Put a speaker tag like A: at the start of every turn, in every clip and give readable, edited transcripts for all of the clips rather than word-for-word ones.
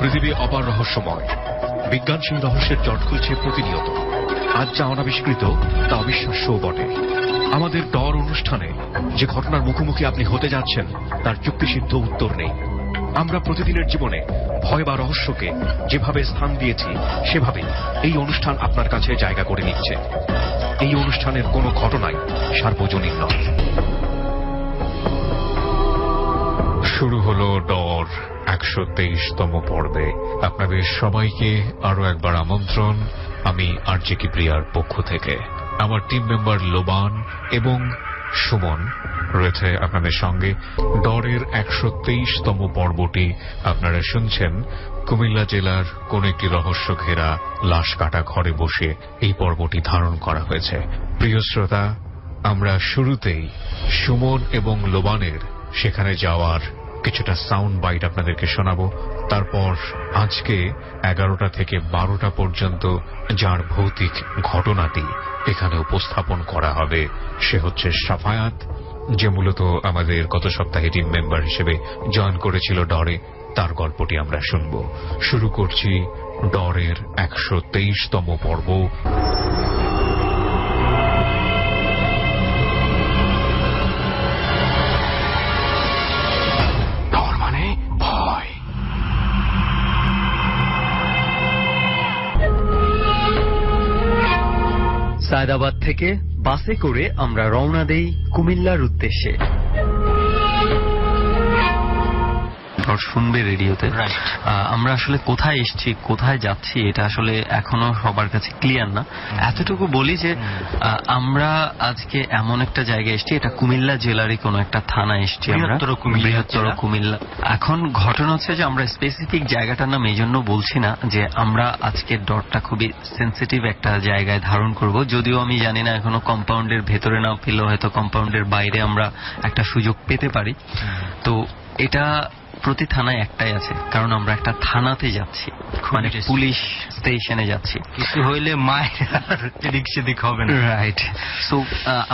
A: পৃথিবী অপার রহস্যময়। বিজ্ঞান সেই রহস্যের জট খুলছে প্রতিনিয়ত। আজ যা অনাবিষ্কৃত তা অবিশ্বাস্যও বটে। আমাদের ডর অনুষ্ঠানে যে ঘটনার মুখোমুখি আপনি হতে যাচ্ছেন তার যুক্তিসিদ্ধ উত্তর নেই। আমরা প্রতিদিনের জীবনে ভয় বা রহস্যকে যেভাবে স্থান দিয়েছি সেভাবেই এই অনুষ্ঠান আপনার কাছে জায়গা করে নিচ্ছে। এই অনুষ্ঠানের কোনো ঘটনাই সার্বজনীন নয়। শুরু হলো ডর 123তম পর্বে। আপনাদের সবাইকে আরো একবার আমন্ত্রণ আমি আরজে কিবরিয়ার পক্ষ থেকে। আমার টিম মেম্বার লোবান এবং সুমন রয়েছে আপনাদের সঙ্গে। ডরের 123তম পর্বটি আপনারা শুনছেন কুমিল্লা জেলার কোন একটি রহস্য ঘেরা লাশ কাটা ঘরে বসে এই পর্বটি ধারণ করা হয়েছে। প্রিয় শ্রোতা, আমরা শুরুতেই সুমন এবং লোবানের সেখানে যাওয়ার কিছুটা সাউন্ড বাইট আপনাদেরকে শোনাবো। তারপর আজকে 11টা থেকে 12টা পর্যন্ত যার ভৌতিক ঘটনাটি এখানে উপস্থাপন করা হবে সে হচ্ছে সাফায়াত, যে মূলত আমাদের গত সপ্তাহে টিম মেম্বার হিসেবে জয়েন করেছিল ডরে। তার গল্পটি আমরা শুনব। শুরু করছি ডরের 123তম পর্ব।
B: সায়দাবাদ থেকে বাসে করে আমরা রওনা দেই কুমিল্লার উদ্দেশ্যে। শুনবে রেডিওতে আমরা আসলে কোথায় এসেছি কোথায় যাচ্ছি এটা আসলে এখনো সবার কাছে ক্লিয়ার না। এতটুকু বলি যে আমরা আজকে এমন একটা জায়গায় এসেছি, এটা কুমিল্লা জেলারই কোনো একটা থানা এসেছি আমরা, বৃহত্তর কুমিল্লা। এখন ঘটনা হচ্ছে যে আমরা স্পেসিফিক জায়গাটার নাম এই জন্য বলছি না যে আমরা আজকে ডরটা খুবই সেন্সিটিভ একটা জায়গায় ধারণ করব। যদিও আমি জানি না এখনো কম্পাউন্ডের ভেতরে না পেলেও হয়তো কম্পাউন্ডের বাইরে আমরা একটা সুযোগ পেতে পারি। তো এটা প্রতি থানায় একটাই আছে, কারণ আমরা একটা থানাতে যাচ্ছি, মানে পুলিশ স্টেশনে যাচ্ছি।
C: কিছু হইলে মায়ের এদিক সেদিক হবে না,
B: রাইট। সো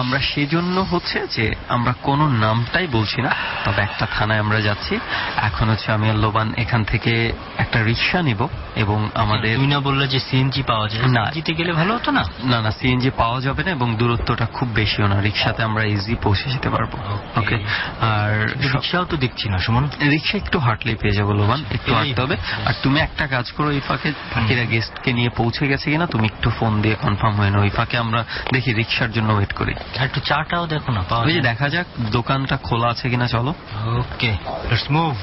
B: আমরা সেজন্য হচ্ছে যে আমরা কোনো নামটাই বলছি না, তবে একটা থানায় আমরা যাচ্ছি। এখন হচ্ছে আমি আর লোবান এখান থেকে একটা রিক্সা নিব এবং আমাদের
C: তুমি না বললে যে সিএনজি পাওয়া যায় না, জিতে গেলে ভালো হতো না?
B: না না, সিএনজি পাওয়া যাবে না এবং দূরত্বটা খুব বেশিও না, রিক্সাতে আমরা ইজি পৌঁছে যেতে পারবো। ওকে। আর
C: রিক্সাও তো দেখছি না সুমন।
B: রিক্সা একটু হাঁটলেই পেয়ে যাবো লোবান, একটু হাঁটতে হবে। আর তুমি একটা কাজ করো, ওই ফাঁকে বাকিরা গেস্টকে নিয়ে পৌঁছে গেছে কিনা তুমি একটু ফোন দিয়ে কনফার্ম হয়ে নাও। ওই ফাঁকে আমরা দেখি রিক্সার জন্য ওয়েট করি।
C: আর একটু চাটাও দেখো না,
B: ওই যে দেখা যাক দোকানটা খোলা আছে কিনা। চলো।
C: ওকে, লেটস মুভ।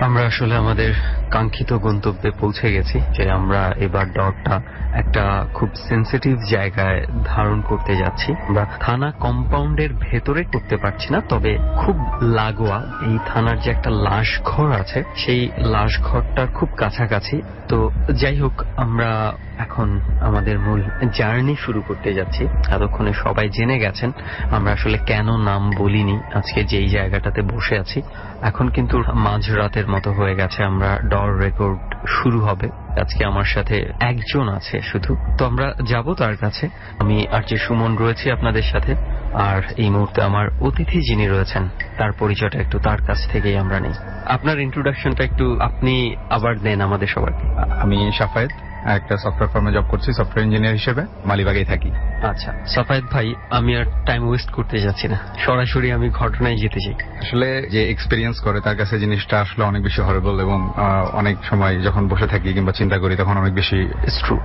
B: আমরা আসলে আমাদের কাঙ্ক্ষিত গন্তব্যে পৌঁছে গেছি, যে আমরা এবার ডরটা একটা খুব সেন্সিটিভ জায়গায় ধারণ করতে যাচ্ছি। আমরা থানা কম্পাউন্ডের ভেতরে করতে পারছি না, তবে খুব লাগোয়া এই থানার যে একটা লাশ ঘর আছে সেই লাশ ঘরটার খুব কাছাকাছি। তো যাই হোক, আমরা এখন আমাদের মূল জার্নি শুরু করতে যাচ্ছি। এতক্ষণে সবাই জেনে গেছেন আমরা আসলে কেন নাম বলিনি আজকে যেই জায়গাটাতে বসে আছি। এখন কিন্তু মাঝরাতের মতো হয়ে গেছে, আমরা ডর রেকর্ড শুরু হবে। আজকে আমার সাথে একজন আছে শুধু, তো আমরা যাব তার কাছে। আমি আর যে সুমন রয়েছি আপনাদের সাথে, আর এই মুহূর্তে আমার অতিথি যিনি রয়েছেন তার পরিচয়টা একটু তার কাছ থেকেই আমরা নেই। আপনার ইন্ট্রোডাকশনটা একটু আপনি আবার দেন আমাদের সবাইকে।
D: আমি সাফায়েত, একটা সফটওয়্যার ফার্মে জব করছি, সফটওয়্যার ইঞ্জিনিয়ার হিসেবে মালিবাগেই থাকি।
B: আচ্ছা সাফায়েত ভাই, আমি আর টাইম ওয়েস্ট করতে যাচ্ছি না, সরাসরি আমি ঘটনায় যেতে চাই।
D: আসলে যে এক্সপিরিয়েন্স করে তার কাছে জিনিসটা আসলে অনেক বেশি হরেবল, এবং অনেক সময় যখন বসে থাকি কিংবা চিন্তা করি তখন অনেক বেশি
B: ট্রু।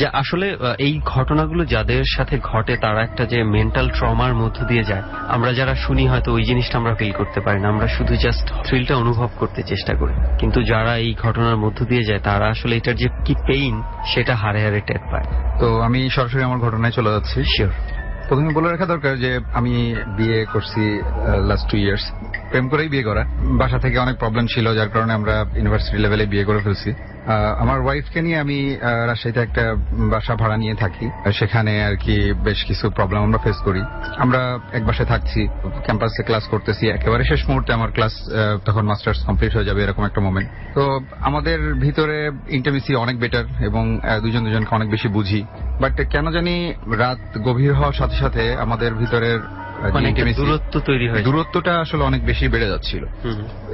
B: যে আসলে এই ঘটনাগুলো যাদের সাথে ঘটে তারা একটা যে মেন্টাল ট্রমার মধ্য দিয়ে যায়, আমরা যারা শুনি হয়তো ওই জিনিসটা আমরা ফিল করতে পারি না, আমরা শুধু জাস্ট থ্রিলটা অনুভব করতে চেষ্টা করি। কিন্তু যারা এই ঘটনার মধ্য দিয়ে যায় তারা আসলে এটার যে কি পেইন সেটা হারে হারে টের পায়।
D: তো আমি সরাসরি আমার ঘটনায় চলে যাচ্ছি।
B: শিওর।
D: প্রথমে বলে রাখা দরকার যে আমি বিয়ে করছি লাস্ট 2 ইয়ার্স, প্রেম করেই বিয়ে করা। বাসা থেকে অনেক প্রবলেম ছিল, যার কারণে আমরা ইউনিভার্সিটি লেভেলে বিয়ে করে ফেলছি। আমার ওয়াইফকে নিয়ে আমি রাজশাহীতে একটা বাসা ভাড়া নিয়ে থাকি। সেখানে আর কি বেশ কিছু প্রবলেম আমরা ফেস করি। আমরা এক বাসায় থাকছি, ক্যাম্পাসে ক্লাস করতেছি, একেবারে শেষ মুহূর্তে আমার ক্লাস তখন মাস্টার্স কমপ্লিট হয়ে যাবে, এরকম একটা মোমেন্ট। তো আমাদের ভিতরে ইন্টিমেসি অনেক বেটার এবং দুজন দুজনকে অনেক বেশি বুঝি। বাট কেন জানি রাত গভীর হওয়ার সাথে সাথে আমাদের ভিতরের
B: দূরত্ব তৈরি হয়,
D: দূরত্বটা আসলে অনেক বেশি বেড়ে যাচ্ছিল।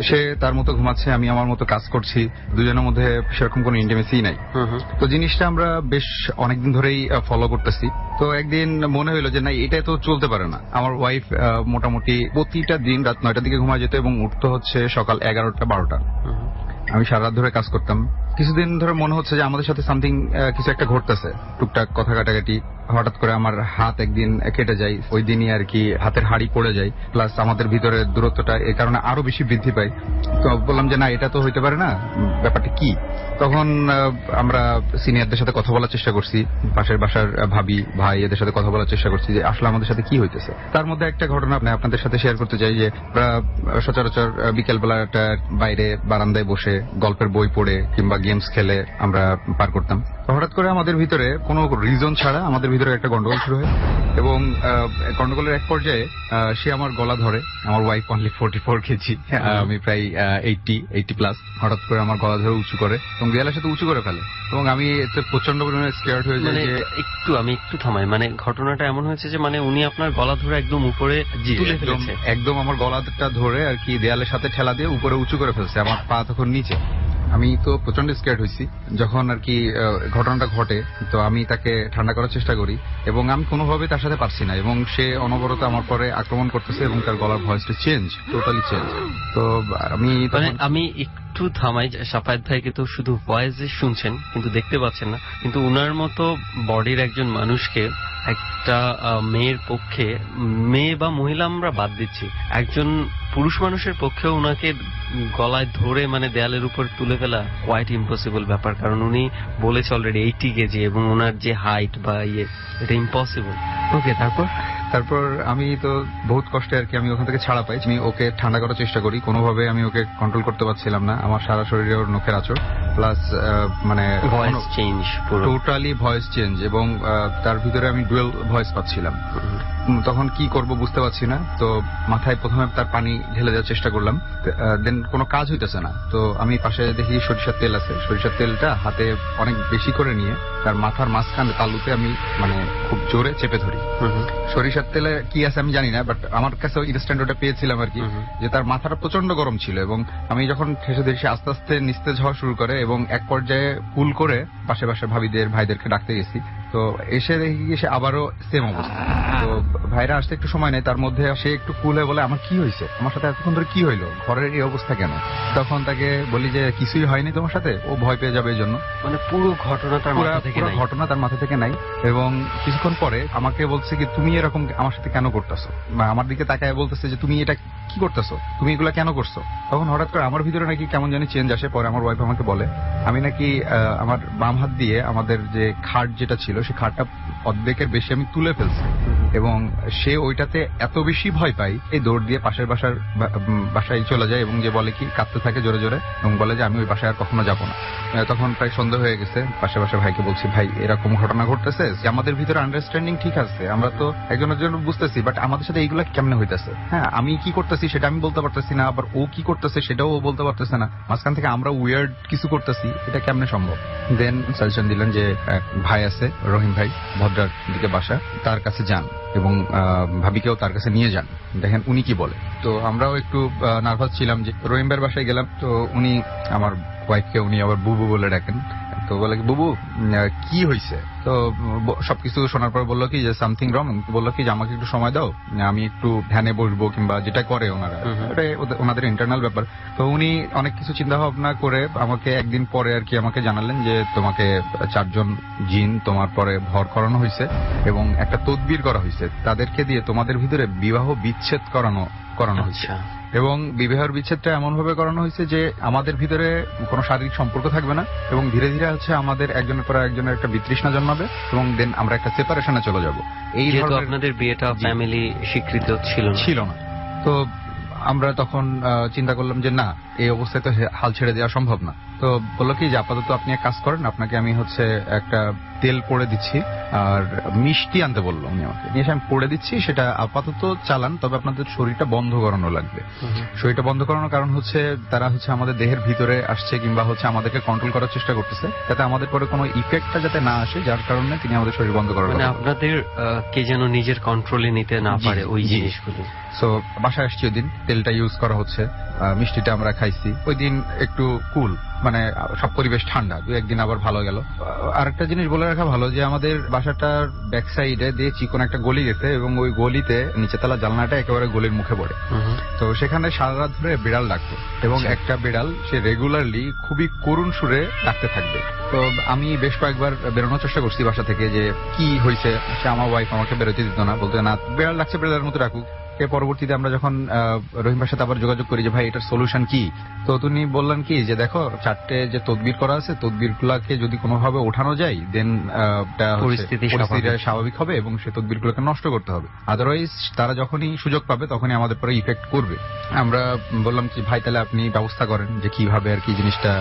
D: সে তার মতো ঘুমাচ্ছে, আমি আমার মতো কাজ করছি, দুজনের মধ্যে সেরকম কোনো ইন্টিমেসি নাই। তো জিনিসটা আমরা বেশ অনেকদিন ধরেই ফলো করতেছি। তো একদিন মনে হইলো যে না, এটা তো চলতে পারে না। আমার ওয়াইফ মোটামুটি প্রতিটা দিন রাত 9টার দিকে ঘুমায় যেত এবং উঠতো হচ্ছে সকাল 11টা 12টা। আমি সারা রাত ধরে কাজ করতাম। কিছুদিন ধরে মনে হচ্ছে যে আমাদের সাথে সামথিং কিছু একটা ঘটতেছে, টুকটাক কথা কাটাকাটি। হঠাৎ করে আমার হাত একদিন কেটে যায়, ওই দিনই আর কি হাতের হাড়ি পড়ে যায়, প্লাস আমাদের ভিতরে দূরত্বটা এই কারণে আরো বেশি বৃদ্ধি পায়। তো বললাম যে না, এটা তো হইতে পারে না, ব্যাপারটা কি। তখন আমরা সিনিয়রদের সাথে কথা বলার চেষ্টা করছি, পাশের বাসার ভাবি ভাই এদের সাথে কথা বলার চেষ্টা করছি যে আসলে আমাদের সাথে কি হইতেছে। তার মধ্যে একটা ঘটনা আপনাদের সাথে শেয়ার করতে চাই যে আমরা সচরাচর বিকেলবেলা একটা বাইরে বারান্দায় বসে গল্পের বই পড়ে কিংবা গেমস খেলে আমরা পার করতাম। হঠাৎ করে আমাদের ভিতরে কোনো রিজন ছাড়া আমাদের ভিতরে একটা গন্ডগোল শুরু হয় এবং গন্ডগোলের এক পর্যায়ে সে আমার গলা ধরে। আমার ওয়াইফ অনলি 44 কেজি, আমি প্রায় 80 প্লাস। হঠাৎ করে আমার গলা ধরে উঁচু করে এবং দেয়ালের সাথে উঁচু করে ফেলে এবং আমি এতে প্রচন্ড পরিমাণে স্কেয়ার্ড হয়ে যাই।
B: আমি একটু থামাই, মানে ঘটনাটা এমন হয়েছে যে মানে উনি আপনার গলা ধরে একদম উপরে তুলে ফেলেছে,
D: একদম আমার গলাটা ধরে আর কি দেয়ালের সাথে ঠেলা দিয়ে উপরে উঁচু করে ফেলছে, আমার পা তখন নিচে। আমি তো প্রচন্ড স্কেয়ার্ড হয়েছি। যখন আর কি ঘটনাটা ঘটে তো আমি তাকে ঠান্ডা করার চেষ্টা করি এবং আমি কোনোভাবে তার সাথে পারছি না এবং সে অনবরত আমার পরে আক্রমণ করতেছে এবং তার গলার ভয়েসটা টোটালি চেঞ্জ। তো
B: আমি একটু থামাই, সাফায়েত ভাই কিন্তু শুধু ভয়েসে শুনছেন কিন্তু দেখতে পাচ্ছেন না, কিন্তু উনার মতো বডির একজন মানুষকে একটা মেয়ের পক্ষে, মেয়ে বা মহিলা আমরা বাদ দিচ্ছি, একজন পুরুষ মানুষের পক্ষেও উনাকে গলায় ধরে মানে দেয়ালের উপর তুলে ফেলা কোয়াইট ইম্পসিবল ব্যাপার। কারণ উনি বলেছে অলরেডি 80 কেজি এবং ওনার যে হাইট বা এটা ইম্পসিবল। ওকে,
D: তারপর আমি তো বহুত কষ্টে আর কি আমি ওখান থেকে ছাড়া পাই। আমি ওকে ঠান্ডা করার চেষ্টা করি, কোনোভাবে আমি ওকে কন্ট্রোল করতে পারছিলাম না। আমার সারা শরীরে ওর নখের আঁচড়, প্লাস মানে
B: voice change,
D: totally voice change এবং তার ভিতরে আমি ডুয়েল ভয়েস পাচ্ছিলাম। তখন কি করব বুঝতে পারছি না। তো মাথায় প্রথমে তার পানি ঢেলে দেওয়ার চেষ্টা করলাম, দেন কোনো কাজ হইতেছে না। তো আমি পাশে দেখি সরিষার তেল আছে, সরিষার তেলটা হাতে অনেক বেশি করে নিয়ে তার মাথার মাঝখানে তালুতে আমি মানে খুব জোরে চেপে ধরি। সরিষার তেলে কি আছে আমি জানি না, বাট আমার কাছে ইনস্ট্যান্ট ওটা পেয়েছিলাম আর কি, যে তার মাথাটা প্রচন্ড গরম ছিল এবং আমি যখন ঠেসে ধরি সে আস্তে আস্তে নিস্তেজ হওয়া শুরু করে এবং এক পর্যায়ে কুল করে পাশে পাশে ভাবিদের ভাইদেরকে ডাকতে গেছি। তো এসে দেখি সে আবারও সেম অবস্থা। তো ভাইরা আসতে একটু সময় নেই, তার মধ্যে সে একটু কুল হয়ে বলে আমার কি হয়েছে, আমার সাথে এতক্ষণ ধরে কি হইলো, ঘরের এই অবস্থা কেন। তখন তাকে বলি যে কিছুই হয়নি তোমার সাথে, ও ভয় পেয়ে যাবে এই জন্য।
B: মানে পুরো ঘটনা
D: তার মাথা থেকে নাই। এবং কিছুক্ষণ পরে আমাকে বলছে কি তুমি এরকম আমার সাথে কেন করতেছো, আমার দিকে তাকায় বলতেছে যে তুমি এটা কি করতেছো, তুমি এগুলা কেন করছো। তখন হঠাৎ করে আমার ভিতরে নাকি কেমন জানি চেঞ্জ আসে। পরে আমার ওয়াইফ আমাকে বলে আমি নাকি আমার বাম হাত দিয়ে আমাদের যে খাট যেটা ছিল সে খাটটা অর্ধেকের বেশি আমি তুলে ফেলছি এবং সে ওইটাতে এত বেশি ভয় পাই এই দৌড় দিয়ে পাশের বাসায় চলে যায় এবং যে বলে কি কাঁদতে থাকে জোরে জোরে এবং বলে যে আমি ওই বাসায় আর কখনো যাবো না। তখন প্রায় সন্দেহ হয়ে গেছে। পাশে ভাইকে বলছি ভাই এরকম ঘটনা ঘটতেছে, আমাদের ভিতরে আন্ডারস্ট্যান্ডিং ঠিক আছে, আমরা তো একজনের জন্য বুঝতেছি, বাট আমাদের সাথে এইগুলা কেমনে হইতেছে। হ্যাঁ, আমি কি করতেছি সেটা আমি বলতে পারতেছি না, আবার ও কি করতেছে সেটাও ও বলতে পারতেছে না, মাঝখান থেকে আমরা উইয়ার্ড কিছু করতেছি, এটা কেমনে সম্ভব। দেন সাজেশন দিলেন যে ভাই আছে রহিম ভাই, ভদ্রার দিকে বাসা, তার কাছে যান এবং ভাবিকেও তার কাছে নিয়ে যান, দেখেন উনি কি বলে। তো আমরাও একটু নার্ভাস ছিলাম যে রহিম ভাইয়ের বাসায় গেলাম। তো উনি আমার ওয়াইফকে উনি আবার বুবু বলে ডাকেন। তো বলে কি বুবু কি হয়েছে। তো সবকিছু শোনার পর বললো কি যে সামথিং রং, বললো কি যে আমাকে একটু সময় দাও, আমি একটু ধ্যানে বসবো কিংবা যেটা করে ওনারা, ওটাই ওনাদের ইন্টারনাল ব্যাপার। তো উনি অনেক কিছু চিন্তা ভাবনা করে আমাকে একদিন পরে আর কি আমাকে জানালেন যে তোমাকে 4 জন জিন তোমার পরে ভর করানো হয়েছে এবং একটা তদবির করা হয়েছে, তাদেরকে দিয়ে তোমাদের ভিতরে বিবাহ বিচ্ছেদ করানো হয়েছে এবং বিবাহের বিচ্ছেদটা এমন ভাবে করানো হয়েছে যে আমাদের ভিতরে কোনো শারীরিক সম্পর্ক থাকবে না এবং ধীরে ধীরে হচ্ছে আমাদের একজনের পর একজনের একটা বিতৃষ্ণা জন্মাবে এবং দেন আমরা একটা সেপারেশনে চলে যাব। এই
B: আপনাদের বিয়েটা ফ্যামিলি স্বীকৃত ছিল না।
D: তো আমরা তখন চিন্তা করলাম যে না, এই অবস্থায় তো হাল ছেড়ে দেওয়া সম্ভব না। তো বললো কি যে আপাতত আপনি এক কাজ করেন, আপনাকে আমি একটা তেল পড়ে দিচ্ছি আর মিষ্টি আনতে বললো উনি আমাকে, নিয়ে এসে আমি পড়ে দিচ্ছি, সেটা আপাতত চালান, তবে আপনাদের শরীরটা বন্ধ করানো লাগবে। শরীরটা বন্ধ করানোর কারণ হচ্ছে তারা আমাদের দেহের ভিতরে আসছে কিংবা আমাদেরকে কন্ট্রোল করার চেষ্টা করতেছে, যাতে আমাদের পরে কোনো ইফেক্টটা যাতে না আসে, যার কারণে তিনি আমাদের শরীর বন্ধ করার
B: মানে আপনাদের কে যেন নিজের কন্ট্রোলে নিতে না পারে ওই জিনিসগুলো।
D: সো বাসায় আসছি ওই দিন, তেলটা ইউজ করা হচ্ছে, মিষ্টিটা আমরা খাইছি। ওই দিন একটু কুল, মানে সব পরিবেশ ঠান্ডা, দু একদিন আবার ভালো গেল। আরেকটা জিনিস বলে রাখা ভালো যে আমাদের বাসাটার ব্যাক সাইডে দিয়ে চিকন একটা গলি গেছে এবং ওই গলিতে নিচেতলা জানলাটা একেবারে গলির মুখে পড়ে। তো সেখানে সারা রাত ধরে বিড়াল ডাকতো এবং একটা বিড়াল সে রেগুলারলি খুবই করুণ সুরে ডাকতে থাকবে। তো আমি বেশ কয়েকবার বেরোনোর চেষ্টা করছি বাসা থেকে, যে কি হয়েছে। সে আমার ওয়াইফ আমাকে বেরোতে দিত না, বলতো না বিড়াল ডাকছে, বিড়ালের মতো ডাকুক। পরবর্তীতে আমরা যখন রহিমের সাথে আবার যোগাযোগ করি যে ভাই এটার সলিউশন কি, তো তিনি বললেন কি যে দেখো 4টে যে তদবির করা আছে, তদবির গুলাকে যদি কোনোভাবে ওঠানো যায় দেন পরিস্থিতি স্বাভাবিক হবে এবং সে তদবির গুলোকে নষ্ট করতে হবে, আদারওয়াইজ তারা যখনই সুযোগ পাবে তখনই আমাদের পরে ইফেক্ট করবে। আমরা বললাম কি ভাই তাহলে আপনি ব্যবস্থা করেন যে কিভাবে আর কি জিনিসটা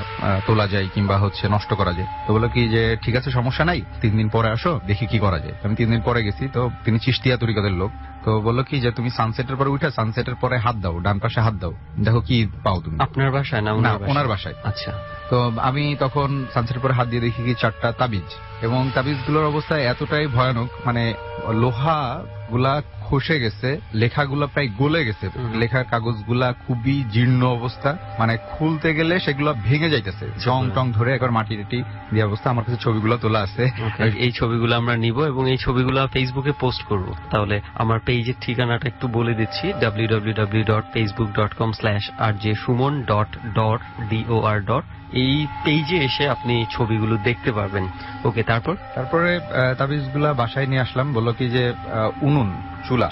D: তোলা যায় কিংবা নষ্ট করা যায়। তো বললো কি যে ঠিক আছে সমস্যা নাই, 3 দিন পরে আসো দেখি কি করা যায়। আমি 3 দিন পরে গেছি, তো তিনি চিশতিয়া তরিকাদের লোক। তো বললো কি যে তুমি সানসেটের পরে উঠে সানসেটের পরে হাত দাও, ডান পাশে হাত দাও, দেখো কি পাও তুমি।
B: আপনার বাসায় না
D: ওনার বাসায়?
B: আচ্ছা।
D: তো আমি তখন সানসেটের পরে হাত দিয়ে দেখি কি 4টা তাবিজ, এবং তাবিজগুলোর অবস্থা এতটাই ভয়ানক, মানে লোহা গুলা খসে গেছে, লেখাগুলা প্রায় গলে গেছে, লেখার কাগজগুলা খুবই জীর্ণ অবস্থা, মানে খুলতে গেলে সেগুলো ভেঙে যাইতেছে, জং টং ধরে একবার মাটি টাটি দিয়ে অবস্থা। আমার কাছে ছবিগুলো তোলা আছে,
B: এই ছবিগুলো আমরা নিব এবং এই ছবিগুলো ফেসবুকে পোস্ট করব। তাহলে আমার পেজের ঠিকানাটা একটু বলে দিচ্ছি, www.facebook.com/rjsuman.dor. এই পেজে এসে আপনি ছবিগুলো দেখতে পারবেন। ওকে, তারপরে
D: তাবিজগুলা বাসায় নিয়ে আসলাম। বললো কি যে উনুন, চুলা,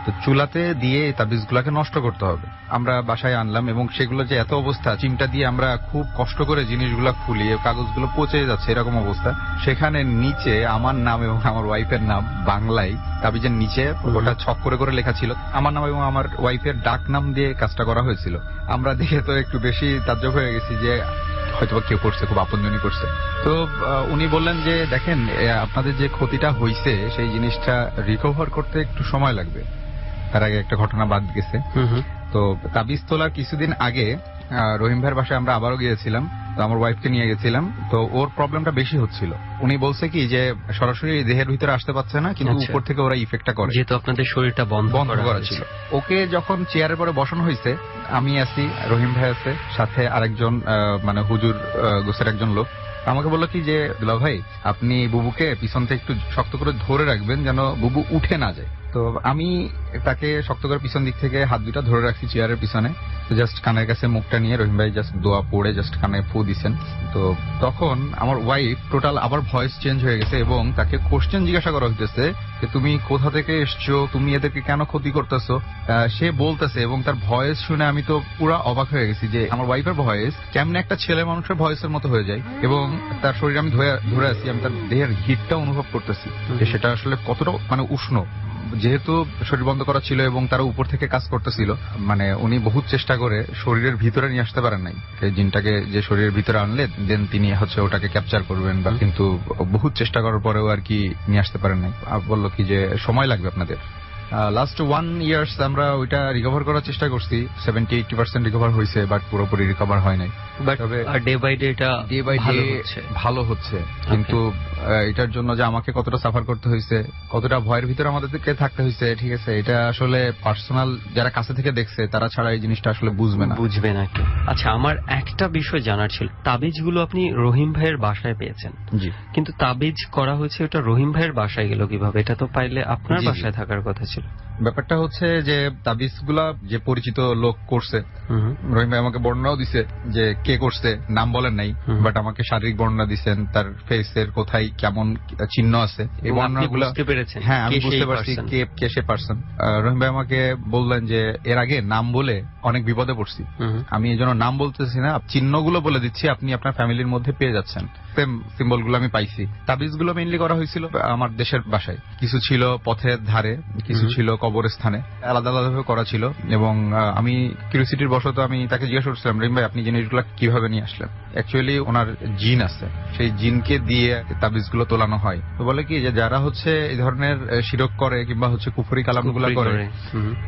D: তো চুলাতে দিয়ে তাবিজগুলাকে নষ্ট করতে হবে। আমরা বাসায় আনলাম এবং সেগুলো যে এত অবস্থা, চিমটা দিয়ে আমরা খুব কষ্ট করে জিনিসগুলো খুলিয়ে কাগজগুলো পচে যাচ্ছে এরকম অবস্থা। সেখানে নিচে আমার নাম এবং আমার ওয়াইফের নাম বাংলায় তাবিজের নিচে ওটা ছক করে করে লেখা ছিল, আমার নাম এবং আমার ওয়াইফের ডাক নাম দিয়ে কাজটা করা হয়েছিল। আমরা দেখে তো একটু বেশি তাজ্জব হয়ে গেছি যে হয়তো কেউ করছে, খুব আপনজনই করছে। তো উনি বললেন যে দেখেন আপনাদের যে ক্ষতিটা হয়েছে সেই জিনিসটা রিকভার করতে একটু সময় লাগবে। তার আগে একটা ঘটনা বাদ গেছে। তো তাবিজ তোলার কিছুদিন আগে রহিম ভাইয়ের বাসায় আমরা আবারও গিয়েছিলাম, তো আমার ওয়াইফকে নিয়ে গেছিলাম। তো ওর প্রবলেমটা বেশি হচ্ছিল। উনি বলছে কি যে সরাসরি দেহের ভিতরে আসতে পারছে না, কিন্তু উপর থেকে ওরা ইফেক্টটা করে,
B: যেহেতু আপনাদের শরীরটা বন্ধ করা ছিল।
D: ওকে যখন চেয়ারের পরে বসানো হয়েছে, আমি আছি, রহিম ভাই আছে, সাথে আরেকজন মানে হুজুর গোছের একজন লোক। আমাকে বললো কি যে দুলা ভাই আপনি বুবুকে পিছন থেকে একটু শক্ত করে ধরে রাখবেন যেন বুবু উঠে না যায়। তো আমি তাকে শক্ত করে পিছন দিক থেকে হাত দুটা ধরে রাখছি চেয়ারের পিছনে। তো জাস্ট কানের কাছে মুখটা নিয়ে রহিম ভাই জাস্ট দোয়া পড়ে জাস্ট কানে ফু দিছেন। তো তখন আমার ওয়াইফ টোটাল আবার ভয়েস চেঞ্জ হয়ে গেছে এবং তাকে কোশ্চেন জিজ্ঞাসা করা হইতেছে যে তুমি কোথা থেকে এসছো, তুমি এদেরকে কেন ক্ষতি করতেছো। সে বলতেছে এবং তার ভয়েস শুনে আমি তো পুরো অবাক হয়ে গেছি যে আমার ওয়াইফের ভয়েস কেমনে একটা ছেলে মানুষের ভয়েসের মতো হয়ে যায়, এবং তার শরীর আমি ধরে আছি, আমি তার দেহের হিটটা অনুভব করতেছি যে সেটা আসলে কতটা মানে উষ্ণ। যেহেতু শরীর বন্ধ করা ছিল এবং তারা উপর থেকে কাজ করতেছিল, মানে উনি বহুত চেষ্টা করে শরীরের ভিতরে নিয়ে আসতে পারেন নাই, জিনটাকে যে শরীরের ভিতরে আনলে দেন তিনি ওটাকে ক্যাপচার করবেন, বা কিন্তু বহুত চেষ্টা করার পরেও আর কি নিয়ে আসতে পারেন নাই। বললো কি যে সময় লাগবে আপনাদের। লাস্ট 1 ইয়ার্স আমরা ওইটা রিকভার করার চেষ্টা করছি, 70-80% রিকভার হয়েছে, বাট পুরোপুরি রিকভার হয় নাই।
B: তবে ডে বাই ডে এটা
D: ভালো হচ্ছে, কিন্তু এটার জন্য যে আমাকে কতটা সাফার করতে হয়েছে, কতটা ভয়ের ভিতরে আমাদেরকে থাকতে হয়েছে, ঠিক আছে, এটা আসলে পার্সোনাল যারা কাছে থেকে দেখছে তারা ছাড়া এই জিনিসটা আসলে বুঝবে না।
B: আচ্ছা, আমার একটা বিষয় জানার ছিল, তাবিজগুলো আপনি রহিম ভাইয়ের বাসায় পেয়েছেন,
D: জি,
B: কিন্তু তাবিজ করা হয়েছে ওটা রহিম ভাইয়ের বাসায় গেল কিভাবে? এটা তো পাইলে আপনার বাসায় থাকার কথা ছিল।
D: ব্যাপারটা হচ্ছে যে তাবিজগুলা যে পরিচিত লোক করছে, রহিম ভাই আমাকে বর্ণনাও দিছে যে কে করছে, নাম বলেন নাই, বাট আমাকে শারীরিক বর্ণনা দিচ্ছেন, তার ফেসের কোথায় কেমন চিহ্ন আছে এই বর্ণনাগুলো। হ্যাঁ, আমি বুঝতে পারছি কে সে পার্সন। রহিম ভাই আমাকে বললেন যে এর আগে নাম বলে অনেক বিপদে পড়ছি, আমি এই জন্য নাম বলতেছি না, চিহ্নগুলো বলে দিচ্ছি, আপনি আপনার ফ্যামিলির মধ্যে পেয়ে যাচ্ছেন। সেম সিম্বল গুলো আমি পাইছি। তাবিজগুলো মেইনলি করা হয়েছিল আমার দেশের বাসায়, কিছু ছিল পথের ধারে, কিছু ছিল কবরস্থানে আলাদা আলাদাভাবে করা ছিল। এবং আমি কিউরিওসিটির বশত আমি তাকে জিজ্ঞাসা করছিলাম, রহিম ভাই আপনি জিনিসগুলো কিভাবে নিয়ে আসলেন? অ্যাকচুয়ালি ওনার জিন আছে, সেই জিনকে দিয়ে তাবিজগুলো তোলানো হয়। তো বলে কি যে যারা হচ্ছে এই ধরনের শিরক করে কিংবা হচ্ছে কুফরি কালামগুলো করে,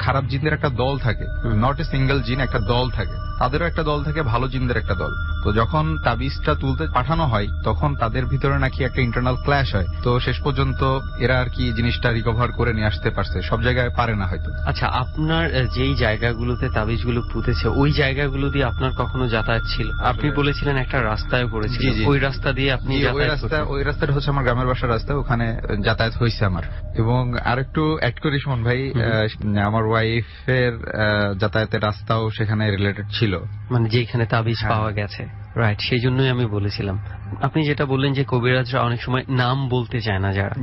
D: খারাপ জিনদের একটা দল থাকে, নট এ সিঙ্গেল জিন, একটা দল থাকে, তাদেরও একটা দল থাকে, ভালো জিনদের একটা দল। তো যখন তাবিজটা তুলতে পাঠানো হয় তখন তাদের ভিতরে নাকি একটা ইন্টারনাল ক্ল্যাশ হয়। তো শেষ পর্যন্ত এরা আর কি জিনিসটা রিকভার করে নিয়ে আসতে পারছে, সব জায়গায় পারে না হয়তো।
B: আচ্ছা, আপনার যেই জায়গাগুলোতে তাবিজগুলো পুঁতেছে ওই জায়গাগুলো দিয়ে আপনার কখনো যাতায়াত ছিল? আপনি বলেছিলেন একটা রাস্তায় পড়েছিল, ওই রাস্তা দিয়ে আপনি
D: ওই রাস্তাটা হচ্ছে আমার গ্রামের বাসার রাস্তা, ওখানে যাতায়াত হয়েছে আমার। এবং আরেকটু অ্যাড করি সুমন ভাই, আমার ওয়াইফের যাতায়াতের রাস্তাও সেখানে রিলেটেড ছিল,
B: মানে যেখানে তাবিজ পাওয়া গেছে। রাইট, সেই জন্যই আমি বলেছিলাম। আপনি যেটা বললেন যে কবিরাজরা অনেক সময় নাম বলতে চায় না যারা,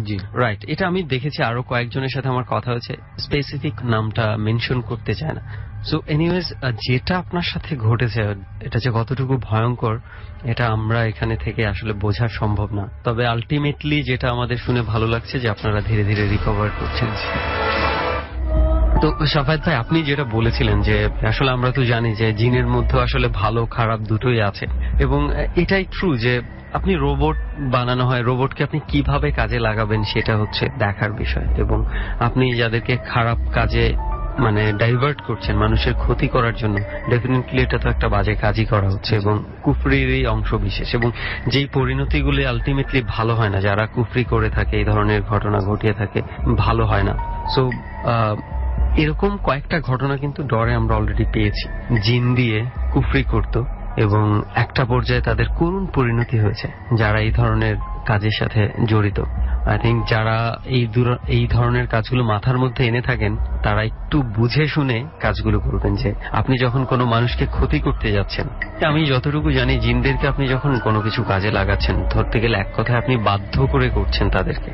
B: রাইট, এটা আমি দেখেছি, আরো কয়েকজনের সাথে আমার কথা হয়েছে, স্পেসিফিক নামটা মেনশন করতে চায় না। সো এনিওয়েজ, যেটা আপনার সাথে ঘটেছে এটা যে কতটুকু ভয়ঙ্কর এটা আমরা এখানে থেকে আসলে বোঝা সম্ভব না। তবে আলটিমেটলি যেটা আমাদের শুনে ভালো লাগছে যে আপনারা ধীরে ধীরে রিকভার করছেন। তো শাফায়েত ভাই, আপনি যেটা বলেছিলেন যে আসলে আমরা তো জানি যে জিনের মধ্যে আসলে ভালো খারাপ দুটোই আছে, এবং এটাই ট্রু যে আপনি রোবট বানানো হয়, রোবটকে আপনি কিভাবে কাজে লাগাবেন সেটা হচ্ছে দেখার বিষয়। এবং আপনি যাদেরকে খারাপ কাজে মানে ডাইভার্ট করছেন মানুষের ক্ষতি করার জন্য, ডেফিনেটলি এটা তো একটা বাজে কাজই করা হচ্ছে এবং কুফরিরই অংশ বিশেষ। এবং যেই পরিণতিগুলি আলটিমেটলি ভালো হয় না, যারা কুফরি করে থাকে, এই ধরনের ঘটনা ঘটিয়ে থাকে, ভালো হয় না। সো এরকম কয়েকটা ঘটনা কিন্তু ডরে আমরা অলরেডি পেয়েছি, জিন দিয়ে কুফরি করত এবং একটা পর্যায়ে তাদের করুণ পরিণতি হয়েছে যারা এই ধরনের কাজের সাথে জড়িত। আই থিঙ্ক যারা এই ধরনের কাজগুলো মাথার মধ্যে এনে থাকেন তারা একটু বুঝে শুনে কাজগুলো করবেন। যে আপনি যখন কোনো মানুষকে ক্ষতি করতে যাচ্ছেন, আমি যতটুকু জানি জিনদেরকে আপনি যখন কোনো কিছু কাজে লাগাচ্ছেন, ধরতে গেলে এক কথায় আপনি বাধ্য করে করছেন তাদেরকে,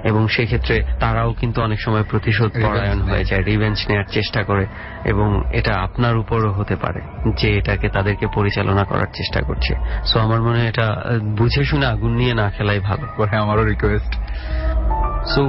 B: এবং সেক্ষেত্রে তারাও কিন্তু অনেক সময় প্রতিশোধ পরায়ণ হয়ে যায়, রিভেঞ্জ নেওয়ার চেষ্টা করে, এবং এটা আপনার উপরও হতে পারে যে এটাকে তাদেরকে পরিচালনা করার চেষ্টা করছে। সো আমার মনে হয় এটা বুঝে শুনে আগুন নিয়ে না খেলাই ভালো।
D: আমারও রিকোয়েস্ট।
B: সো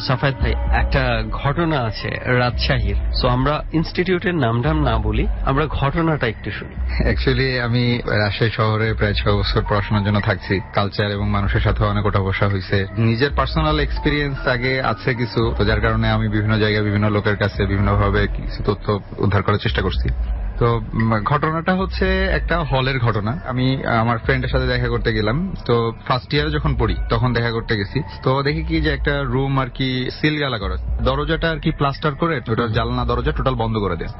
B: সাফায়েত ভাই, একটা ঘটনা আছে রাজশাহীর। সো আমরা ইনস্টিটিউটের নামটাম না বলি, আমরা ঘটনাটা একটু শুনি।
D: অ্যাকচুয়ালি আমি রাজশাহী শহরে প্রায় 6 বছর পড়াশোনার জন্য থাকছি। কালচার এবং মানুষের সাথে অনেক ওঠা বসা হয়েছে। নিজের পার্সোনাল এক্সপিরিয়েন্স আগে আছে কিছু, তো যার কারণে আমি বিভিন্ন জায়গায় বিভিন্ন লোকের কাছে বিভিন্নভাবে কিছু তথ্য উদ্ধার করার চেষ্টা করছি। তো ঘটনাটা হচ্ছে একটা হলের ঘটনা। আমি আমার ফ্রেন্ডের সাথে দেখা করতে গেলাম। তো ফার্স্ট ইয়ারে যখন পড়ি তখন দেখা করতে গেছি। তো দেখি কি যে একটা রুম আর কি সিলগালা করা, দরজাটা আর কি প্লাস্টার করে ওটা জানলা দরজা টোটাল বন্ধ করে দেয়।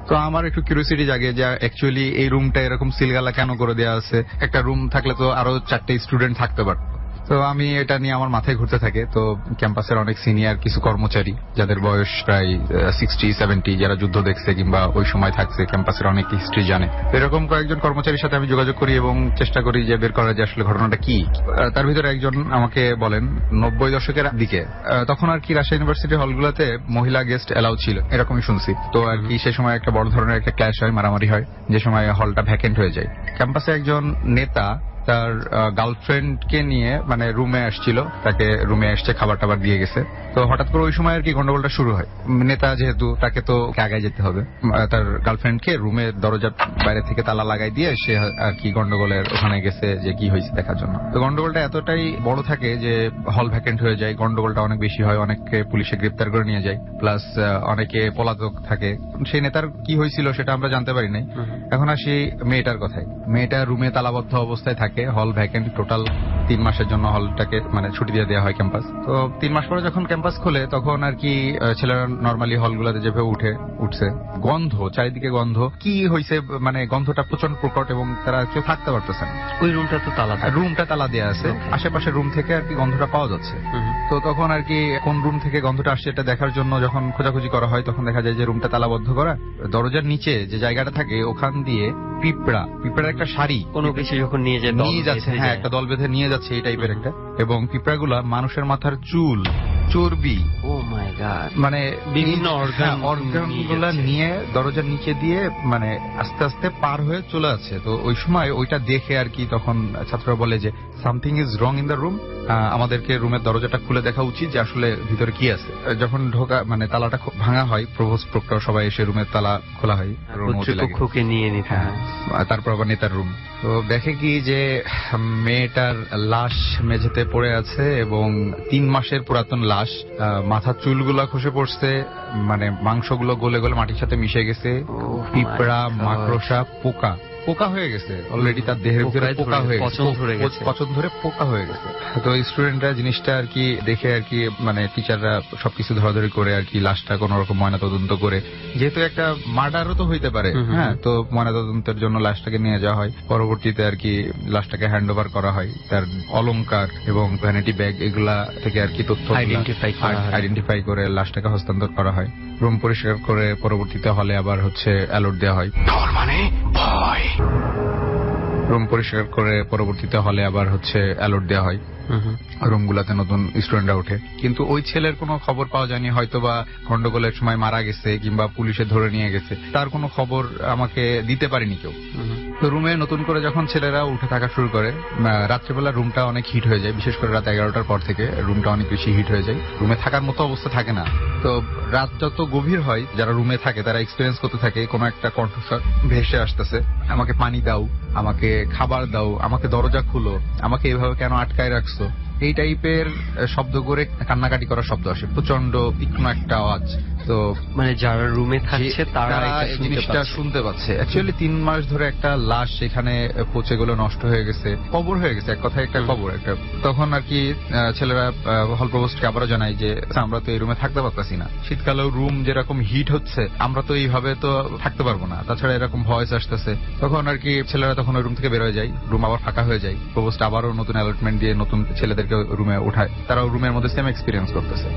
D: তো আমার একটু কিউরিওসিটি জাগে যে অ্যাকচুয়ালি এই রুমটা এরকম সিলগালা কেন করে দেওয়া আছে, একটা রুম থাকলে তো আরো 4টে স্টুডেন্ট থাকতে পারত। তো আমি এটা নিয়ে আমার মাথায় ঘুরতে থাকে। তো ক্যাম্পাসের অনেক সিনিয়র কিছু কর্মচারী যাদের বয়স প্রায় 60-70, যারা যুদ্ধ দেখছে কিংবা ওই সময় থাকছে, ক্যাম্পাসের অনেক হিস্ট্রি জানে, এরকম কয়েকজন কর্মচারীর সাথে আমি যোগাযোগ করি এবং চেষ্টা করি যে বের করা যে আসলে ঘটনাটা কি। তার ভিতরে একজন আমাকে বলেন 90 দশকের দিকে তখন আর কি রাজশাহী ইউনিভার্সিটি হলগুলোতে মহিলা গেস্ট এলাও ছিল, এরকমই শুনছি। তো আর কি সে সময় একটা বড় ধরনের একটা ক্ল্যাশ হয়, মারামারি হয়, যে সময় হলটা ভ্যাকেন্ট হয়ে যায়। ক্যাম্পাসে একজন নেতা তার গার্লফ্রেন্ডকে নিয়ে মানে রুমে আসছিল, তাকে রুমে আসছে, খাবার টাবার দিয়ে গেছে। তো হঠাৎ করে ওই সময় আর কি গন্ডগোলটা শুরু হয়। নেতা যেহেতু, তাকে তো আগায় যেতে হবে, তার গার্লফ্রেন্ডকে রুমের দরজার বাইরে থেকে তালা লাগাই দিয়ে সে আর কি গন্ডগোলের ওখানে গেছে যে কি হয়েছে দেখার জন্য। তো গন্ডগোলটা এতটাই বড় থাকে যে হল ভ্যাকেন্ট হয়ে যায়, গন্ডগোলটা অনেক বেশি হয়, অনেককে পুলিশে গ্রেপ্তার করে নিয়ে যায়, প্লাস অনেকে পলাতক থাকে। সেই নেতার কি হয়েছিল সেটা আমরা জানতে পারি নাই। এখন আসি মেয়েটার কথায়। মেয়েটা রুমে তালাবদ্ধ অবস্থায় থাকে, হল ভ্যাকেন্ট, টোটাল 3 মাসের জন্য হলটাকে মানে ছুটি দিয়ে দেওয়া হয় ক্যাম্পাস। তো 3 মাস পরে যখন ক্যাম্পাস খোলে তখন আর কি ছেলেরা নর্মালি হলগুলোতে যেভাবে উঠছে, গন্ধ, চারিদিকে গন্ধ, কি হয়েছে মানে গন্ধটা প্রচন্ড প্রকট এবং তারা কেউ থাকতে পারতেছে না।
B: ওই রুমটা তো
D: রুমটা তালা দেওয়া আছে, আশেপাশের রুম থেকে আর কি গন্ধটা পাওয়া যাচ্ছে। তো তখন আর কি কোন রুম থেকে গন্ধটা আসছে এটা দেখার জন্য যখন খোঁজাখুঁজি করা হয় তখন দেখা যায় যে রুমটা তালাবদ্ধ করা, দরজার নিচে যে জায়গাটা থাকে ওখান দিয়ে পিঁপড়ার একটা শাড়ি
B: কোনো কিছু যখন নিয়ে
D: যাচ্ছে, হ্যাঁ একটা দল বেঁধে নিয়ে যাচ্ছে এই টাইপের একটা। এবং পিঁপড়াগুলা মানুষের মাথার চুল, চর্বি,
B: ও মাই গড,
D: মানে
B: বিভিন্ন
D: অর্গান গুলা নিয়ে দরজার নিচে দিয়ে মানে আস্তে আস্তে পার হয়ে চলে যাচ্ছে। তো ওই সময় ওইটা দেখে আর কি তখন ছাত্ররা বলে যে something is wrong in the room, আমাদেরকে রুমের দরজাটা খুলে দেখা উচিত যে আসলে ভিতরে কি আছে। যখন ঢোকা মানে তালাটা ভাঙা হয়, প্রভোস্ট প্রক্টর সবাই এসে রুমের তালা খোলা হয়,
B: কর্তৃপক্ষকে নিয়ে নিতে
D: হ্যাঁ,
B: হয়।
D: তারপর আবার নেতার রুম। তো দেখে কি যে মেয়েটার লাশ মেঝেতে পড়ে আছে এবং 3 মাসের পুরাতন লাশ, মাথার চুলগুলা খসে পড়ছে, মানে মাংসগুলো গলে গলে মাটির সাথে মিশে গেছে, পিঁপড়া, মাকড়সা, পোকা হয়ে গেছে অলরেডি, তার দেহের ভিতরে পোকা হয়ে গেছে, পচন ধরে পোকা হয়ে গেছে। তো স্টুডেন্টরা জিনিসটা আর কি দেখে আর কি মানে টিচাররা সবকিছু ধরাধরি করে আর কি লাশটা কোন রকম ময়নাতদন্ত করে, যেহেতু একটা মার্ডারও তো হইতে পারে, হ্যাঁ, তো ময়নাতদন্তের জন্য লাশটাকে নিয়ে যাওয়া হয়। পরবর্তীতে আর কি লাশটাকে হ্যান্ড ওভার করা হয়, তার অলংকার এবং ভ্যানিটি ব্যাগ এগুলা থেকে আর কি তথ্য আইডেন্টিফাই করে লাশটাকে হস্তান্তর করা হয়। রুম পরিষ্কার করে পরবর্তীতে হলে আবার অ্যালার্ট দেওয়া হয়। রুম পরিষ্কার করে পরবর্তীতে হলে আবার অ্যালার্ট দেওয়া হয়। রুমগুলাতে নতুন স্টুডেন্টরা ওঠে, কিন্তু ওই ছেলের কোনো খবর পাওয়া যায়নি, হয়তো বা গন্ডগোলের সময় মারা গেছে কিংবা পুলিশে ধরে নিয়ে গেছে, তার কোনো খবর আমাকে দিতে পারেনি কেউ। তো রুমে নতুন করে যখন ছেলেরা উঠে থাকা শুরু করে, রাত্রেবেলা রুমটা অনেক হিট হয়ে যায়, বিশেষ করে রাত 11টার পর থেকে রুমটা অনেক বেশি হিট হয়ে যায়, রুমে থাকার মতো অবস্থা থাকে না। তো রাত যত গভীর হয়, যারা রুমে থাকে তারা এক্সপিরিয়েন্স করতে থাকে কোনো একটা কণ্ঠস্বর ভেসে আসতেছে, আমাকে পানি দাও, আমাকে খাবার দাও, আমাকে দরজা খুলো, আমাকে এভাবে কেন আটকায় রাখছো, এই টাইপের শব্দ করে কান্নাকাটি করার শব্দ আসে, প্রচন্ড তীক্ষ্ণ একটা আওয়াজ। তো
B: মানে যারা রুমে থাকছে তারা
D: এই জিনিসটা শুনতে পাচ্ছে। অ্যাকচুয়ালি 3 মাস ধরে একটা লাশ সেখানে পচে গেল, নষ্ট হয়ে গেছে, কবর হয়ে গেছে, এক কথায় একটা কবর একটা। তখন আর কি ছেলেরা হল প্রভোস্টকে আবারও জানায় যে আমরা তো এই রুমে থাকতে পারতেছি না, শীতকালেও রুম যেরকম হিট হচ্ছে আমরা তো এইভাবে তো থাকতে পারবো না, তাছাড়া এরকম ভয়েস আসতেছে। তখন আর কি ছেলেরা তখন ওই রুম থেকে বের হয়ে যায়, রুম আবার ফাঁকা হয়ে যায়। প্রভোস্ট আবারও নতুন অ্যালটমেন্ট দিয়ে নতুন ছেলেদেরকে রুমে উঠায়, তারাও রুমের মধ্যে সেম এক্সপিরিয়েন্স করতেছে।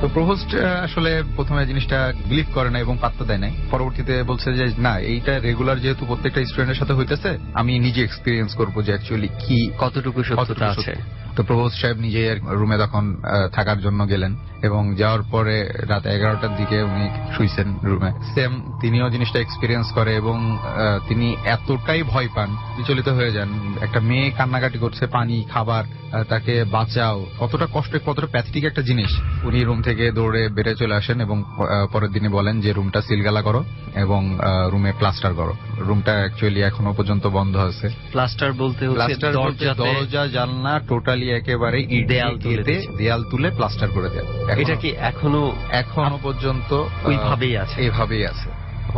D: তো প্রভোস্ট আসলে প্রথমে জিনিসটা বিলিভ করে না এবং পাত্তা দেয় না, পরবর্তীতে বলছে যে না, এইটা রেগুলার যেহেতু প্রত্যেকটা স্টুডেন্টের সাথে হইতেছে, আমি নিজে এক্সপিরিয়েন্স করবো যে অ্যাকচুয়ালি কি
B: কতটুকু সত্যতা আছে।
D: তো প্রভোস্ট সাহেব নিজে রুমে তখন থাকার জন্য গেলেন এবং যাওয়ার পরে রাত 11টার দিকে উনি শুইছেন রুমে। সেম তিনিও জিনিসটা এক্সপিরিয়েন্স করে এবং তিনি এতটাই ভয় পান, বিচলিত হয়ে যান। একটা মেয়ে কান্নাকাটি করছে, পানি, খাবার, তাকে বাঁচাও, কতটা কষ্ট, কতটা প্যাথেটিক একটা জিনিস। উনি রুম থেকে দৌড়ে বেড়ে চলে আসেন এবং পরের দিনে বলেন যে রুমটা সিলগালা করো এবং রুমে প্লাস্টার করো। রুমটা অ্যাকচুয়ালি এখনো পর্যন্ত বন্ধ আছে।
B: প্লাস্টার বলতে
D: দরজা জানলা টোটালি একেবারে দেয়াল তুলে প্লাস্টার করে দেয়।
B: এটা কি এখনো
D: পর্যন্ত
B: এইভাবেই আছে?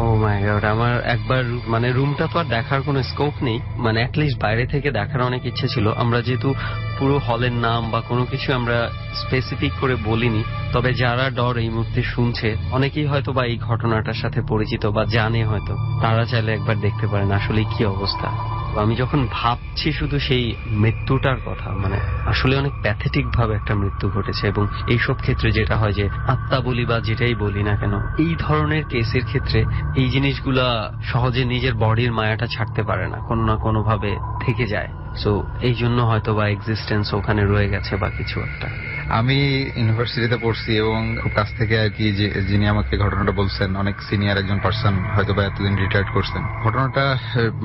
B: ও মাই গড, আমার একবার মানে রুমটা তো আর দেখার কোনো স্কোপ নেই, মানে অ্যাটলিস্ট বাইরে থেকে দেখার অনেক ইচ্ছে ছিল। আমরা যেহেতু পুরো হলের নাম বা কোনো কিছু আমরা স্পেসিফিক করে বলিনি, তবে যারা ডর এই মুহূর্তে শুনছে অনেকেই হয়তো বা এই ঘটনাটার সাথে পরিচিত বা জানে, হয়তো তারা চাইলে একবার দেখতে পারেন আসলে কি অবস্থা। আমি যখন ভাবছি শুধু সেই মৃত্যুটার কথা, মানে আসলে অনেক প্যাথেটিক ভাবে একটা মৃত্যু ঘটেছে। এবং এইসব ক্ষেত্রে যেটা হয় যে আত্মা বলি বা যেটাই বলি না কেন, এই ধরনের কেসের ক্ষেত্রে এই জিনিসগুলা সহজে নিজের বডির মায়াটা ছাড়তে পারে না, কোনো না কোনো ভাবে থেকে যায়। সো এই জন্য হয়তো বা এক্সিস্টেন্স ওখানে রয়ে গেছে বা কিছু একটা।
D: আমি ইউনিভার্সিটিতে পড়ছি এবং খুব কাছ থেকে আর কি যিনি আমাকে ঘটনাটা বলছেন, অনেক সিনিয়র একজন পার্সন, হয়তো বা এতদিন রিটায়ার্ড করছেন। ঘটনাটা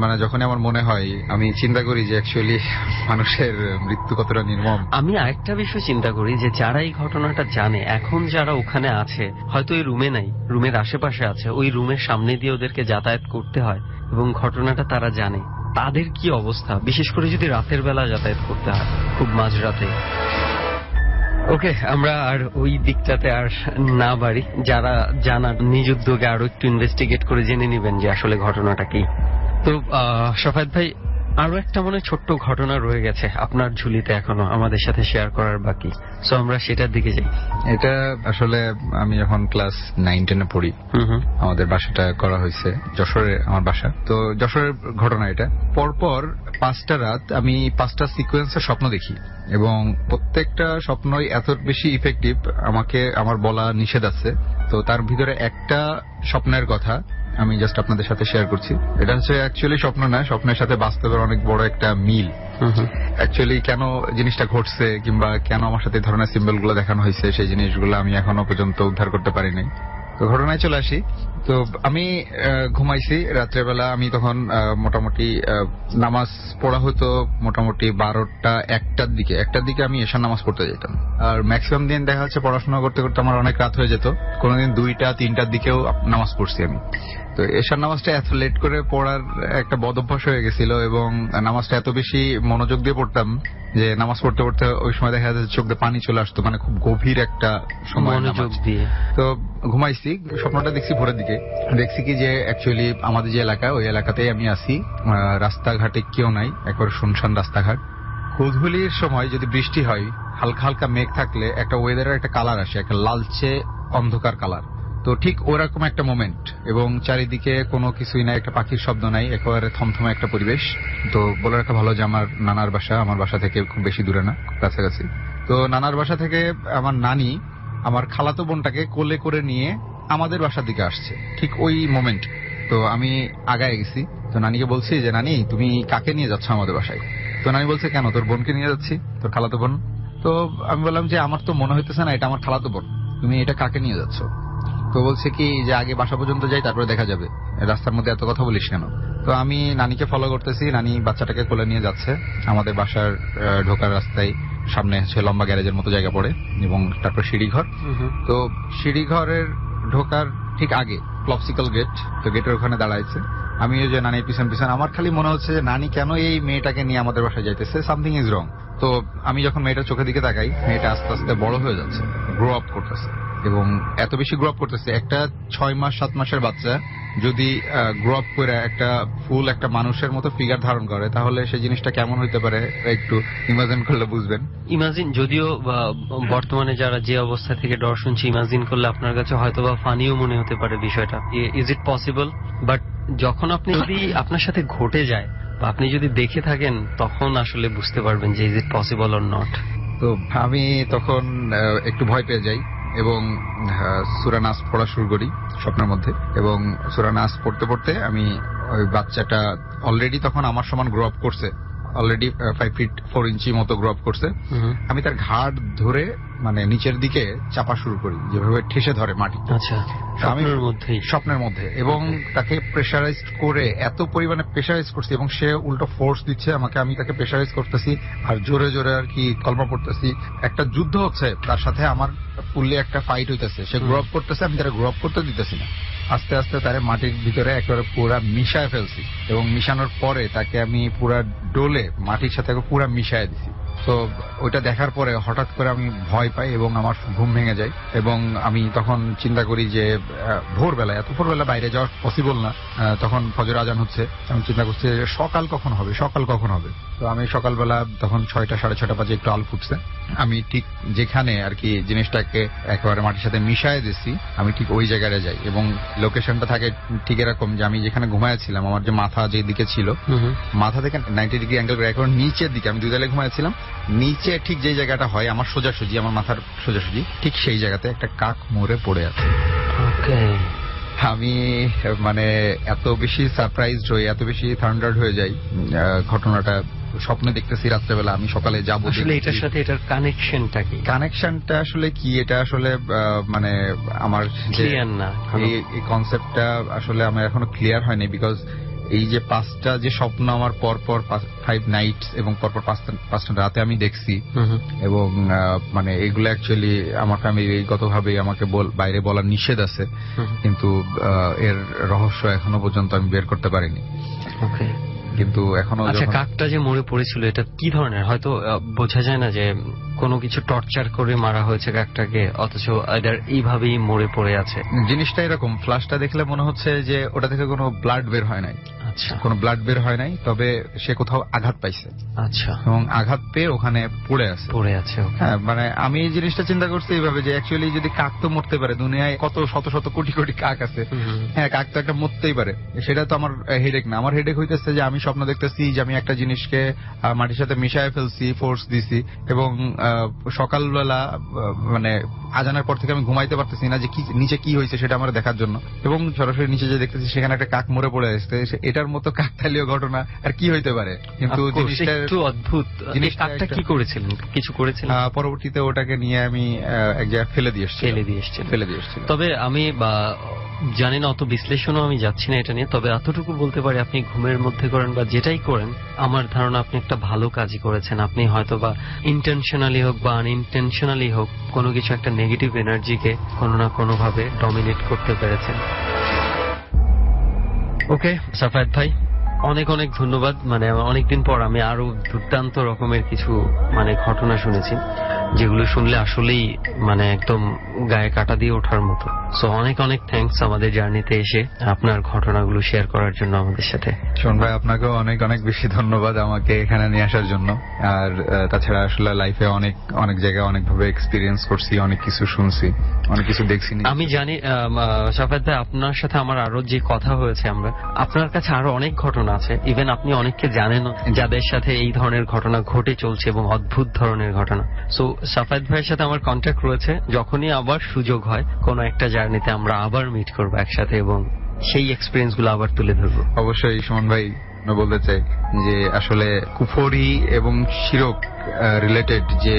D: মানে যখনই আমার মনে হয় আমি চিন্তা করি যে অ্যাকচুয়ালি মানুষের মৃত্যু কতটা নির্মম।
B: আমি আরেকটা বিষয় চিন্তা করি যে যারা এই ঘটনাটা জানে, এখন যারা ওখানে আছে, হয়তো এই রুমে নাই, রুমের আশেপাশে আছে, ওই রুমের সামনে দিয়ে ওদেরকে যাতায়াত করতে হয় এবং ঘটনাটা তারা জানে, তাদের কি অবস্থা, বিশেষ করে যদি রাতের বেলা যাতায়াত করতে হয়, খুব মাঝরাতে। ওকে, আমরা আর ওই দিকটাতে আর না বাড়ি। যারা জানার নিজ উদ্যোগে আরো একটু ইনভেস্টিগেট করে জেনে নেবেন যে আসলে ঘটনাটা কি। তো শফায়েত ভাই, আরো একটা মনে ছোট্ট ঘটনা রয়ে গেছে আপনার ঝুলিতে এখনো আমাদের সাথে শেয়ার করার বাকি, সো আমরা সেটার দিকে যাই।
D: এটা আসলে আমি যখন ক্লাস 9-10 পড়ি, আমাদের বাসাটা করা হয়েছে যশোরে, আমার বাসা। তো যশোরের ঘটনা এটা। পরপর 5টা রাত আমি 5টা সিকোয়েন্সের স্বপ্ন দেখি এবং প্রত্যেকটা স্বপ্নই এত বেশি ইফেক্টিভ, আমাকে আমার বলা নিষেধ আছে। তো তার ভিতরে একটা স্বপ্নের কথা আমি জাস্ট আপনাদের সাথে শেয়ার করছি। এটা হচ্ছে অ্যাকচুয়ালি স্বপ্ন না, স্বপ্নের সাথে বাস্তবের অনেক বড় একটা মিল। অ্যাকচুয়ালি কেন জিনিসটা ঘটছে কিংবা কেন আমার সাথে এই ধরনের সিম্বল গুলো দেখানো হয়েছে, সেই জিনিসগুলো আমি এখনো পর্যন্ত উদ্ধার করতে পারি নাই। তো তো ঘটনায় চলে আসি। তো আমি ঘুমাইছি রাত্রেবেলা। আমি তখন মোটামুটি নামাজ পড়া হতো মোটামুটি 12টা 1টার দিকে আমি এশার নামাজ পড়তে যেতাম। আর ম্যাক্সিমাম দিন দেখা যাচ্ছে পড়াশোনা করতে করতে আমার অনেক রাত হয়ে যেত, কোনোদিন 2টা 3টার দিকেও নামাজ পড়ছি আমি। তো এশার নামাজটা এত লেট করে পড়ার একটা বদ অভ্যাস হয়ে গেছিল, এবং নামাজটা এত বেশি মনোযোগ দিয়ে পড়তাম যে নামাজ পড়তে পড়তে ওই সময় দেখা যাচ্ছে চোখ দিয়ে পানি চলে আসতো, মানে খুব গভীর একটা সময়
B: মনোযোগ
D: নামাজ।
B: দিয়ে।
D: তো ঘুমাইছি, স্বপ্নটা দেখছি ভোরের দিকে। দেখছি কি যে অ্যাকচুয়ালি আমাদের যে এলাকা, ওই এলাকাতেই আমি আছি। রাস্তাঘাটে কেউ নাই, একবার শুনশান রাস্তাঘাট। হুদহুলির সময় যদি বৃষ্টি হয়, হালকা হালকা মেঘ থাকলে একটা ওয়েদারের একটা কালার আসে, একটা লালচে অন্ধকার কালার। তো ঠিক ওরকম একটা মোমেন্ট, এবং চারিদিকে কোনো কিছুই নাই, একটা পাখির শব্দ নাই, একেবারে থমথমে একটা পরিবেশ। তো বলে রাখা ভালো যে আমার নানার বাসা আমার বাসা থেকে খুব বেশি দূরে না, খুব কাছাকাছি। তো নানার বাসা থেকে আমার নানি আমার খালাতো বোনটাকে কোলে করে নিয়ে আমাদের বাসার দিকে আসছে, ঠিক ওই মোমেন্ট। তো আমি আগায় গেছি, তো নানিকে বলছি যে নানি তুমি কাকে নিয়ে যাচ্ছ আমাদের বাসায়? তো নানি বলছে কেন, তোর বোনকে নিয়ে যাচ্ছি, তোর খালাতো বোন। তো আমি বললাম যে আমার তো মনে হইতেছে না এটা আমার খালাতো বোন, তুমি এটা কাকে নিয়ে যাচ্ছ? তো বলছে কি যে আগে বাসা পর্যন্ত যাই, তারপরে দেখা যাবে, রাস্তার মধ্যে এত কথা বলিস কেন? তো আমি নানিকে ফলো করতেছি, নানি বাচ্চাটাকে কোলে নিয়ে যাচ্ছে আমাদের বাসার ঢোকার রাস্তায়। সামনে হচ্ছে লম্বা গ্যারেজের মতো জায়গা পড়ে, এবং তারপর সিঁড়িঘর। তো সিঁড়িঘরের ঢোকার ঠিক আগে ক্লপসিকল গেট, তো গেটের ওখানে দাঁড়াইছে। আমি ওই যে নানির পিছন পিছন, আমার খালি মনে হচ্ছে যে নানি কেন এই মেয়েটাকে নিয়ে আমাদের বাসায় যাইতেছে, সামথিং ইজ রং। তো আমি যখন মেয়েটার চোখের দিকে তাকাই, মেয়েটা আস্তে আস্তে বড় হয়ে যাচ্ছে, গ্রো আপ করতেছে, এবং এত বেশি গ্রো আপ করতেছে। একটা 6 মাস 7 মাসের বাচ্চা যদি গ্রো আপ করে একটা ফুল একটা মানুষের মতো ফিগার ধারণ করে, তাহলে সেই জিনিসটা কেমন হইতে পারে একটু ইমাজিন করলে বুঝবেন।
B: ইমাজিন, যদিও বর্তমানে যারা যে অবস্থা থেকে ডর শুনছি, ইমাজিন করলে আপনার কাছে হয়তো বা ফানিও মনে হতে পারে বিষয়টা। Is it possible? বাট যখন আপনি যদি আপনার সাথে ঘটে যায় বা আপনি যদি দেখে থাকেন, তখন আসলে বুঝতে পারবেন যে is it possible or not.
D: তো আমি তখন একটু ভয় পেয়ে যাই, এবং সূরা নাস পড়া শুরু করি স্বপ্নের মধ্যে। এবং সূরা নাস পড়তে পড়তে আমি ওই বাচ্চাটা অলরেডি তখন আমার সমান গ্রো আপ করছে, অলরেডি 5 ফিট 4 ইঞ্চি মতো গ্রো আপ করছে। আমি তার ঘাড় ধরে মানে নিচের দিকে চাপা শুরু করি, যেভাবে ঠেসে ধরে মাটি।
B: আচ্ছা,
D: আমি স্বপ্নের মধ্যে, এবং তাকে প্রেসারাইজ করে এত পরিমাণে প্রেসারাইজ করছি, এবং সে উল্টো ফোর্স দিচ্ছে আমাকে, আমি তাকে প্রেসারাইজ করতেছি, আর জোরে জোরে আর কি কলমা পড়তেছি। একটা যুদ্ধ হচ্ছে, তার সাথে আমার ফুললি একটা ফাইট হইতেছে। সে গ্রো আপ করতেছে, আমি তারা গ্রো আপ করতে দিতেছি না। আস্তে আস্তে তারে মাটির ভিতরে একেবারে পুরা মিশায় ফেলছি, এবং মিশানোর পরে তাকে আমি পুরা ডোলে মাটির সাথে পুরা মিশায় দিছি। তো ওইটা দেখার পরে হঠাৎ করে আমি ভয় পাই, এবং আমার ঘুম ভেঙে যায়। এবং আমি তখন চিন্তা করি যে ভোরবেলা, এত ভোরবেলা বাইরে যাওয়া পসিবল না, তখন ফজর আজান হচ্ছে। আমি চিন্তা করছি সকাল কখন হবে, সকাল কখন হবে। তো আমি সকালবেলা তখন 6টা 6:30 বাজে, একটু আলো ফুটছে। আমি ঠিক যেখানে আর কি জিনিসটাকে একেবারে মাটির সাথে মিশায় দিছি, আমি ঠিক ওই জায়গায় যাই, এবং লোকেশনটা থাকে ঠিক এরকম যে আমি যেখানে ঘুমাইছিলাম, আমার যে মাথা যেদিকে ছিল, মাথা থেকে 90 ডিগ্রি অ্যাঙ্গেল করে একেবারে নিচের দিকে, আমি 2 তলায় ঘুমাইছিলাম, নিচে ঠিক যে জায়গাটা হয় আমার সোজাসুজি, আমার মাথার সোজাসুজি ঠিক সেই জায়গাতে একটা কাক মরে পড়ে আছে। আমি মানে এত বেশি সারপ্রাইজড হই, এত বেশি থান্ডার্ড হয়ে যাই। ঘটনাটা স্বপ্নে দেখতেছি রাত্রেবেলা, আমি সকালে যাবো।
B: আসলে এটার সাথে এটার কানেকশনটা কি?
D: কানেকশনটা আসলে কি, এটা আসলে মানে আমার
B: ক্লিয়ার না,
D: এই কনসেপ্টটা আসলে আমার এখনো ক্লিয়ার হয়নি। বিকজ এই যে 5টা যে স্বপ্ন আমার পরপর 5 নাইটস এবং পরপর 5টা রাতে আমি দেখছি, এবং মানে এগুলো অ্যাকচুয়ালি আমার ফ্যামিলিগতভাবে আমাকে বাইরে বলার নিষেধ আছে, কিন্তু এর রহস্য এখনো পর্যন্ত আমি বের করতে পারিনি।
B: ওকে,
D: কিন্তু এখনো।
B: আচ্ছা, কাকটা যে মরে পড়েছিল, এটা কি ধরনের? হয়তো বোঝা যায় না যে কোনো কিছু টর্চার করে মারা হয়েছে কাকটাকে, অথচ এদের এইভাবেই মরে পড়ে আছে।
D: জিনিসটা এরকম, ফ্লাশটা দেখলে মনে হচ্ছে যে ওটা থেকে কোনো ব্লাড বের হয় নাই।
B: আচ্ছা,
D: কোনো ব্লাড বের হয় নাই, তবে সে কোথাও আঘাত পাইছে।
B: আচ্ছা,
D: এবং আঘাত পেয়ে ওখানে পড়ে আছে। হ্যাঁ, মানে আমি এই জিনিসটা চিন্তা করছি এইভাবে যে অ্যাকচুয়ালি যদি কাক তো মরতে পারে, দুনিয়ায় কত শত শত কোটি কোটি কাক আছে, হ্যাঁ কাক তো একটা মরতেই পারে। সেটা তো আমার হেডেক না, আমার হেডেক হইতেছে যে আমি স্বপ্ন দেখতেছি যে আমি একটা জিনিসকে মাটির সাথে মিশায় ফেলছি, ফোর্স দিছি, এবং সকালবেলা মানে আজানের পর থেকে আমি ঘুমাইতে পারতেছি না যে কি নিচে কি হয়েছে সেটা আমার দেখার জন্য, এবং সরাসরি নিচে যে দেখতেছি সেখানে একটা কাক মরে পড়ে আসছে। এটার মতো কাকতালীয় ঘটনা আর কি হইতে পারে, কিন্তু জিনিসটা
B: একটু অদ্ভুত।
D: জিনিসটা
B: কাকটা কি করেছিলেন, কিছু করেছিলেন?
D: পরবর্তীতে ওটাকে নিয়ে আমি এক জায়গায় ফেলে দিয়ে এসেছি।
B: তবে আমি জানি না, অত বিশ্লেষণও আমি যাচ্ছি না এটা নিয়ে, তবে এতটুকু বলতে পারি আপনি ঘুমের মধ্যে করেন বা যেটাই করেন, আমার ধারণা আপনি একটা ভালো কাজই করেছেন। আপনি হয়তো বা ইন্টেনশনালি হোক বা আনইনটেনশনালি হোক কোনো কিছু একটা নেগেটিভ এনার্জিকে কোনো না কোনো ভাবে ডমিনেট করতে পেরেছেন। ওকে সাফায়েত ভাই, অনেক অনেক ধন্যবাদ। মানে অনেকদিন পর আমি আরো দুর্দান্ত রকমের কিছু ঘটনা শুনেছি, যেগুলো শুনলে আসলেই একদম গায়ে কাটা দিয়ে ওঠার মতো। সো অনেক অনেক থ্যাঙ্কস আমাদের জার্নিতে এসে আপনার ঘটনাগুলো শেয়ার করার জন্য আমাদের সাথে।
D: শোন ভাই, আপনাকেও অনেক অনেক বেশি ধন্যবাদ আমাকে এখানে নিয়ে আসার জন্য। আর তাছাড়া আসলে লাইফে অনেক অনেক জায়গায় অনেকভাবে এক্সপিরিয়েন্স করছি, অনেক কিছু শুনছি, অনেক কিছু দেখছি।
B: আমি জানি সাফায়েত ভাই, আপনার সাথে আমার আরো যে কথা হয়েছে, আপনার কাছে আরো অনেক ঘটনা আছে। ইভেন আপনি অনেককে জানেন যাদের সাথে এই ধরনের ঘটনা ঘটে চলছে এবং অদ্ভুত ধরনের ঘটনা। সো সাফায়েত ভাইয়ের সাথে আমার কন্ট্যাক্ট রয়েছে। যখনই আবার সুযোগ হয় কোন একটা জার্নিতে আমরা আবার মিট করবো একসাথে এবং সেই এক্সপিরিয়েন্স গুলো আবার তুলে ধরবো।
D: অবশ্যই সুমন ভাই, বলতে চাই যে আসলে কুফরি এবং শিরক রিলেটেড যে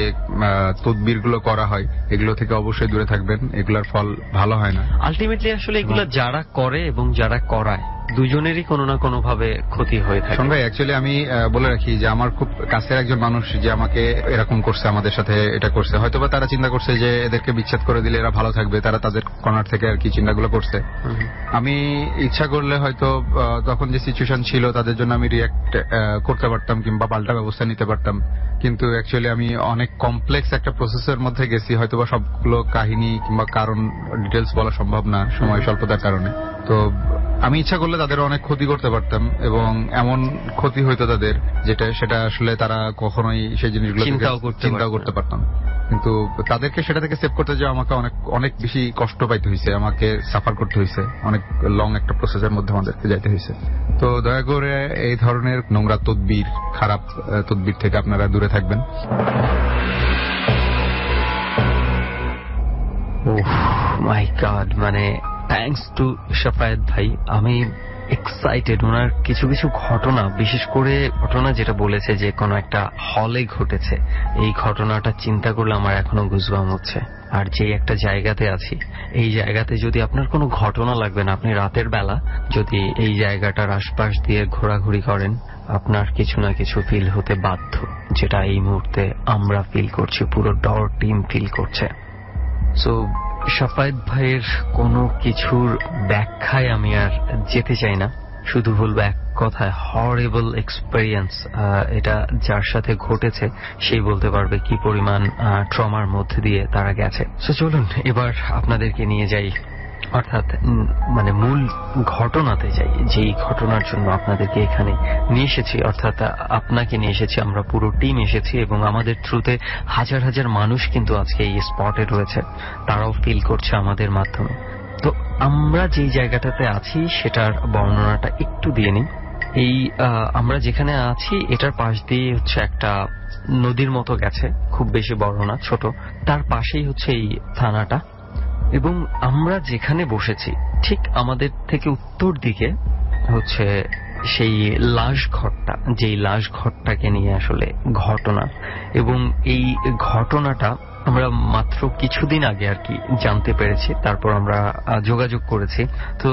D: তদবির গুলো করা হয় এগুলো থেকে অবশ্যই দূরে থাকবেন, এগুলোর ফল ভালো হয় না।
B: আলটিমেটলি আসলে এগুলো যারা করে এবং যারা করায় দুজনেরই কোনো না কোনো ভাবে ক্ষতি হয়ে থাকে।
D: শোন ভাই, অ্যাকচুয়ালি আমি বলে রাখি যে আমার খুব কাছের একজন মানুষ যে আমাকে এরকম করছে, আমাদের সাথে এটা করছে, হয়তোবা তারা চিন্তা করছে যে এদেরকে বিচ্ছেদ করে দিলে এরা ভালো থাকবে, তারা তাদের কর্নার থেকে আর কি চিন্তাগুলো করছে। আমি ইচ্ছা করলে হয়তো তখন যে সিচুয়েশন ছিল তাদের জন্য আমি রিয়াক্ট করতে পারতাম কিংবা পাল্টা ব্যবস্থা নিতে পারতাম, কিন্তু অ্যাকচুয়ালি আমি অনেক কমপ্লেক্স একটা প্রসেসের মধ্যে গেছি। হয়তোবা সবগুলো কাহিনী কিংবা কারণ ডিটেলস বলা সম্ভব না সময় স্বল্পতার কারণে। তো আমি ইচ্ছা করলে তাদের অনেক ক্ষতি করতে পারতাম এবং এমন ক্ষতি হইতো তাদের সেটা আসলে তারা কখনোই সেই জিনিসগুলো চিন্তাও করতে পারতাম। কিন্তু তাদেরকে সেটা থেকে সেভ করতে যাওয়া আমাকে অনেক অনেক বেশি কষ্ট পাইতে হয়েছে, আমাকে সাফার করতে হয়েছে, অনেক লং একটা প্রসেসের মধ্যে আমাদেরকে যাইতে হয়েছে। তো দয়া করে এই ধরনের নোংরা তদবির, খারাপ তদবির থেকে আপনারা দূরে থাকবেন।
B: ওহ মাই গড, থ্যাঙ্কস টু সাফায়েত ভাই। আমি এক্সাইটেড ওনার কিছু কিছু ঘটনা, বিশেষ করে ঘটনা যেটা বলেছে যে কোনো একটা হলে ঘটেছে, এই ঘটনাটা চিন্তা করলে আমার এখনো গুজবাম হচ্ছে। আর যে একটা জায়গাতে আছি, এই জায়গাতে যদি আপনার কোনো ঘটনা লাগবে না, আপনি রাতের বেলা যদি এই জায়গাটার আশপাশ দিয়ে ঘোরাঘুরি করেন, আপনার কিছু না কিছু ফিল হতে বাধ্য, যেটা এই মুহূর্তে আমরা ফিল করছি, পুরো ডর টিম ফিল করছে। সো সাফায়েত ভাইয়ের কোনো কিছুর ব্যাখ্যায় আমি আর যেতে চাই না, শুধু বলবো এক কথায়, হরিবল এক্সপেরিয়েন্স। এটা যার সাথে ঘটেছে সেই বলতে পারবে কি পরিমাণ ট্রমার মধ্যে দিয়ে তারা গেছে। সো চলুন এবার আপনাদেরকে নিয়ে যাই, অর্থাৎ মূল ঘটনাতে যাই, যেই ঘটনার জন্য আপনাদেরকে এখানে নিয়ে এসেছি, অর্থাৎ আপনাকে নিয়ে এসেছি, আমরা পুরো টিম এসেছি এবং আমাদের থ্রুতে হাজার হাজার মানুষ কিন্তু আজকে এই স্পটে রয়েছে, তারাও ফিল করছে আমাদের মাধ্যমে। তো আমরা যেই জায়গাটাতে আছি সেটার বর্ণনাটা একটু দিয়ে নিই। এই আমরা যেখানে আছি এটার পাশ দিয়ে হচ্ছে একটা নদীর মতো গেছে, খুব বেশি বড় না, ছোট। তার পাশেই হচ্ছে এই থানাটা এবং আমরা যেখানে বসেছি ঠিক আমাদের থেকে উত্তর দিকে হচ্ছে সেই লাশ ঘরটা, যেই লাশ ঘরটাকে নিয়ে আসলে ঘটনা। এবং এই ঘটনাটা আমরা মাত্র কিছুদিন আগে আর কি জানতে পেরেছি, তারপর আমরা যোগাযোগ করেছি। তো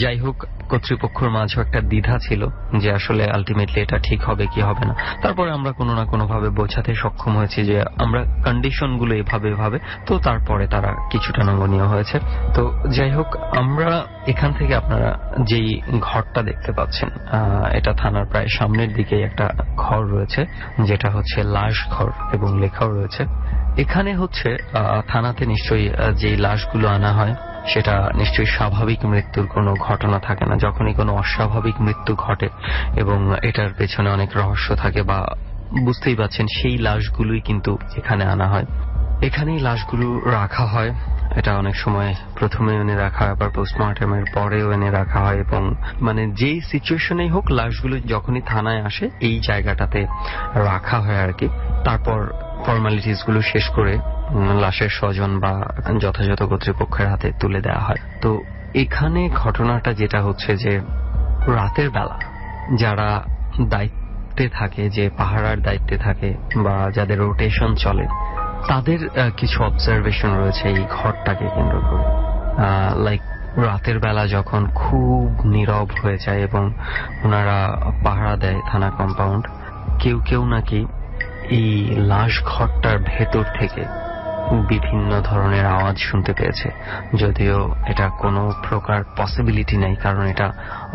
B: যাই হোক, কর্তৃপক্ষের মাঝে একটা দ্বিধা ছিল যে আসলে আলটিমেটলি এটা ঠিক হবে কি হবে না। তারপরে আমরা কোনো না কোনো ভাবে বোঝাতে সক্ষম হয়েছি যে আমরা কন্ডিশনগুলো এভাবে, তো তারপরে তারা কিছুটা নমনীয় হয়েছে। তো যাই হোক, আমরা এখান থেকে আপনারা যেই ঘরটা দেখতে পাচ্ছেন, এটা থানার প্রায় সামনের দিকে একটা ঘর রয়েছে, যেটা হচ্ছে লাশ ঘর এবং লেখাও রয়েছে। এখানে হচ্ছে থানাতে নিশ্চয়ই যে লাশগুলো আনা হয় সেটা নিশ্চয়ই স্বাভাবিক মৃত্যুর কোনো ঘটনা থাকে না। যখনই কোনো অস্বাভাবিক মৃত্যু ঘটে এবং এটার পেছনে অনেক রহস্য থাকে বা বুঝতেই পারছেন, সেই লাশগুলোই কিন্তু এখানে আনা হয়। এখানেই লাশগুলো রাখা হয়। এটা অনেক সময় প্রথমে এনে রাখা হয়, আবার পোস্টমর্টমের পরেও এনে রাখা হয় এবং যেই সিচুয়েশনেই হোক লাশগুলো যখনই থানায় আসে এই জায়গাটাতে রাখা হয় আর কি। তারপর ফর্মালিটিস গুলো শেষ করে লাশের স্বজন বা যথাযথ কর্তৃপক্ষের হাতে তুলে দেওয়া হয়। তো এখানে ঘটনাটা যেটা হচ্ছে যে রাতের বেলা যারা দায়িত্বে থাকে, যে পাহারার দায়িত্বে থাকে বা যাদের রোটেশন চলে, তাদের কিছু অবজারভেশন রয়েছে এই ঘরটাকে কেন্দ্র করে। লাইক রাতের বেলা যখন খুব নীরব হয়ে যায় এবং ওনারা পাহারা দেয় থানা কম্পাউন্ড, কেউ কেউ নাকি এই লাশ ঘরটার ভেতর থেকে বিভিন্ন ধরনের আওয়াজ শুনতে পেয়েছে। যদিও এটা কোনো প্রকার পসিবিলিটি নেই, কারণ এটা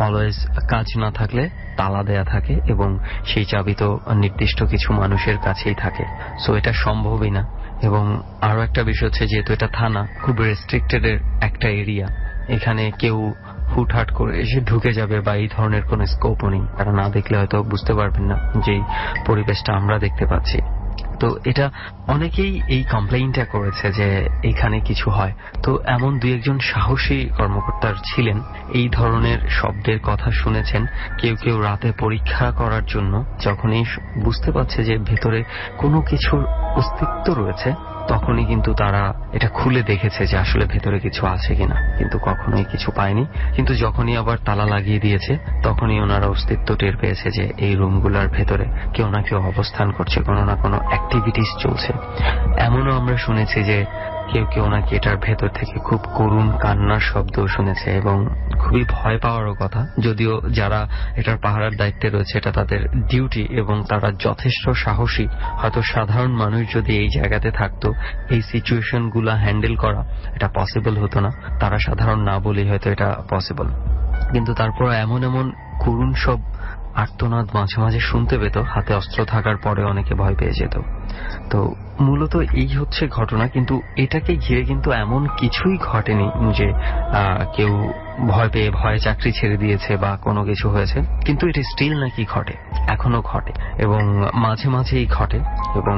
B: অলওয়েজ কাজ না থাকলে তালা দেয়া থাকে এবং সেই চাবি তো নির্দিষ্ট কিছু মানুষের কাছেই থাকে, সো এটা সম্ভবই না। এবং আরো একটা বিষয় হচ্ছে, যেহেতু এটা থানা, খুব রেস্ট্রিক্টেড এর একটা এরিয়া, এখানে কেউ হুটহাট করে এসে ঢুকে যাবে বা এই ধরনের কোনো স্কোপও নেই। তারা না দেখলে হয়তো বুঝতে পারবেন না যে পরিবেশটা আমরা দেখতে পাচ্ছি। তো এটা অনেকেই এই কমপ্লেইনটা করেছে যে এখানে কিছু হয়। তো এমন দুই একজন সাহসী কর্মকর্তার ছিলেন, এই ধরনের শব্দের কথা শুনেছেন। কেউ কেউ রাতে পরীক্ষা করার জন্য যখনই বুঝতে পারছে যে ভেতরে কোনো কিছুর অস্তিত্ব রয়েছে, তখনই কিন্তু তারা এটা খুলে দেখেছে যে আসলে ভেতরে কিছু আছে কিনা, কিন্তু কখনোই কিছু পায়নি। কিন্তু যখনই আবার তালা লাগিয়ে দিয়েছে, তখনই ওনারা অস্তিত্ব টের পেয়েছে যে এই রুমগুলোর ভেতরে কেউ না কেউ অবস্থান করছে, কোনো না কোনো অ্যাক্টিভিটিস চলছে। এমনও আমরা শুনেছি যে কেউ কেউ নাকি এটার ভেতর থেকে খুব করুণ কান্নার শব্দ শুনেছে এবং খুবই ভয় পাওয়ারও কথা। যদিও যারা এটার পাহারার দায়িত্বে রয়েছে, এটা তাদের ডিউটি এবং তারা যথেষ্ট সাহসী। হয়তো সাধারণ মানুষ যদি এই জায়গাতে থাকতো, এই সিচুয়েশন গুলা হ্যান্ডেল করা এটা পসিবল হতো না। তারা সাধারণ না বলেই হয়তো এটা পসিবল, কিন্তু তারপর এমন এমন করুণ সব আর্তনাদ মাঝে মাঝে শুনতে পেত, হাতে অস্ত্র থাকার পরে অনেকে ভয় পেয়ে যেত। তো মূলত এই হচ্ছে ঘটনা। কিন্তু এটাকে ঘিরে কিন্তু এমন কিছুই ঘটেনি যে কেউ ভয় পেয়ে ভয়ে চাকরি ছেড়ে দিয়েছে বা কোনো কিছু হয়েছে, কিন্তু এটা স্টিল নাকি ঘটে, এখনো ঘটে এবং মাঝে মাঝেই ঘটে। এবং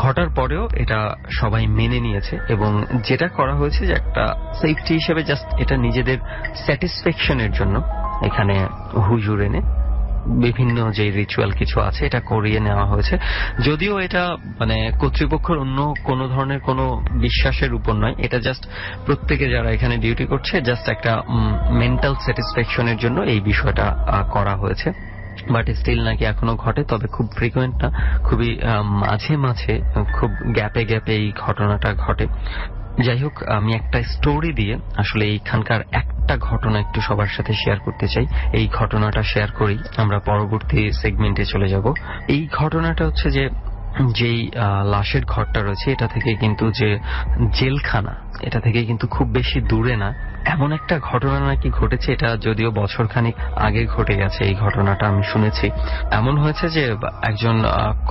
B: ঘটার পরেও এটা সবাই মেনে নিয়েছে এবং যেটা করা হয়েছে যে একটা সেফটি হিসেবে জাস্ট এটা নিজেদের স্যাটিসফ্যাকশনের জন্য এখানে হুজুর এনে বিভিন্ন যে রিচুয়াল কিছু আছে এটা করিয়ে নেওয়া হয়েছে। যদিও এটা মানে কর্তৃপক্ষের অন্য কোনো ধরনের কোনো বিশ্বাসের উপর নয়, এটা জাস্ট প্রত্যেকে যারা এখানে ডিউটি করছে জাস্ট একটা মেন্টাল স্যাটিসফ্যাকশনের জন্য এই বিষয়টা করা হয়েছে। বাট স্টিল নাকি এখনো ঘটে, তবে খুব ফ্রিকুয়েন্ট না, খুবই মাঝে মাঝে খুব গ্যাপে গ্যাপে এই ঘটনাটা ঘটে। যাই হোক, আমি একটা স্টোরি দিয়ে আসলে এইখানকার একটা ঘটনা একটু সবার সাথে শেয়ার করতে চাই। এই ঘটনাটা শেয়ার করি, আমরা পরবর্তী সেগমেন্টে চলে যাব। এই ঘটনাটা হচ্ছে যে যেই লাশের ঘরটা রয়েছে, এটা থেকে কিন্তু যে জেলখানা, এটা থেকে কিন্তু খুব বেশি দূরে না। এমন একটা ঘটনা নাকি ঘটেছে, এটা যদিও বছরখানিক আগে ঘটে গেছে। এই ঘটনাটা আমি শুনেছি। এমন হয়েছে যে একজন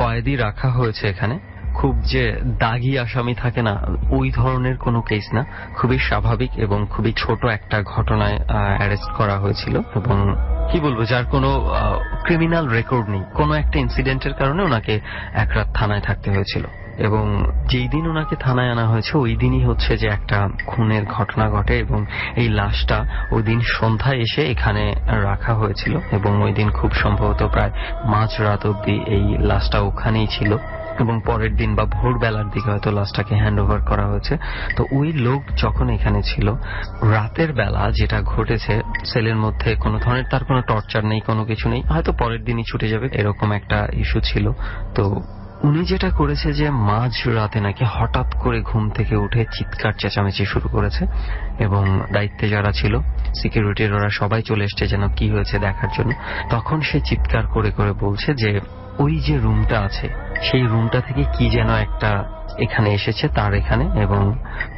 B: কয়েদি রাখা হয়েছে এখানে, খুব যে দাগি আসামি থাকে না, ওই ধরনের কোনো কেস না, খুবই স্বাভাবিক এবং খুবই ছোট একটা ঘটনায় অ্যারেস্ট করা হয়েছিল। এবং কি বলবো, যার কোনো ক্রিমিনাল রেকর্ড নেই, কোনো একটা ইনসিডেন্টের কারণে ওনাকে এক রাত থানায় থাকতে হয়েছিল। এবং যেই দিন ওনাকে থানায় আনা হয়েছে ওই দিনই হচ্ছে যে একটা খুনের ঘটনা ঘটে এবং এই লাশটা ওই দিন সন্ধ্যায় এসে এখানে রাখা হয়েছিল এবং ওই দিন খুব সম্ভবত প্রায় মাঝরাত অব্দি এই লাশটা ওখানেই ছিল এবং পরের দিন বা ভোরবেলার দিকে হয়তো লাশটাকে হ্যান্ড ওভার করা হয়েছে। তো ওই লোক যখন এখানে ছিল, রাতের বেলা যেটা ঘটেছে, সেলের মধ্যে কোনো ধরনের তার কোনো টর্চার নেই, কোনো কিছু নেই, হয়তো পরের দিনই ছুটে যাবে এরকম একটা ইস্যু ছিল। তো উনি যেটা করেছে যে মাঝ রাতে নাকি হঠাৎ করে ঘুম থেকে উঠে চিৎকার চেঁচামেচি শুরু করেছে এবং দায়িত্বে যারা ছিল সিকিউরিটির ওরা সবাই চলে এসছে যেন কি হয়েছে দেখার জন্য। তখন সে চিৎকার করে করে বলছে যে ওই যে রুমটা আছে সেই রুমটা থেকে কি যেন একটা এখানে এসেছে তার এখানে এবং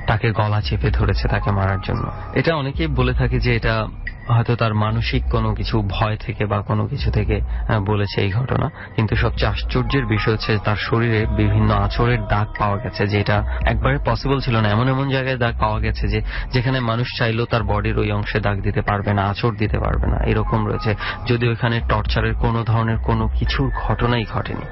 B: তাকে গলা চেপে ধরেছে তাকে মারার জন্য। এটা অনেকেই বলে থাকে যে এটা হয়তো তার মানসিক কোনো কিছু ভয় থেকে বা কোনো কিছু থেকে বলেছে এই ঘটনা। কিন্তু সবচেয়ে আশ্চর্যের বিষয় হচ্ছে তার শরীরে বিভিন্ন আঁচড়ের দাগ পাওয়া গেছে, যেটা একবারে পসিবল ছিল না। এমন এমন জায়গায় দাগ পাওয়া গেছে যে যেখানে মানুষ চাইলেও তার বডির ওই অংশে দাগ দিতে পারবে না, আঁচড় দিতে পারবে না, এরকম রয়েছে। যদিও এখানে টর্চারের কোনো ধরনের কোনো কিছুর ঘটনাই ঘটেনি।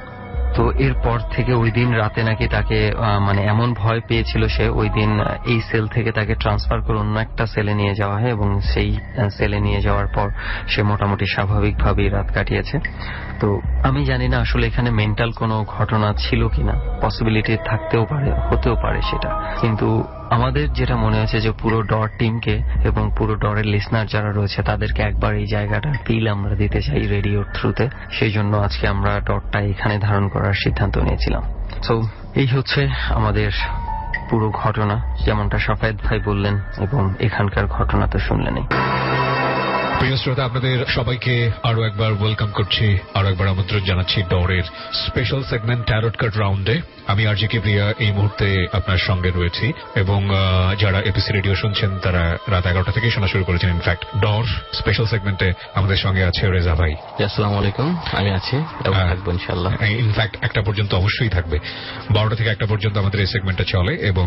B: তো এরপর থেকে ওই দিন রাতে নাকি তাকে মানে এমন ভয় পেয়েছিল সে, ওই দিন এই সেল থেকে তাকে ট্রান্সফার করে অন্য একটা সেলে নিয়ে যাওয়া হয় এবং সেই সেলে নিয়ে যাওয়ার পর সে মোটামুটি স্বাভাবিকভাবেই রাত কাটিয়েছে। তো আমি জানি না আসলে এখানে মেন্টাল কোনো ঘটনা ছিল কিনা, পসিবিলিটি থাকতেও পারে, হতেও পারে সেটা, কিন্তু আমাদের যেটা মনে হয়েছে যে পুরো ডর টিমকে এবং পুরো ডরের লিসনার যারা রয়েছে তাদেরকে একবার এই জায়গাটা ফিল আমরা দিতে চাই রেডিওর থ্রুতে, সেই জন্য আজকে আমরা ডরটা এখানে ধারণ করার সিদ্ধান্ত নিয়েছিলাম। সো এই হচ্ছে আমাদের পুরো ঘটনা, যেমনটা সাফায়েত ভাই বললেন, এবং এখানকার ঘটনা তো শুনলেনই।
A: প্রিয় শ্রোতা, আপনাদের সবাইকে আরো একবার ওয়েলকাম করছি, আরো একবার আমন্ত্রণ জানাচ্ছি ডরের স্পেশাল সেগমেন্ট ট্যারট কার্ড রাউন্ডে। আমি আরজেকে প্রিয়া এই মুহূর্তে আপনার সঙ্গে রয়েছি, এবং যারা এপিসি রেডিও শুনছেন তারা রাত 11টা থেকেই শোনা শুরু করেছেন। ইনফ্যাক্ট ডর স্পেশাল সেগমেন্টে আমাদের সঙ্গে আছে রেজা ভাই।
B: আসসালামু আলাইকুম, আমি আছি এবং থাকবো ইনশাআল্লাহ।
A: ইনফ্যাক্ট 1টা পর্যন্ত অবশ্যই থাকবে, 12টা থেকে 1টা পর্যন্ত আমাদের এই সেগমেন্টটা চলে, এবং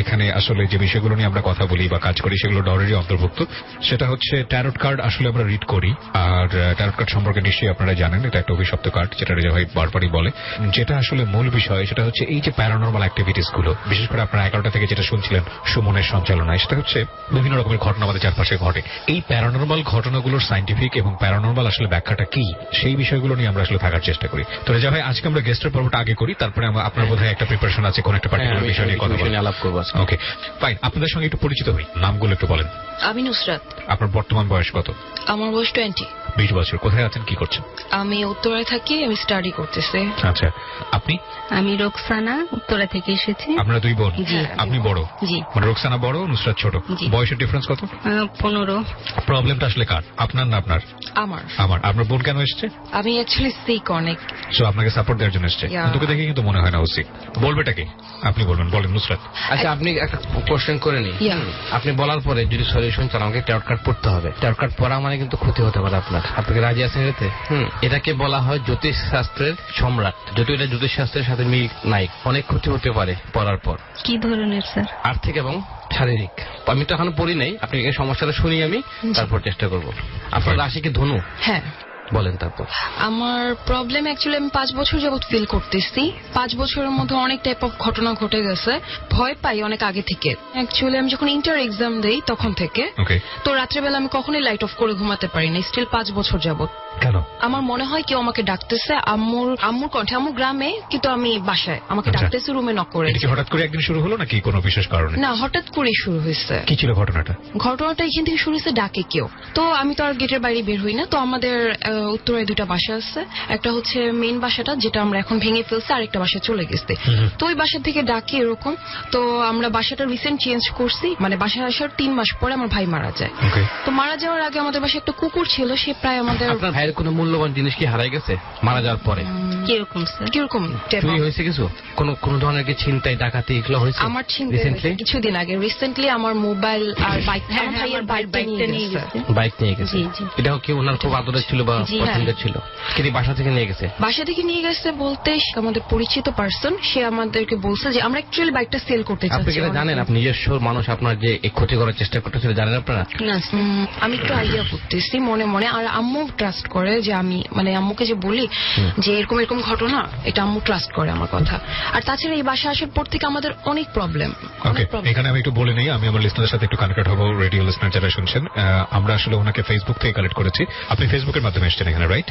A: এখানে আসলে যে বিষয়গুলো নিয়ে আমরা কথা বলি বা কাজ করি সেগুলো ডরেরই অন্তর্ভুক্ত। সেটা হচ্ছে ট্যারট কার্ড আসলে আমরা রিড করি, আর ট্যারট কার্ড সম্পর্কে নিশ্চয়ই আপনারা জানেন এটা একটা অভিশপ্ত কার্ড, যেটা রেজা ভাই বারবারই বলে। যেটা আসলে মূল বিষয় সেটা হচ্ছে এই যে প্যারানরমাল অ্যাক্টিভিটিস গুলো, বিশেষ করে আপনারা 11টা থেকে যেটা শুনছিলেন সুমনের সঞ্চালনায়, সেটা হচ্ছে বিভিন্ন রকমের ঘটনা আমাদের চারপাশে ঘটে। এই প্যারানরমাল ঘটনাগুলোর সাইন্টিফিক এবং প্যারানরমাল আসলে ব্যাখ্যাটা কি সেই বিষয়গুলো নিয়ে আমরা আসলে থাকার চেষ্টা করি। তো রেজা ভাই, আজকে আমরা গেস্টের পর্বটা আগে করি, তারপরে আপনার বোধহয় একটা প্রিপারেশন আছে কোন একটা পার্টিকুলার বিষয় নিয়ে কথা বলে আলাপ করবো। ওকে ফাইন, আপনাদের সঙ্গে একটু পরিচিত হই, নামগুলো একটু বলেন।
E: আমি নুসরাত।
A: আপনার বর্তমান বয়স কত?
E: আমার বয়স 20।
A: 20 বছর। কোথায় আছেন, কি করছেন?
E: আমি উত্তরায় থাকি, আমি স্টাডি করতেছি।
A: আচ্ছা, আপনি?
F: আমি রোকসানা, উত্তরা থেকে এসেছি।
A: আপনারা দুই বোন?
F: জি।
A: আপনি বড়?
F: জি।
A: মানে রোকসানা বড়, নুসরাত ছোট।
F: জি।
A: বয়সের ডিফারেন্স কত?
F: 15।
A: প্রবলেমটা আসলে কার, আপনার না আপনার?
E: আমার।
A: আপনার বোন কেন এসছে?
E: আমি অ্যাকচুয়ালি সিক অনেক।
A: সো আপনাকে সাপোর্ট দেওয়ার জন্য এসছে।
E: Yeah.
A: তোকে দেখে কিন্তু মনে হয় না ও সিক। বলবেটা কি? আপনি বলবেন, বলেন নুসরাত।
G: আচ্ছা, আপনি একটা কোশ্চেন করে নিন।
E: Yeah.
G: আপনি বলার পরে যদি সলিউশন চান, আমাকে ট্যারট কার্ড পড়তে হবে। ট্যারট কার্ড পড়া মানে কিন্তু ক্ষতি হতে পারে আপনার। আপনি কি রাজি আছেন এতে? এটাকে বলা হয় জ্যোতিষ শাস্ত্রের সম্রাট, যদিও এটা জ্যোতিষ শাস্ত্রের সাথে মিল নাই। অনেক ক্ষতি হতে পারে পড়ার পর।
F: কি ধরনের স্যার?
G: আর্থিক এবং শারীরিক। আমি তো এখন পড়ি নাই, আপনি এই সমস্যাটা শুনি আমি, তারপর চেষ্টা করব। আপনার রাশি কি ধনু?
E: হ্যাঁ।
G: বলেন তারপর।
E: আমার প্রবলেম অ্যাকচুয়ালি আমি 5 বছর যাবত ফিল করতেছি। 5 বছরের মধ্যে অনেক টাইপ অফ ঘটনা ঘটে গেছে। ভয় পাই অনেক আগে থেকে। অ্যাকচুয়ালি আমি যখন ইন্টার এক্সাম দেই তখন থেকে।
A: ওকে।
E: তো রাত্রেবেলা আমি কখনোই লাইট অফ করে ঘুমাতে পারি না, স্টিল 5 বছর যাবত।
A: কেন?
E: আমার মনে হয় কেউ আমাকে ডাকতেছে, আম্মুর কণ্ঠে, আম্মুর গ্রামে কিন্তু আমি বাসায়, আমাকে
A: আচ্ছা।
E: ডাকতেছে রুমে নক করে।
A: এটা কি হঠাৎ করে একদিন শুরু হলো নাকি কোনো বিশেষ কারণে?
E: না, হঠাৎ করে শুরু হয়েছে।
A: কি ছিল ঘটনাটা?
E: ঘটনাটা এখান থেকে শুরু হয়েছে ডাকে কেউ। তো আমি তো আর গেটের বাইরে বের হই না। তো আমাদের উত্তরায় 2টা বাসা আছে। একটা হচ্ছে মেইন বাসাটা, যেটা আমরা এখন ভেঙে ফেলছি, আর একটা বাসা চলে গেছে। তো ওই বাসা থেকে ডাকে এরকম। তো আমরা বাসাটা রিসেন্ট চেঞ্জ করছি, মানে বাসায় আসার 3 মাস পরে আমার ভাই মারা যায়। তো মারা যাওয়ার আগে আমাদের বাসায় একটা কুকুর ছিল, সে প্রায় আমাদের।
G: আপনার ভাইয়ের কোনো মূল্যবান জিনিস কি হারাই গেছে মারা যাওয়ার পরে?
F: কিরকম স্যার?
E: কিরকম
G: চুরি হয়েছে কিছু? কোন ধরনের কি ছিনতাই ডাকাতি এগুলো হয়েছে?
E: আমার
G: রিসেন্টলি?
E: কিছুদিন আগে রিসেন্টলি আমার মোবাইল আর বাইক,
F: হ্যাঁ,
E: আমার ভাইয়ের বাইকটা নিয়ে গেছে।
G: বাইক নিয়ে গেছে?
F: জি, জি।
G: এটাও কি ওনার খুব আদরের ছিল বা
F: জি,
G: পছন্দের ছিল? কিন্তু বাসা থেকে নিয়ে গেছে?
E: বাসা থেকে নিয়ে গেছে বলতে আমাদের পরিচিত পার্সন, সে আমাদেরকে বলছে যে আমরা অ্যাকচুয়ালি বাইকটা সেল করতে
G: আপনি
E: চাচ্ছি।
G: কি এটা জানেন? আপনি নিজস্ব মানুষ, আপনার যে এই ক্ষতি করার চেষ্টা করতেছিল, জানেন আপনারা?
F: না স্যার।
E: আমি একটু আইডিয়া করতেছি মনে মনে। আর আম্মু ট্রাস্ট করে যে আমি, মানে আম্মুকে যে বলি যে এরকম এরকম ঘটনা, এটা আম্মু ট্রাস্ট করে আমার কথা। আর তাছাড়া এই বাসা আসার পর থেকে আমাদের অনেক প্রবলেম।
A: ওকে, এখানে আমি একটু বলে নেই, আমি আমার লিসনারের সাথে একটু কানেক্টেড হবো, রেডিও লিসনার যারা শুনছেন। আমরা আসলে ওনাকে ফেসবুক থেকে কালেক্ট করেছি। আপনি ফেসবুকের মাধ্যমে এসেছেন এখানে, রাইট?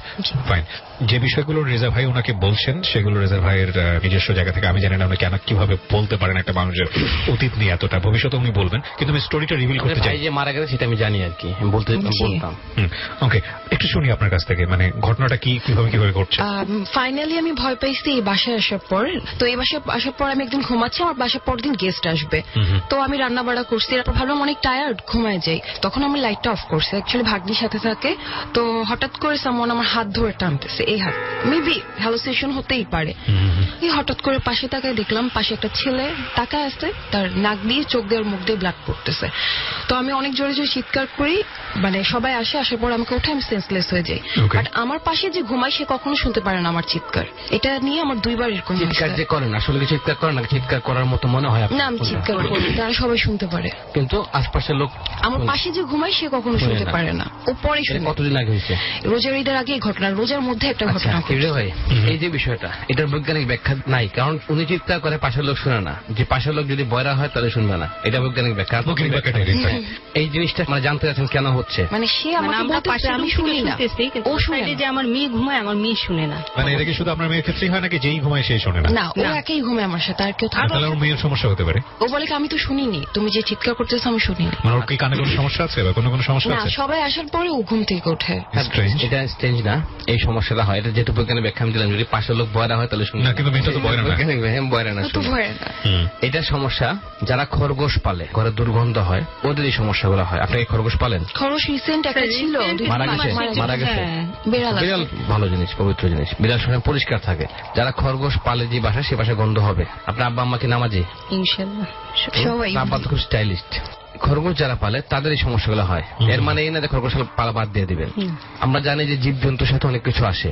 A: ফাইন। যে বিষয়গুলো রেজা ভাই ওনাকে বলছেন সেগুলো রেজা ভাইয়ের নিজস্ব জায়গা থেকে। আমি জানি না উনি কেন, কিভাবে বলতে পারেন একটা মানুষের অতীত নিয়ে এতটা। ভবিষ্যতে উনি বলবেন, কিন্তু আমি স্টোরিটা রিভিল করতে চাই।
G: ভাই যে মারা গেছে সেটা আমি জানি আর কি, আমি বলতাম।
A: ওকে, একটু শুনি আপনার কাছ থেকে, মানে ঘটনাটা কি, কিভাবে ঘটছে।
E: ফাইনালি আমি ভয় পাইছি এই বাসায় আসার পর। তো এই বাসায় আসার পর আমি একদিন ঘুমাচ্ছি, আমার বাসায় পরদিন গেস্ট আসবে। তো আমি রান্না বাড়া করছি, তারপর ভাবলাম অনেক টায়ার্ড, ঘুমায় যাই। তখন আমি লাইটটা অফ করছি, অ্যাকচুয়ালি ভাগ্নির সাথে থাকে। তো হঠাৎ করে সামন আমার হাত ধরে টানতেছে, এই হাত। মেবি হ্যালুসিনেশন হতেই পারে। এই হঠাৎ করে পাশে তাকায় দেখলাম পাশে একটা ছেলে তাকায় আছে, তার নাক দিয়ে, চোখ দিয়ে, মুখ দিয়ে ব্লাড পড়তেছে। তো আমি অনেক জোরে জোরে চিৎকার করি, মানে সবাই আসার পর আমাকে উঠে আমি সেন্সলেস হয়ে যাই।
A: Okay.
E: বাট আমার পাশে যে ঘুমায় সে কখনো শুনতে পারে না আমার চিৎকার। এটা নিয়ে আমার 2 বার এরকম
G: চিৎকার
E: হয়েছে।
G: যে করেন আসলে কি চিৎকার করেন নাকি চিৎকার করার মতো মনে হয় আপনার?
E: না আমি চিৎকার করি, তারা সবাই শুনতে পারে।
G: কিন্তু আশপাশের লোক
E: আমার পাশে যে ঘুমায় সে কখনো
G: শুনে
E: শুনতে
G: না।
E: পারে না, ও পরে
G: এটা
E: শুনে।
G: কতদিন আগে হয়েছে?
E: রোজার ঈদের আগে এই ঘটনা, রোজার মধ্যে একটা
G: আচ্ছা
E: ঘটনা
G: কিবরিয়া
E: ঘটছে।
G: ভাই, এই যে বিষয়টা এটার বৈজ্ঞানিক ব্যাখ্যা নাই, কারণ উনি চিৎকার করে পাশের লোক শুনে না, যে পাশের লোক যদি বয়রা হয় তাহলে শুনবে না, এটা বৈজ্ঞানিক ব্যাখ্যা। আর
A: বৈজ্ঞানিক ব্যাখ্যাটা কি?
G: এই জিনিসটা মানে জানতে চাচ্ছেন কেন হচ্ছে?
E: মানে সে
F: মানে
E: আমাকে
F: আমরা
E: বলতেছে
F: পাশের
E: আমি
F: রুম
E: শুনি
F: থেকে
E: না,
F: শুনতেছি, কিন্তু
E: ও শুনে
F: সাইডে
E: না।
F: যে আমার মেয়ে ঘুমায়, আমার মেয়ে শুনে না।
A: মানে এটা কি শুধু আপনার মেয়ের ক্ষেত্রেই হয় নাকি যেই ঘুমায় সেই শোনে না?
E: না ও
F: না।
E: একাই ঘুমায় আমার সাথে, আর কেউ থাকে না।
A: তাহলে ওর মেয়ের সমস্যা হতে পারে।
E: ও বলে কি আমি তো শুনিনি, তুমি যে চিৎকার করতেছো আমি শুনিনি।
A: মানে ওর কি কানে কোনো সমস্যা আছে বা কোনো সমস্যা
E: না
A: আছে?
E: সবাই আসার পরে ও ঘুম থেকে ওঠে।
A: Strange.
G: এটা স্ট্রেঞ্জ না, এই সমস্যাটা হয়, এটা যেহেতু বৈজ্ঞানিক ব্যাখ্যা আমি দিলাম, যদি পাশের লোক বয়রা হয় তাহলে শুনবে
A: না, কিন্তু মেয়েটা তো বয়রা না।
G: বৈজ্ঞানিক ব্যাখ্যা বয়রা না,
E: ও তো
G: শুনবে।
E: ভয় না।
A: হুম।
G: এটা সমস্যা যারা খরগোশ পালে, ঘরে দুর্গন্ধ হয়, ওদের এই সমস্যাগুলো হয়। আপনি কি খরগোশ পালেন?
E: খরচ রিসেন্ট একটা ছিল,
G: মারা গেছে? মারা গেছে?
F: হ্যাঁ।
E: বেড়াল আছে।
G: বিড়াল ভালো জিনিস, পবিত্র জিনিস, বিড়াল সময় পরিষ্কার থাকে। যারা খরগোশ পালে যে বাসায়, সে বাসায় গন্ধ হবে। আপনার আব্বা আম্মা কি নামাজি?
F: ইনশাল্লাহ।
E: সবাই
G: আব্বা তো খুব স্টাইলিস্ট। খরগোশ যারা পালে তাদের এই সমস্যাগুলো হয়। এর মানে এই না যে খরগোশ পালা বাদ দিয়ে দিবেন। আমরা জানি যে জীবজন্তুর সাথে অনেক কিছু আসে।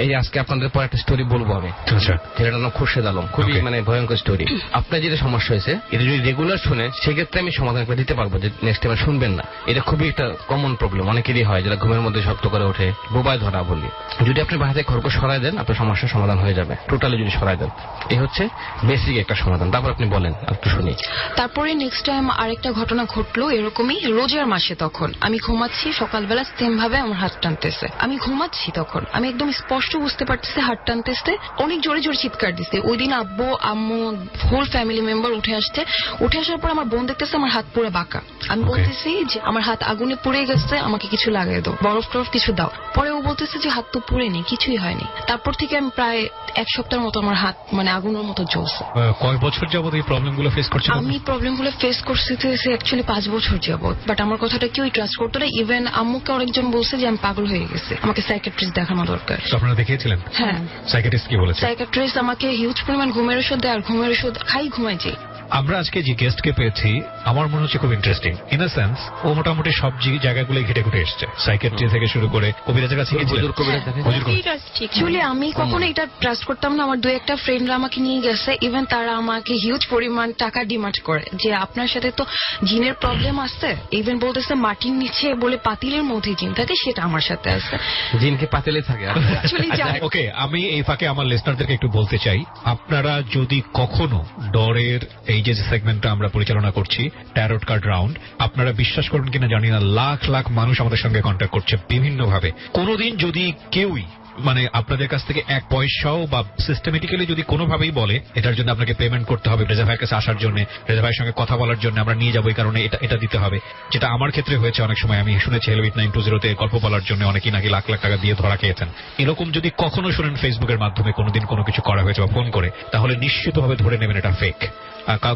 G: এই আজকে আপনাদের পর একটা স্টোরি বলবো আমি।
A: আচ্ছা।
G: ছেলেটার নাম খুরশেদ আলম, খুবই
A: Okay.
G: মানে ভয়ঙ্কর স্টোরি। আপনার যেটা সমস্যা হয়েছে, এটা যদি রেগুলার শুনে সেক্ষেত্রে আমি সমাধান করে দিতে পারবো, যে নেক্সট টাইম শুনবেন না। এটা খুবই একটা কমন প্রবলেম, অনেকেরই হয়, যারা ঘুমের মধ্যে শব্দ করে ওঠে, বোবায় ধরা বলি। যদি আপনি বাসাতে খরগোশ সরাই দেন, আপনার সমস্যার সমাধান হয়ে যাবে, টোটালি যদি সরাই দেন। এই হচ্ছে বেসিক একটা সমাধান। তারপর আপনি বলেন, একটু শুনি।
E: তারপরে নেক্সট টাইম আরেকটা ঘটনা ঘটলো এরকমই, রোজার মাসে। তখন আমি ঘুমাচ্ছি, সকালবেলা সেম ভাবে আমার হাত টানতেছে। আমি ঘুমাচ্ছি, তখন আমি একদম স্পষ্ট বুঝতে পারতেছি হাত টানতেছে, অনেক জোরে জোরে চিৎকার দিচ্ছে। ওই দিন আব্বু আম্মু হোল ফ্যামিলি মেম্বার উঠে আসছে। উঠে আসার পর আমার বোন দেখতেছে আমার হাত পুরো বাঁকা। আমি
A: Okay.
E: বলতেছি যে আমার হাত আগুনে পুড়ে গেছে, আমাকে কিছু লাগিয়ে দাও, বরফ টরফ কিছু দাও। পরে ও বলতেছে যে হাত তো পুড়েনি, কিছুই হয়নি। তারপর থেকে আমি প্রায় 1 সপ্তাহের মতো আমার হাত মানে আগুনের মতো জ্বলছে।
A: কয় বছর যাবত এই প্রবলেম গুলো ফেস করছেন?
E: আমি প্রবলেম গুলো ফেস করতে অ্যাকচুয়ালি 5 বছর যাবত। বাট আমার কথাটা কেউই ট্রাস্ট করতো না। ইভেন আম্মুকে অনেকজন বলছে যে আমি পাগল হয়ে গেছি, আমাকে সাইকিয়াট্রিস্ট দেখানো দরকার।
A: তো আপনারা দেখিয়েছিলেন?
E: হ্যাঁ,
A: সাইকিয়াট্রিস্ট কি বলেছে?
E: সাইকিয়াট্রিস্ট আমাকে হিউজ পরিমাণ ঘুমের ওষুধ দেয়, আর ঘুমের ওষুধ খাই ঘুমাই যাই।
A: আমরা আজকে যে গেস্টকে পেয়েছি আমার মনে হচ্ছে খুব ইন্টারেস্টিং। ইন আ সেন্স ও মোটামুটি সব জায়গাগুলো ঘেটে ঘুটে এসছে, সাইকিয়াট্রি থেকে শুরু করে কবিরাজের কাছে গিয়েছিলেন।
G: হুজুর কবিরাজ দেখে?
A: হুজুর কবিরাজ।
E: অ্যাকচুয়ালি আমি কখনো এটা ট্রাস্ট করতাম না। আমার 2-1টা ফ্রেন্ডরা আমাকে নিয়ে গেছে, ইভেন তারা আমাকে হিউজ পরিমাণ টাকা ডিমান্ড করে যে আপনার সাথে তো জিনের প্রবলেম আছে। ইভেন বলতেছে মাটির নিচে বলে পাতিলের মধ্যে জিন থাকে, সেটা আমার সাথে আছে।
G: জিনকে পাতিলে থাকে।
E: Actually জানি।
A: ওকে, আমি এই ফাঁকে আমার লিসনারদেরকে একটু বলতে চাই, আপনারা যদি কখনো ডরের এই যে সেগমেন্টটা আমরা পরিচালনা করছি, ট্যারট কার্ড রাউন্ড, আপনারা বিশ্বাস করবেন কিনা জানি না, লাখ লাখ মানুষ আমাদের সঙ্গে কন্ট্যাক্ট করছে বিভিন্ন ভাবে। কোনোদিন যদি কেউই মানে আপনাদের কাছ থেকে 1 পয়সাও বা সিস্টেমেটিক্যালি যদি কোনোভাবেই বলে এটার জন্য আপনাকে পেমেন্ট করতে হবে রেজা ভাইয়ের কাছে আসার জন্য, রেজা ভাইয়ের সঙ্গে কথা বলার জন্য, আমরা নিয়ে যাবো এই কারণে এটা দিতে হবে, যেটা আমার ক্ষেত্রে হয়েছে অনেক সময়। আমি শুনেছি হেলবিট 920 তে গল্প বলার জন্য অনেকেই নাকি লাখ লাখ টাকা দিয়ে ধরা খেয়েছেন। এরকম যদি কখনো শুনেন ফেসবুকের মাধ্যমে কোনোদিন কোনো কিছু করা হয়েছে বা ফোন করে, তাহলে নিশ্চিতভাবে ধরে নেবেন এটা ফেক।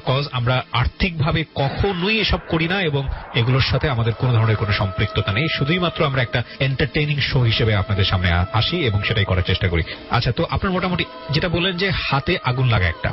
A: কজ আমরা আর্থিকভাবে কখনোই এসব করি না এবং এগুলোর সাথে আমাদের কোনো ধরনের কোনো সম্পৃক্ততা নেই। শুধুই মাত্র আমরা একটা এন্টারটেইনিং শো হিসেবে আপনাদের সামনে আসি এবং সেটাই করার চেষ্টা করি। আচ্ছা, তো আপনার মোটামুটি যেটা বললেন যে হাতে আগুন লাগা, একটা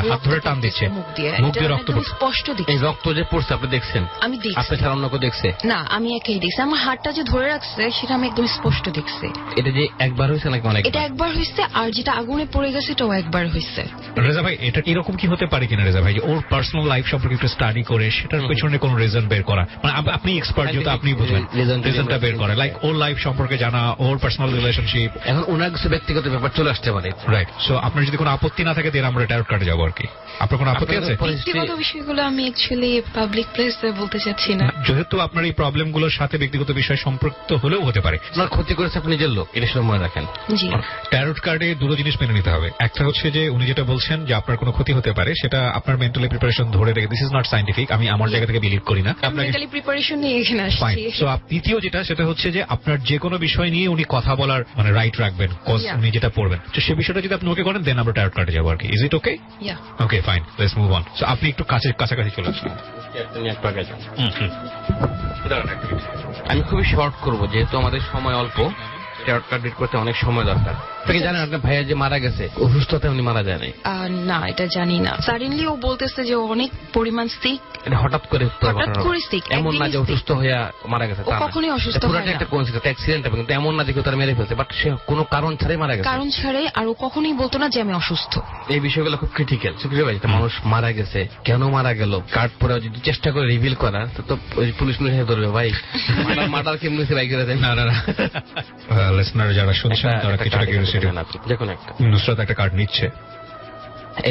A: হাত ধরে টান দিচ্ছে,
E: মুখ দিয়ে
A: মুখ দিয়ে
E: এটা
A: রক্ত
E: একদম
A: পড়ছে।
E: স্পষ্ট
G: এই
E: দেখছি।
G: রক্ত যে পড়ছে আপনি দেখছেন?
E: আমি দেখছি।
G: আপনি ছাড়া অন্য কেউ দেখছে?
E: না, আমি একাই দেখছি। আমার হাতটা যে ধরে রাখছে সেটা আমি একদম স্পষ্ট দেখছি।
G: এটা যে একবার হয়েছে নাকি অনেক?
E: এটা একবার হয়েছে, আর যেটা আগুনে পড়ে গেছে এটাও একবার হয়েছে।
A: রেজা ভাই, এটা এরকম কি হতে পারে কিনা রেজা ভাই, যে ওর পার্সোনাল লাইফ সম্পর্কে একটু স্টাডি করে সেটার পেছনে কোনো রিজন বের করা, মানে আপনি এক্সপার্ট যেহেতু আপনি বুঝবেন রিজনটা বের করা, লাইক ওর লাইফ সম্পর্কে জানা, ওর পার্সোনাল রিলেশনশিপ।
G: এখন ওনার কিছু ব্যক্তিগত ব্যাপার চলে আসতে পারে।
A: রাইট। সো আপনার যদি কোনো আপত্তি না থাকে তাহলে আমরা ট্যারট কার্ডে যাবো আর কি। আপনার কোনো আপত্তি আছে?
E: ব্যক্তিগত বিষয়গুলো আমি অ্যাকচুয়ালি পাবলিক প্লেসে বলতে চাচ্ছি না।
A: যেহেতু আপনার এই প্রবলেমগুলোর সাথে ব্যক্তিগত বিষয় সম্পৃক্ত হলেও হতে পারে।
G: আপনার ক্ষতি করেছে আপনি নিজের লোক, এটা শুনে মনে রাখেন।
E: জি।
A: ট্যারট কার্ডে দুটো জিনিস মেনে নিতে হবে। একটা হচ্ছে যে উনি যেটা বলছেন যে আপনার কোনো ক্ষতি হতে পারে, সেটা আপনার মেন্টালি প্রিপারেশন ধরে রেখে, দিস ইজ নট সাইন্টিফিক, আমি আমার জায়গা থেকে বিলিভ করি না। আপনাকে
E: মেন্টালি প্রিপারেশন নিয়ে এখানে
A: ফাইন।
E: আসছি।
A: সো দ্বিতীয় যেটা, সেটা হচ্ছে যে আপনার যে কোনো বিষয় নিয়ে উনি কথা বলার মানে রাইট রাখবেন, কজ
E: Yeah.
A: উনি যেটা পড়বেন, তো সে বিষয়টা যদি আপনি ওকে করেন দেন আমরা ট্যারট কার্ডে যাবো আর কি। Is it okay?
E: Yeah.
A: Okay, fine, let's move on. So আপনি একটু কাছাকাছি চলে আসুন।
G: আমি খুবই শর্ট করব, যেহেতু আমাদের সময় অল্প, ট্যারট কার্ড রিড করতে অনেক সময় দরকার। আপনি জানেন আপনার ভাইয়া যে মারা গেছে অসুস্থতা উনি মারা যায় নাই?
E: না, এটা জানি না। সাডেনলি ও বলতেছে যে ও অনেক পরিমাণ সিক,
G: এটা হঠাৎ করে
E: sick,
G: এমন না যে
E: একদিনই
G: অসুস্থ হয়ে মারা গেছে,
E: ও কখনোই অসুস্থ হয় না।
G: একটা কোইন্সিডেন্স, অ্যাক্সিডেন্ট হবে, কিন্তু এমন না যে কেউ তার মেরে ফেলছে, বাট সে কোনো কারণ ছাড়াই মারা গেছে।
E: কারণ ছাড়াই, আর ও কখনোই বলতো না যে আমি অসুস্থ।
G: এই বিষয়গুলো খুব ক্রিটিক্যাল। সুপ্রিয় ভাই, মানুষ মারা গেছে, কেন মারা গেল, কার্ড পরে যদি চেষ্টা করে রিভিল করা, তো ওই পুলিশ মিলিয়ে ধরবে ভাই। মার্ডার কেমন হয়েছে বাইক করে দেয়?
A: না না না, লিসনার যারা শুনছেন তারা কিছুটা কিউরিওসিটি।
G: দেখুন, একটা
A: নুসরাত একটা কার্ড নিচ্ছে,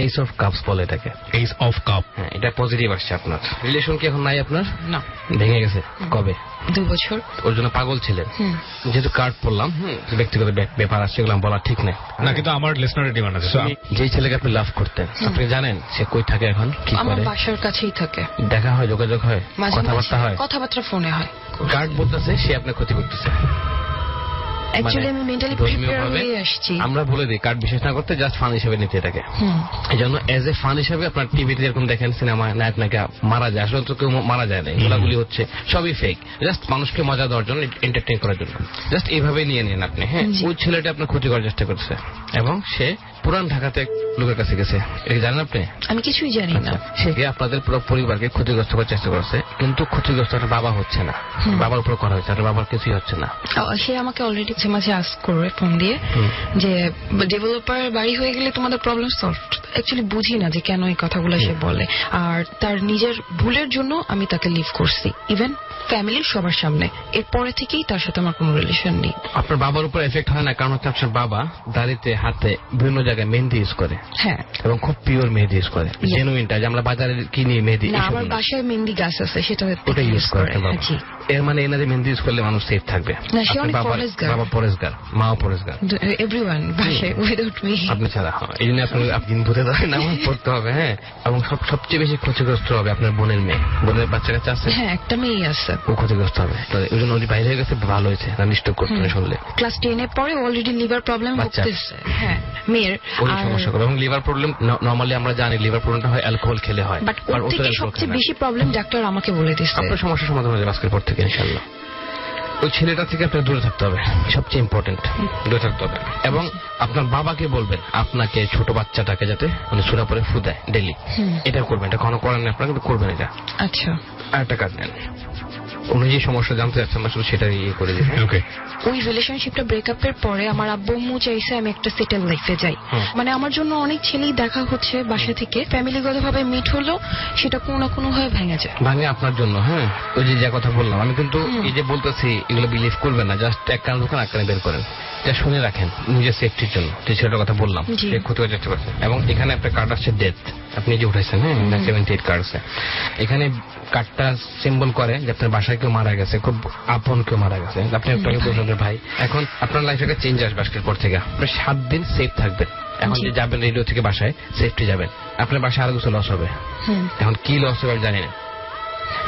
G: এইস অফ কাপস বলে এটাকে।
A: এইস অফ কাপ।
G: হ্যাঁ, এটা পজিটিভ আসছে। আপনার রিলেশন কি এখন নাই আপনার?
E: না,
G: ভেঙে গেছে কবে?
E: 2 বছর।
G: ওর জন্য পাগল ছিলেন? যেহেতু কার্ড পড়লাম, ব্যক্তিগত ব্যাপার আসছে, এগুলো বলা ঠিক নেই।
A: না, কিন্তু আমার লিসনারের ডিমান্ড আছে।
G: যেই ছেলেকে আপনি লাভ করতেন, আপনি জানেন সে কই থাকে এখন, কি
E: আমার
G: করে?
E: বাসার কাছেই থাকে।
G: দেখা হয়, যোগাযোগ হয়,
E: মাঝে
G: কথাবার্তা হয়?
E: কথাবার্তা ফোনে হয়।
G: কার্ড বলতেছে সে আপনার ক্ষতি করতেছে।
E: অ্যাকচুয়ালি আমি মেন্টালি প্রিপেয়ার হয়ে আসছি।
G: আমরা বলে দিই কার্ড বিশেষ না করতে, জাস্ট ফান হিসেবে নিতে এটাকে। এই জন্য এজ এ ফান হিসেবে আপনার টিভিতে যেরকম দেখেন সিনেমা নায়ক নায়িকা মারা যায়, আসলে তো কেউ মারা যায় না, গোলাগুলি হচ্ছে, সবই ফেক, জাস্ট মানুষকে মজা দেওয়ার জন্য, এন্টারটেইন করার জন্য, জাস্ট এইভাবেই নিয়ে নেন আপনি। হ্যাঁ, ওই ছেলেটা আপনার ক্ষতি করার চেষ্টা করছে এবং সে পুরান ঢাকাতে লোকের কাছে গেছে, এটা জানেন আপনি?
E: আমি কিছুই জানি না।
G: সে আপনাদের পুরো পরিবারকে ক্ষতিগ্রস্ত করার চেষ্টা করছে, কিন্তু ক্ষতিগ্রস্ত আপনার বাবা হচ্ছে না, বাবার উপর করা হয়েছে, আপনার বাবার কিছুই হচ্ছে না।
E: সে আমাকে অলরেডি মাঝে আস্ক করে ফোন দিয়ে যে ডেভেলপার বাড়ি হয়ে গেলে তোমাদের প্রবলেম সলভ। অ্যাকচুয়ালি বুঝি না যে কেন এই কথাগুলো সে বলে, আর তার নিজের ভুলের জন্য আমি তাকে লিভ করছি, ইভেন ফ্যামিলির সবার সামনে। এরপরে থেকেই তার সাথে আমার কোনো রিলেশন নেই।
G: আপনার বাবার উপর এফেক্ট হয় না, কারণ হচ্ছে আপনার বাবা দাড়িতে, হাতে, বিভিন্ন জায়গায় মেহেন্দি ইউজ করে।
E: হ্যাঁ,
G: এবং খুব পিওর মেহেদি ইউজ করে, জেনুইনটা, যে আমরা বাজারে কিনি মেহেদি।
E: আমার বাসায় মেহেন্দি গাছ আছে, সেটা
G: ওটা ইউজ করে। এর মানে এনারে মেহেন্দি ইউজ করলে মানুষ সেফ থাকবে। বাবা পরেশগার, মাও পরেশগার,
E: এভরিওয়ান বাসায় উইদাউট মি,
G: আপনি ছাড়া। এই জন্য আপনি ভূতে ধরে নামাজ পড়তে হবে। হ্যাঁ, এবং সবচেয়ে বেশি ক্ষতিগ্রস্ত হবে আপনার বোনের মেয়ে। বোনের বাচ্চা কাছে আছে?
E: হ্যাঁ, একটা মেয়ে আছে,
G: ও ক্ষতিগ্রস্ত হবে। তো ওই জন্য ওই বাইরে হয়ে গেছে, ভালো হয়েছে, নিশ্চয় করতে শুনলে।
E: ক্লাস 10 এর পরে অলরেডি লিভার প্রবলেম হচ্ছে। হ্যাঁ, মেয়ের
G: ওই সমস্যা করে। এবং লিভার প্রবলেম নরমালি আমরা জানি লিভার প্রবলেমটা হয় অ্যালকোহল খেলে হয়,
E: বাট ওর থেকে সবচেয়ে বেশি প্রবলেম ডাক্তার আমাকে বলে দিয়েছে।
G: আপনার সমস্যার সমাধান হয়ে যাবে আজকের পর থেকে ইনশাআল্লাহ। ওই ছেলেটা থেকে আপনার দূরে থাকতে হবে, সবচেয়ে ইম্পর্টেন্ট, দূরে থাকতে হবে। এবং আপনার বাবাকে বলবেন আপনাকে ছোট বাচ্চাটাকে যাতে মানে সূরা পরে ফু দেয় ডেইলি, এটা করবেন। এটা কোনো করেন না আপনারা, কিন্তু করবেন এটা।
E: আচ্ছা,
G: আর একটা কাজ নেন, উনি যে সমস্যা জানতে চাচ্ছেন না শুধু সেটা ইয়ে করে দিন। ওকে।
E: ওই রিলেশনশিপটা ব্রেকআপের পরে আমার আব্বু আম্মু চাইছে আমি একটা সেটেল লাইফে যাই। মানে আমার জন্য অনেক ছেলেই দেখা হচ্ছে বাসা থেকে, ফ্যামিলিগত ভাবে মিট হলো, সেটা কোনো না কোনো ভাবে ভেঙে যায়।
G: ভাঙে আপনার জন্য। হ্যাঁ, ওই যে কথা বললাম আমি, কিন্তু এই যে বলতেছি এগুলো বিলিভ করবেন না, জাস্ট এক কান দোকান এক কানে বের করেন, এটা শুনে রাখেন নিজের সেফটির জন্য। যে ছেলেটার কথা বললাম সে ক্ষতি করার চেষ্টা করছে। এবং এখানে একটা কার্ড আছে ডেথ, আপনি যে উঠেছেন, হ্যাঁ 78 কার্ড আছে এখানে। কার্ডটা সিম্বল করে যে আপনার বাসায় কেউ মারা গেছে, খুব আপন কেউ মারা গেছে, আপনি একটা বলছেন ভাই। এখন আপনার লাইফে একটা চেঞ্জ আসবে আজকের পর থেকে, আপনি 7 দিন সেফ থাকবেন। এখন যে যাবেন রেডিও থেকে বাসায় সেফটি যাবেন, আপনার বাসায় আরো কিছু লস হবে। এখন কি লস হবে আমি জানি না।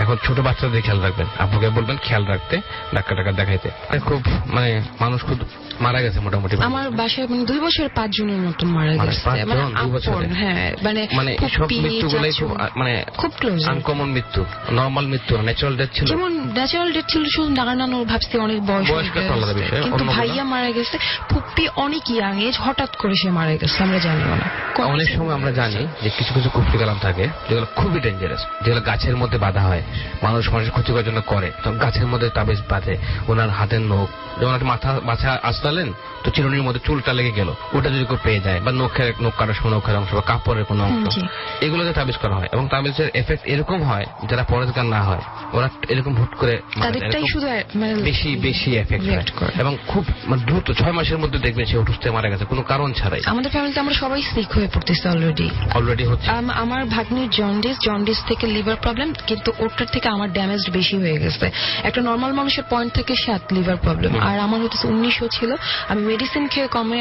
G: এখন ছোট বাচ্চাদের খেয়াল রাখবেন, আপুকে বলবেন খেয়াল রাখতে, ডাক্তার দেখাইতে। খুব মানে মানুষ খুব মারা গেছে মোটামুটি
E: আমার বাসায়, মানে 2 বছরে 5 জনের মতন মারা গেছে। হ্যাঁ, মানে
G: সব মৃত্যুগুলোই খুব মানে
E: খুব ক্লোজ,
G: আনকমন মৃত্যু, নর্মাল মৃত্যু, ন্যাচারাল ডেথ ছিল।
E: যেমন ন্যাচারাল ডেথ ছিল শুধু দাঁড়ানোর, ভাবছি অনেক বয়স, কিন্তু ভাইয়া মারা গেছে, ফুপ্পি অনেক ইয়াং এজ, হঠাৎ করে সে মারা গেছে, আমরা জানিও না।
G: অনেক সময় আমরা জানি যে কিছু কিছু কুফরি কালাম থাকে যেগুলো খুবই ডেঞ্জারাস, যেগুলো গাছের মধ্যে বাঁধা হয়, মানুষের ক্ষতি করার জন্য করে। তো গাছের মধ্যে তাবিজ বাঁধে, ওনার হাতের নখ, যেমন মাথা আসতালেন তো চিরুনির মধ্যে চুলটা লেগে গেল, ওটা যদি কেউ পেয়ে যায়, বা নখ কাটার সময় নখের অংশ বা কাপড়ের কোনো অংশ, এগুলোতে তাবিজ করা হয়। এবং তাবিজের এফেক্ট এরকম হয় যারা পরেশগার না হয়, ওরা এরকম হুট করে বেশি এফেক্ট হয় এবং খুব দ্রুত 6 মাসের মধ্যে দেখবেন সে অসুস্থ মারা গেছে কোনো কারণ ছাড়াই।
E: আমাদের ফ্যামিলিতে আমরা সবাই সিক হয়ে পড়তেছি অলরেডি হচ্ছে। আমার ভাগ্নির জন্ডিস থেকে লিভার প্রবলেম, কিন্তু ওটার থেকে আমার ড্যামেজ বেশি হয়ে গেছে। একটা নর্মাল মানুষের পয়েন্ট থেকে 7 লিভার প্রবলেম, আর আমার হচ্ছে 19 ছিল। আমি মেডিসিন খেয়ে কমে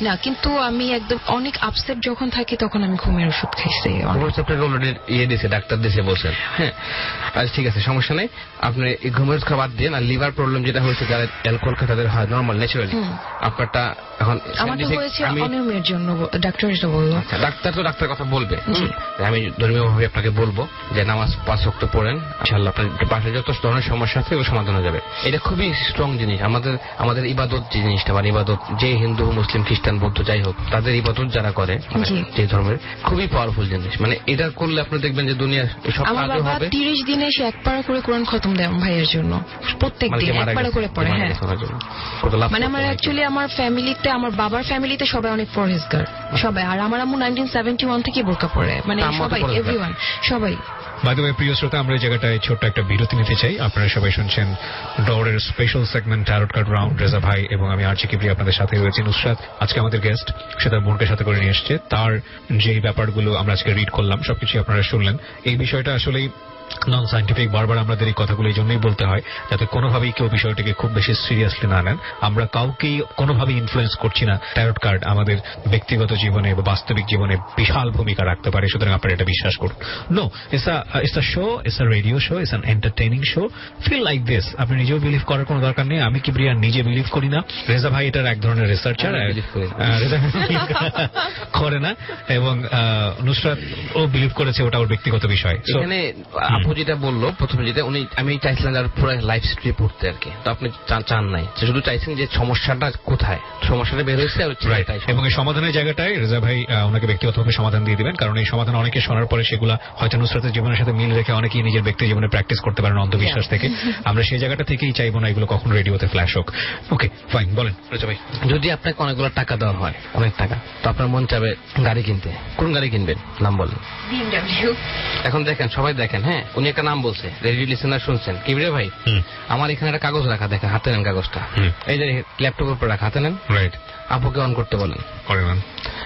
E: না, কিন্তু আমি একদম অনেক আপসেট যখন থাকি তখন আমি ঘুমের ওষুধ খাইছি।
G: ডাক্তার দিয়েছে বলছেন। হ্যাঁ আচ্ছা ঠিক আছে, সমস্যা নেই। আপনি এই ঘুমের খাবার বাদ দিয়ে, আর লিভার প্রবলেম যেটা হয়েছে যারা অ্যালকোহল খায় তাদের হয় নর্মাল ন্যাচারালি, আপনারটা এখন
E: আমার তো হয়েছে অনিয়মের জন্য, ডাক্তার এটা বললো।
G: আচ্ছা, ডাক্তার তো ডাক্তার কথা বলবে। আমি ধর্মীয়ভাবে আপনাকে বলবো যে নামাজ 5 ওয়াক্ত পড়েন, ইনশাআল্লাহ আপনার পাশে যত ধরনের সমস্যা আছে ওগুলো সমাধান হয়ে যাবে। এটা খুবই স্ট্রং জিনিস। আমাদের ইবাদত যে জিনিসটা, মানে ইবাদত যে হিন্দু মুসলিম খ্রিস্টান বৌদ্ধ যাই হোক তাদের ইবাদত যারা করে যে ধর্মের, খুবই পাওয়ারফুল জিনিস। মানে এটা করলে আপনি দেখবেন যে দুনিয়ার সব কাজও হবে।
E: 30 দিনে সে এক পারা করে কোরআন খতম দেয় আমার ভাইয়ের জন্য, প্রত্যেক দিন এক পারা করে পড়ে। হ্যাঁ মানে আমার অ্যাকচুয়ালি আমার ফ্যামিলিতে, আমার বাবার ফ্যামিলিতে সবাই অনেক পরহেজগার সবাই, আর আমার আম্মু 1971 থেকে বোরকা পরে, মানে সবাই এভরিওয়ান সবাই।
A: বাই দ্য ওয়ে প্রিয় শ্রোতা, আমরা এই জায়গাটায় ছোট্ট একটা বিরতি নিতে চাই। আপনারা সবাই শুনছেন ডরের special segment tarot card round. Reza ভাই এবং আমি আরজি কিবরিয়া আপনাদের সাথে রয়েছে। নুসরাত আজকে আমাদের গেস্ট, সে তার বোনকে সাথে করে নিয়ে এসছে। তার যে ব্যাপারগুলো আমরা আজকে রিড করলাম সবকিছু আপনারা শুনলেন। এই বিষয়টা আসলেই নন সাইন্টিফিক। বারবার আমাদের এই কথাগুলো এই জন্যই বলতে হয় যাতে কোনোভাবেই কেউ বিষয়টাকে খুব বেশি সিরিয়াসলি না নেন। আমরা কাউকেই কোনোভাবে ইনফ্লুয়েন্স করছি না। ট্যারট কার্ড আমাদের ব্যক্তিগত জীবনে বা বাস্তবিক জীবনে বিশাল ভূমিকা রাখতে পারে, সুতরাং আপনারা এটা বিশ্বাস করুন। No, it's a show, it's a radio show, it's an entertaining show. Feel like this. আপনি নিজেও বিলিভ করার কোনো দরকার নেই। আমি কিবরিয়া নিজে বিলিভ করি না। রেজা ভাই এটার এক ধরনের রিসার্চার, রেজা করে না, এবং নুসরাত ও বিলিভ করেছে, ওটা ওর ব্যক্তিগত বিষয়।
G: এখানে আপু যেটা বললো প্রথমে, যেটা আমি চাইছিলাম আর পুরো লাইফ স্টোরি পড়তে আর কি, তো আপনি চান নাই, শুধু চাইছেন যে সমস্যাটা কোথায়, সমস্যাটা বের হয়েছে
A: এবং এই সমাধানের জায়গাটায় রেজা ভাই ওনাকে ব্যক্তিগতভাবে সমাধান দিয়ে দিবেন, কারণ এই সমাধান অনেকে শোনার পরে সেগুলো হয়তো নুসরাতের জীবনের সাথে মিল রেখে অনেকেই নিজের ব্যক্তি জীবনে প্র্যাকটিস করতে পারেন অন্ধবিশ্বাস থেকে। আমরা সেই জায়গাটা থেকেই চাইবো না এগুলো কখন রেডিওতে ফ্ল্যাশ হোক। ওকে ফাইন, বলেন রেজা ভাই।
G: যদি আপনাকে অনেকগুলো টাকা দেওয়া হয়, অনেক টাকা, তো আপনার মন চাবে গাড়ি কিনতে, কোন গাড়ি কিনবেন? নাম বলেন।
E: BMW।
G: এখন দেখেন, সবাই দেখেন, হ্যাঁ উনি একটা নাম বলছে, রেডিও লিসেনার শুনছেন। কিবরিয়া ভাই আমার এখানে একটা কাগজ রাখা, দেখেন হাতে নেন কাগজটা, এই যে ল্যাপটপের উপর রাখা, হাতে নেন।
A: রাইট।
G: আপুকে অন করতে বলেন।
A: করেন।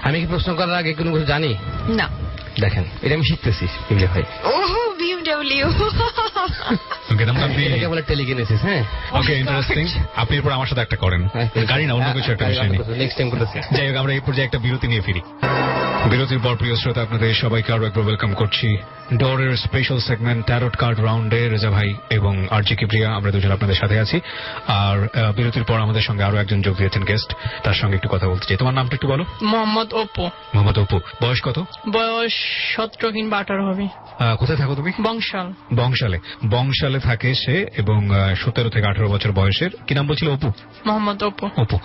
G: আমি কি প্রশ্ন করার আগে কোনো কিছু জানি
E: না?
G: দেখেন এটা আমি শিখতেছি কিবরিয়া ভাই।
E: ওহো BMW।
A: ওকে, দাম
G: এটাকে বলে টেলিকিনেসিস। হ্যাঁ
A: ওকে, ইন্টারেস্টিং। আপনি এরপর আমার সাথে একটা করেন, গাড়ি না অন্য কিছু একটা বিষয় নিয়ে।
G: নেক্সট টাইম করতেছি।
A: যাই হোক, আমরা এই পর্যায়ে একটা বিরতি নিয়ে ফিরি। বিরতির পর প্রিয় শ্রোতা আপনাদের সবাইকে আরো একবার ওয়েলকাম করছি ডরের স্পেশাল সেগমেন্ট ট্যারট কার্ড রাউন্ডে। রেজা ভাই এবং আরজি কিবরিয়া আমরা দুজন আপনাদের সাথে আছি। আর বিরতির পর আমাদের সঙ্গে আরো একজন যোগ দিয়েছেন গেস্ট, তার সঙ্গে একটু কথা বলতে চাই। তোমার নামটা একটু বলো।
F: মোহাম্মদ অপু।
A: মোহাম্মদ অপু। বয়স কত?
F: বয়স 17 কিংবা 18 হবে।
A: কোথায় থাকো তুমি?
F: বংশাল।
A: বংশালে থাকে সে, এবং 17 থেকে 18 বছর বয়সের। কি নাম বলছিল? অপু।
F: মোহাম্মদ অপু।
A: অপু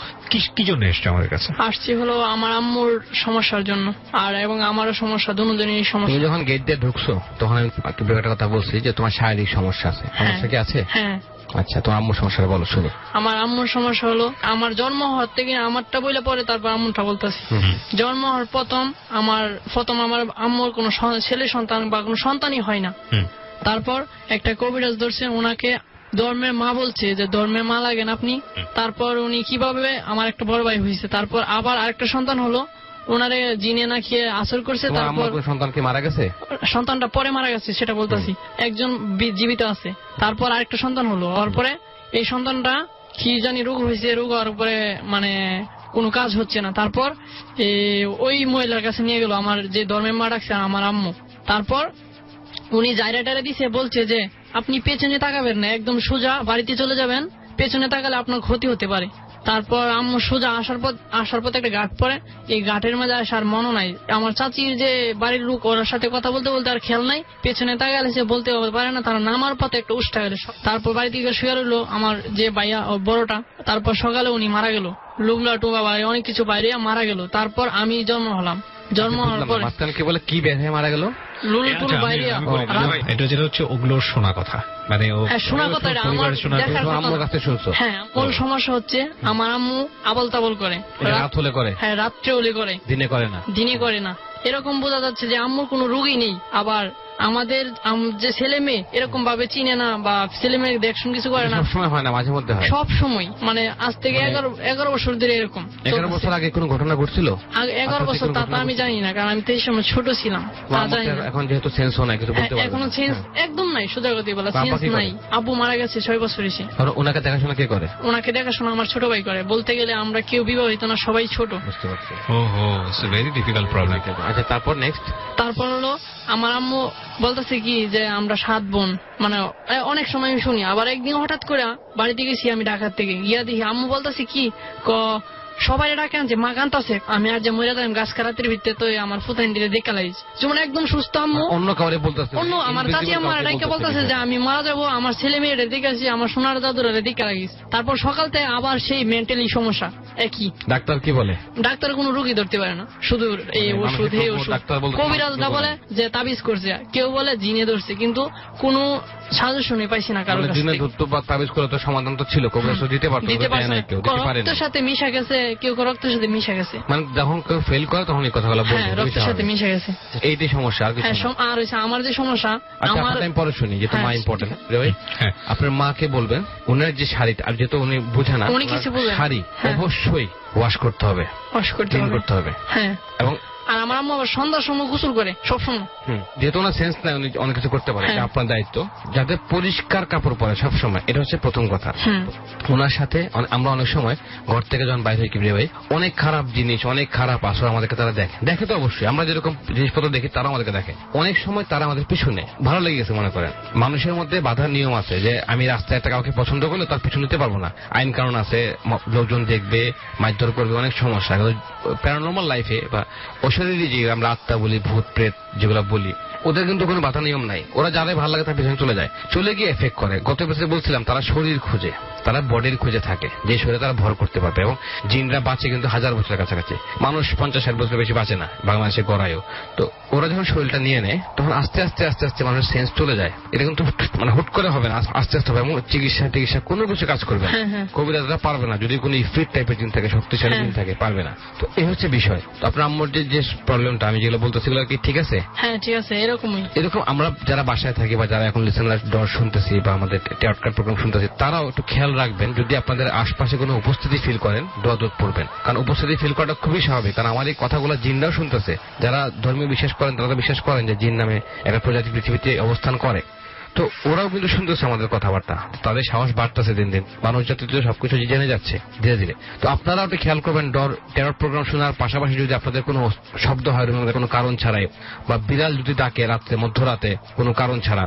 A: কি জন্য এসছে আমাদের কাছে?
F: আসছি হলো আমার আম্মুর সমস্যার জন্য, আর এবং আমারও সমস্যা, দুজনেরই
G: তুমি
F: সমস্যা।
G: যখন গেট দিয়ে ঢুকছো তখন আমি একটু একটা কথা বলছি যে তোমার শারীরিক সমস্যা আছে। সমস্যা কি আছে?
F: হ্যাঁ।
G: আচ্ছা, তোমার আম্মুর সমস্যাটা বলো শুরু।
F: আমার আম্মুর সমস্যা হলো, আমার জন্ম হওয়ার থেকে আমারটা বলে পরে তারপর আম্মুরটা বলতেছি। জন্ম হওয়ার প্রথম আমার আম্মুর কোনো ছেলে সন্তান বা কোনো সন্তানই হয় না। তারপর একটা কবিরাজ ধরছে, ওনাকে ধর্মের মা বলছে যে ধর্মের মা লাগেন আপনি। তারপর উনি কিভাবে, আমার একটা বড় ভাই হয়েছে, তারপর আবার আরেকটা সন্তান হলো, ওনারে জিনে না খেয়ে আসর করছে। তারপর
G: সন্তান কি মারা গেছে?
F: সন্তানটা পরে মারা গেছে সেটা বলতেছি, একজন জীবিত আছে। তারপর আরেকটা সন্তান হলো, হওয়ার পরে এই সন্তানটা কি জানি রোগ হয়েছে, রোগ হওয়ার পরে মানে কোনো কাজ হচ্ছে না। তারপর ওই মহিলার কাছে নিয়ে গেল আমার যে ধর্মের মা ডাকছে আমার আম্মু। তারপর উনি জায়গা টাইরা দিছে, বলছে যে আপনি পেছনে তাকাবেন না, একদম সোজা বাড়িতে চলে যাবেন, পেছনে তাকালে আপনার ক্ষতি হতে পারে। তারপর আম্মু সোজা আসার পথে একটা ঘাট পড়ে, এই ঘাটের মাঝে আসার মনও নাই। আমার চাচির যে বাড়ির লোক, ওর সাথে কথা বলতে বলতে আর খেয়াল নাই, পেছনে তাকালে সে বলতে পারে না, তারা নামার পথে একটা উষ্টা গেল। তারপর বাড়িতে গিয়ে শুয়ে রইলো আমার যে ভাইয়া বড়টা। তারপর সকালে উনি মারা গেল, লুগলা টুগা বাইরে অনেক কিছু বাইরে মারা গেল। তারপর আমি জন্ম হলাম। জন্ম হওয়ার পরে
G: কি বলে কি বের হয়ে মারা গেল?
A: এটা যেটা হচ্ছে ওগুলোর শোনা কথা, মানে
F: শোনা কথা,
G: আম্মুর কাছে শুনছো?
F: হ্যাঁ, মূল সমস্যা হচ্ছে আমার আম্মু আবল তাবল করে,
G: রাত হলে করে।
F: হ্যাঁ, রাত্রে হলে করে,
G: দিনে করে না।
F: এরকম বোঝা যাচ্ছে যে আম্মুর কোনো রোগই নেই। আবার আমাদের যে ছেলে মেয়ে এরকম ভাবে চিনে না বা ছেলে মেয়ে দেখশন কিছু করে না,
G: সবসময় হয় না, মাঝে মধ্যে হয়।
F: সব সময়, মানে আজ থেকে 11 বছর ধরে এরকম।
G: 11 বছর আগে কোনো ঘটনা ঘটছিল?
F: 11 বছর তা আমি জানি না, কারণ আমি তো এই সময় ছোট ছিলাম।
G: এখন যেহেতু সেন্স হয় কিছু বলতে পারবো না।
F: এখনো সেন্স একদম নাই, সোজা কথা বলা সেন্স নাই। আব্বু মারা গেছে 6 বছর এসে।
G: আর ওনাকে দেখাশোনা কে করে?
F: ওনাকে দেখাশোনা আমার ছোট ভাই করে। বলতে গেলে আমরা কেউ বিবাহিত না, সবাই ছোট।
G: বুঝতে পারছি।
A: ওহো, it's a very difficult problem.
G: আচ্ছা, তারপর নেক্সট?
F: তারপর হলো আমার আম্মু বলতেছে কি যে আমরা 7 বোন, মানে অনেক সময় আমি শুনি। আবার একদিন হঠাৎ করে বাড়িতে গেছি আমি ঢাকার থেকে, গিয়া দেখি আম্মু বলতেছে কি সবাই ডাকে আনছে, মা কান্তাছে, আমি আর যে মরে যাই গাছ খারাতের ভিতরে, তো আমার ফুতাইন দিলে দেখা লাগিস যেমন একদম সুস্থ আম্মু।
G: অন্য কাউরে বলতেছে,
F: অন্য আমার চাচি আমার ডাইকে বলতেছে যে আমি মারা যাবো, আমার ছেলে মেয়েরা দেখে আসি, আমার সোনার দাদুরা দেখে লাগিস। তারপর সকাল থেকে আবার সেই মেন্টালি সমস্যা একই।
G: ডাক্তার কি বলে?
F: ডাক্তার কোনো রোগী ধরতে পারে না, শুধু এই ওষুধ এই ওষুধ। কবিরাজরা বলে যে তাবিজ করছে, কেউ বলে জিনে ধরছে, কিন্তু কোনো সাজেশনই পাইছি না কারো কাছে।
G: জিনে ধরতো বা তাবিজ করে তো সমাধান তো ছিল, কবিরাজ দিতে পারতো,
F: দিতে পারে না,
G: কেউ দিতে পারে না।
F: রক্তের সাথে মিশা গেছে, কেউ রক্তের সাথে মিশা গেছে,
G: মানে যখন কেউ ফেল করে তখন এই কথাগুলো বলতে
F: হ্যাঁ, রক্তের সাথে মিশা গেছে।
G: এইটাই সমস্যা, আর কিছু না।
F: আর হইছে আমার যে সমস্যা,
G: আচ্ছা
F: আমার
G: আমি পরে শুনি, যেটা মা ইম্পর্টেন্ট।
A: হ্যাঁ।
G: আপনার মাকে বলবেন উনার যে শাড়ি, আর যেহেতু উনি বুঝে না,
F: উনি কিছু বুঝে না।
G: শাড়ি
F: হ্যাঁ।
G: অবশ্যই ওয়াশ করতে হবে,
F: ওয়াশ করতে
G: ক্লিন
F: হবে।
G: করতে হবে।
F: হ্যাঁ,
G: এবং
F: আর আমার আম্মু আবার সন্ধ্যার সময় গোসল করে সবসময়।
G: যেহেতু ওনার সেন্স নাই, উনি অনেক কিছু করতে পারে,
F: হ্যাঁ।
G: এটা আপনার দায়িত্ব। যাতে পরিষ্কার কাপড় পরে সবসময়, এটা হচ্ছে প্রথম কথা। ওনার সাথে আমরা অনেক সময় ঘর থেকে যখন বাইরে হই, কিবরিয়া ভাই, অনেক খারাপ জিনিস, অনেক খারাপ আসর আমাদেরকে তারা দেখে তো অবশ্যই, আমরা যেরকম জিনিসপত্র দেখি তারা আমাদেরকে দেখে। অনেক সময় তারা আমাদের পিছনে ভালো লেগে গেছে মনে করেন। মানুষের মধ্যে বাধার নিয়ম আছে যে আমি রাস্তায় একটা কাউকে পছন্দ করলে তার পিছু নিতে পারবো না, আইন কারণ আছে, লোকজন দেখবে, মারধর করবে, অনেক সমস্যা। প্যারানর্মাল লাইফে বা অশরীরী যে আমরা আত্মা বলি, ভূত প্রেত যেগুলো বলি, ওদের কিন্তু কোনো বাধা নিয়ম নাই। ওরা যারাই ভালো লাগে তার পিছনে চলে যায়, চলে গিয়ে এফেক্ট করে। গত বছর বলছিলাম তারা শরীর খুঁজে, তারা বডির খুঁজে থাকে, যে শরীরে তারা ভর করতে পারবে। এবং জিনরা বাঁচে কিন্তু 1000 বছরের কাছাকাছি, মানুষ 50-60 বছরের বেশি বাঁচে না বাংলাদেশে গড়ায়ও। তো ওরা যখন শরীরটা নিয়ে নেয় তখন আস্তে আস্তে আস্তে আস্তে মানুষের সেন্স চলে যায়। এটা কিন্তু মানে হুট করে হবে না, আস্তে আস্তে হবে। এবং চিকিৎসা কোনো কিছু কাজ করবে না, কবিরাজরা পারবে না, যদি কোনো ইফ্রিট টাইপের জিন থাকে, শক্তিশালী জিন থাকে, পারবে না। তো এই হচ্ছে বিষয়। তো আপনার আম্মুর যে প্রবলেমটা আমি যেগুলো বলতেছি কি ঠিক আছে?
F: হ্যাঁ ঠিক আছে। এরকমই
G: আমরা যারা বাসায় থাকি বা যারা এখন লিসেনার ডর শুনতেছি বা আমাদের টেটকার প্রোগ্রাম শুনতেছি, তারাও একটু খেয়াল রাখবেন, যদি আপনাদের আশপাশে কোনো উপস্থিতি ফিল করেন দোয়া পড়বেন, কারণ উপস্থিতি ফিল করাটা খুবই স্বাভাবিক। কারণ আমার এই কথাগুলো জিনরাও শুনতেছে, যারা ধর্মীয় বিশ্বাস করেন তারা বিশ্বাস করেন যে জিন নামে একটা প্রজাতি পৃথিবীতে অবস্থান করে। তো ওরাও কিন্তু শুনতেছে আমাদের কথাবার্তা, তাদের সাহস বাড়তেছে দিন দিন, মানুষ জাতি তো সবকিছু জেনে যাচ্ছে ধীরে ধীরে। তো আপনারা একটু খেয়াল করবেন, টেরর প্রোগ্রাম শোনার পাশাপাশি যদি আপনাদের কোনো শব্দ হয় কোনো কারণ ছাড়াই, বা বিড়াল যদি ডাকে রাত্রে মধ্যরাতে কোনো কারণ ছাড়া,